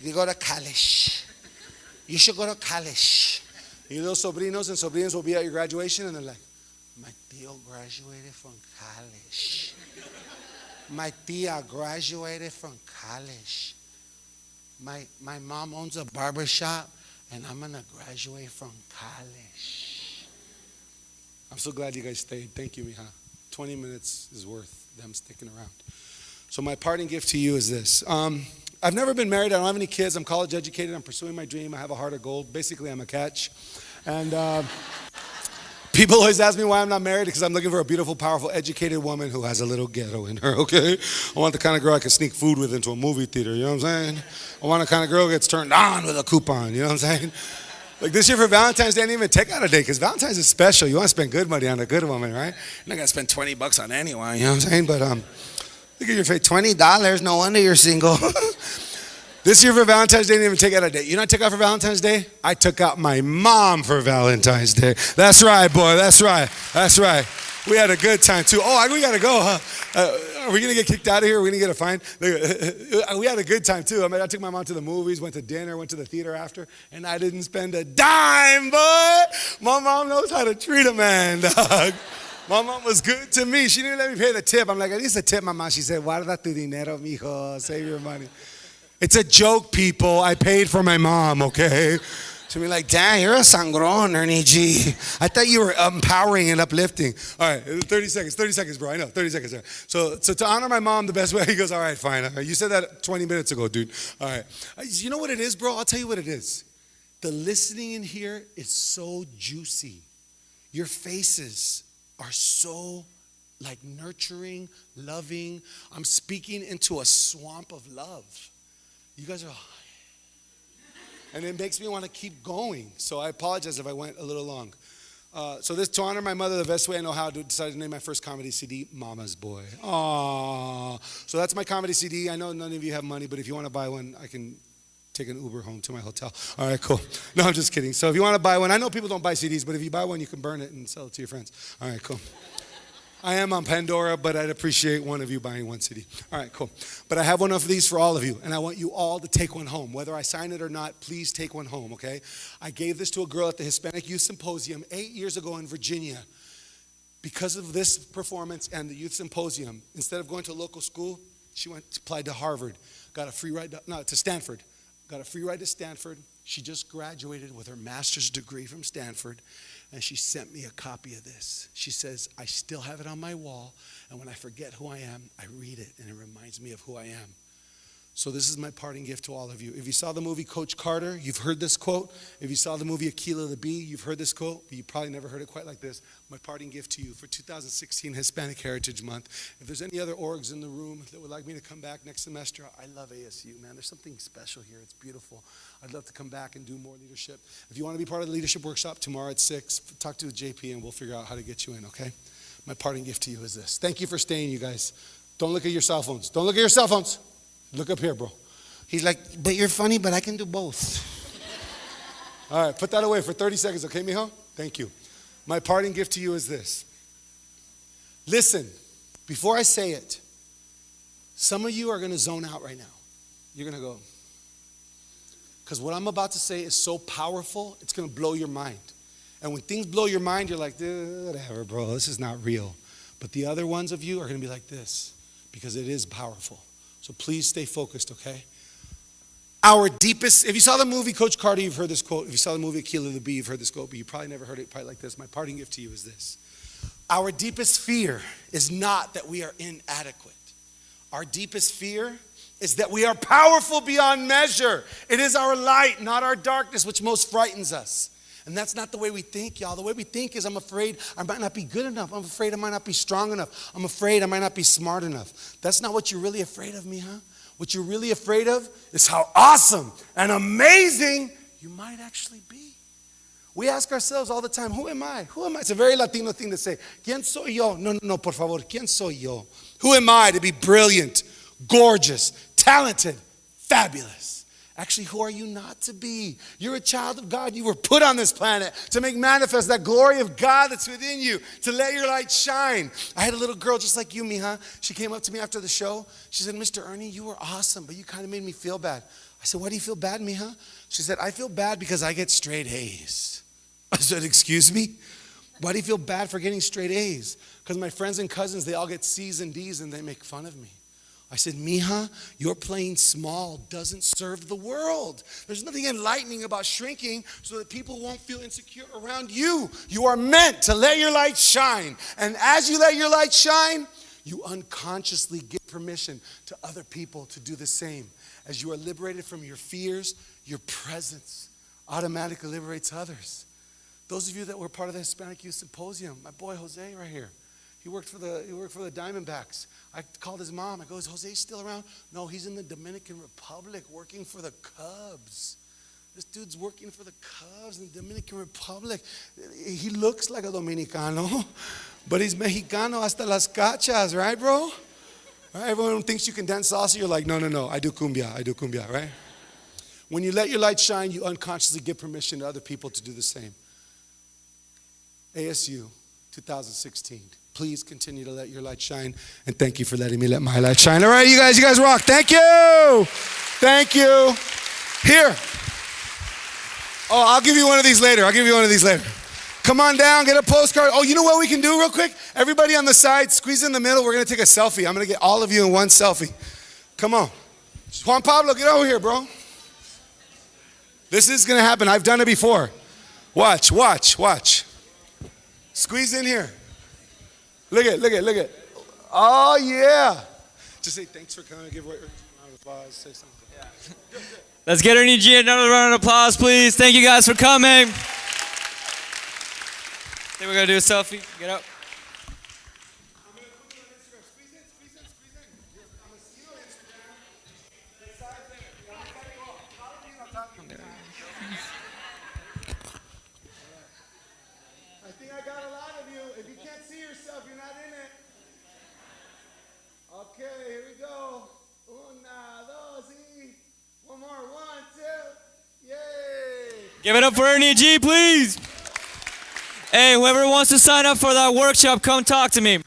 They go to college. You should go to college. Your little sobrinos and sobrinas will be at your graduation and they're like, my tío graduated from college. My tía graduated from college. My mom owns a barber shop and I'm going to graduate from college. I'm so glad you guys stayed. Thank you, mija. 20 minutes is worth them sticking around. So my parting gift to you is this. I've never been married. I don't have any kids. I'm college educated. I'm pursuing my dream. I have a heart of gold. Basically, I'm a catch. And people always ask me why I'm not married because I'm looking for a beautiful, powerful, educated woman who has a little ghetto in her, okay? I want the kind of girl I can sneak food with into a movie theater, you know what I'm saying? I want the kind of girl who gets turned on with a coupon, you know what I'm saying? Like this year for Valentine's Day, I didn't even take out a date because Valentine's is special. You want to spend good money on a good woman, right? You're not going to spend $20 on anyone, you know what I'm saying? But look at your face, $20, no wonder you're single. This year for Valentine's Day, I didn't even take out a date. You know what I took out for Valentine's Day? I took out my mom for Valentine's Day. That's right, boy, that's right, that's right. We had a good time too. Oh, we got to go, huh? Are we going to get kicked out of here? Are we going to get a fine? We had a good time too. I mean, I took my mom to the movies, went to dinner, went to the theater after, and I didn't spend a dime, boy. My mom knows how to treat a man, dog. My mom was good to me. She didn't let me pay the tip. I'm like, at least a tip, mama. She said, guarda tu dinero, mijo. Save your money. It's a joke, people. I paid for my mom, okay? So be like, dang, you're a sangron, Ernie G. I thought you were empowering and uplifting. All right, 30 seconds, bro. I know, 30 seconds. Right. So to honor my mom the best way, he goes, all right, fine. All right. You said that 20 minutes ago, dude. All right. You know what it is, bro? I'll tell you what it is. The listening in here is so juicy. Your faces are so like nurturing, loving. I'm speaking into a swamp of love. You guys are, and it makes me want to keep going. So I apologize if I went a little long. So this, to honor my mother the best way I know how, I decided to name my first comedy CD, Mama's Boy. Aww. So that's my comedy CD. I know none of you have money, but if you want to buy one, I can take an Uber home to my hotel. All right, cool. No, I'm just kidding. So if you want to buy one, I know people don't buy CDs, but if you buy one, you can burn it and sell it to your friends. All right, cool. I am on Pandora, but I'd appreciate one of you buying one CD. All right, cool. But I have one of these for all of you, and I want you all to take one home. Whether I sign it or not, please take one home, okay? I gave this to a girl at the Hispanic Youth Symposium 8 years ago in Virginia. Because of this performance and the Youth Symposium, instead of going to a local school, she applied to Harvard, got a free ride, to Stanford. Got a free ride to Stanford. She just graduated with her master's degree from Stanford, and she sent me a copy of this. She says, I still have it on my wall, and when I forget who I am, I read it, and it reminds me of who I am. So this is my parting gift to all of you. If you saw the movie Coach Carter, you've heard this quote. If you saw the movie Aquila the Bee, you've heard this quote, but you probably never heard it quite like this. My parting gift to you for 2016 Hispanic Heritage Month. If there's any other orgs in the room that would like me to come back next semester, I love ASU, man. There's something special here. It's beautiful. I'd love to come back and do more leadership. If you want to be part of the leadership workshop tomorrow at 6, talk to JP and we'll figure out how to get you in, okay? My parting gift to you is this. Thank you for staying, you guys. Don't look at your cell phones. Don't look at your cell phones. Look up here, bro. He's like, but you're funny, but I can do both. All right, put that away for 30 seconds, okay, mijo? Thank you. My parting gift to you is this. Listen, before I say it, some of you are going to zone out right now. You're going to go, because what I'm about to say is so powerful, it's going to blow your mind. And when things blow your mind, you're like, whatever, bro, this is not real. But the other ones of you are going to be like this, because it is powerful. So please stay focused, okay? Our deepest, if you saw the movie Coach Carter, you've heard this quote. If you saw the movie Aquila the Bee, you've heard this quote, but you probably never heard it quite like this. My parting gift to you is this. Our deepest fear is not that we are inadequate. Our deepest fear is that we are powerful beyond measure. It is our light, not our darkness, which most frightens us. And that's not the way we think, y'all. The way we think is I'm afraid I might not be good enough. I'm afraid I might not be strong enough. I'm afraid I might not be smart enough. That's not what you're really afraid of, mija. What you're really afraid of is how awesome and amazing you might actually be. We ask ourselves all the time, who am I? Who am I? It's a very Latino thing to say. ¿Quién soy yo? No, por favor. ¿Quién soy yo? Who am I to be brilliant, gorgeous, talented, fabulous? Actually, who are you not to be? You're a child of God. You were put on this planet to make manifest that glory of God that's within you, to let your light shine. I had a little girl just like you, mija. She came up to me after the show. She said, Mr. Ernie, you were awesome, but you kind of made me feel bad. I said, why do you feel bad, mija? She said, I feel bad because I get straight A's. I said, excuse me? Why do you feel bad for getting straight A's? Because my friends and cousins, they all get C's and D's and they make fun of me. I said, mija, your playing small doesn't serve the world. There's nothing enlightening about shrinking so that people won't feel insecure around you. You are meant to let your light shine. And as you let your light shine, you unconsciously give permission to other people to do the same. As you are liberated from your fears, your presence automatically liberates others. Those of you that were part of the Hispanic Youth Symposium, my boy Jose right here. He worked for the Diamondbacks. I called his mom. I go, is Jose still around? No, he's in the Dominican Republic working for the Cubs. This dude's working for the Cubs in the Dominican Republic. He looks like a Dominicano, but he's Mexicano hasta las cachas, right, bro? Right? Everyone thinks you can dance salsa. You're like, no, I do cumbia, right? When you let your light shine, you unconsciously give permission to other people to do the same. ASU 2016. Please continue to let your light shine, and thank you for letting me let my light shine. All right, you guys rock. Thank you. Thank you. Here. Oh, I'll give you one of these later. Come on down, get a postcard. Oh, you know what we can do real quick? Everybody on the side, squeeze in the middle. We're going to take a selfie. I'm going to get all of you in one selfie. Come on. Juan Pablo, get over here, bro. This is going to happen. I've done it before. Watch. Squeeze in here. Look at. Oh, yeah. Just say thanks for coming. Give away a round of applause. Say something. Yeah. Let's get Ernie G another round of applause, please. Thank you guys for coming. Think we're going to do a selfie. Get up. I'm going to put you on Instagram. Squeeze in. I'm going to steal Instagram. Inside there. I'm going to cut you off. Follow me and I'll talk to you. I think I got a lot of you. If you can't see yourself, you're not in it. Okay, here we go. Una, dos, y. One more. 1, 2. Yay. Give it up for Ernie G, please. Hey, whoever wants to sign up for that workshop, come talk to me.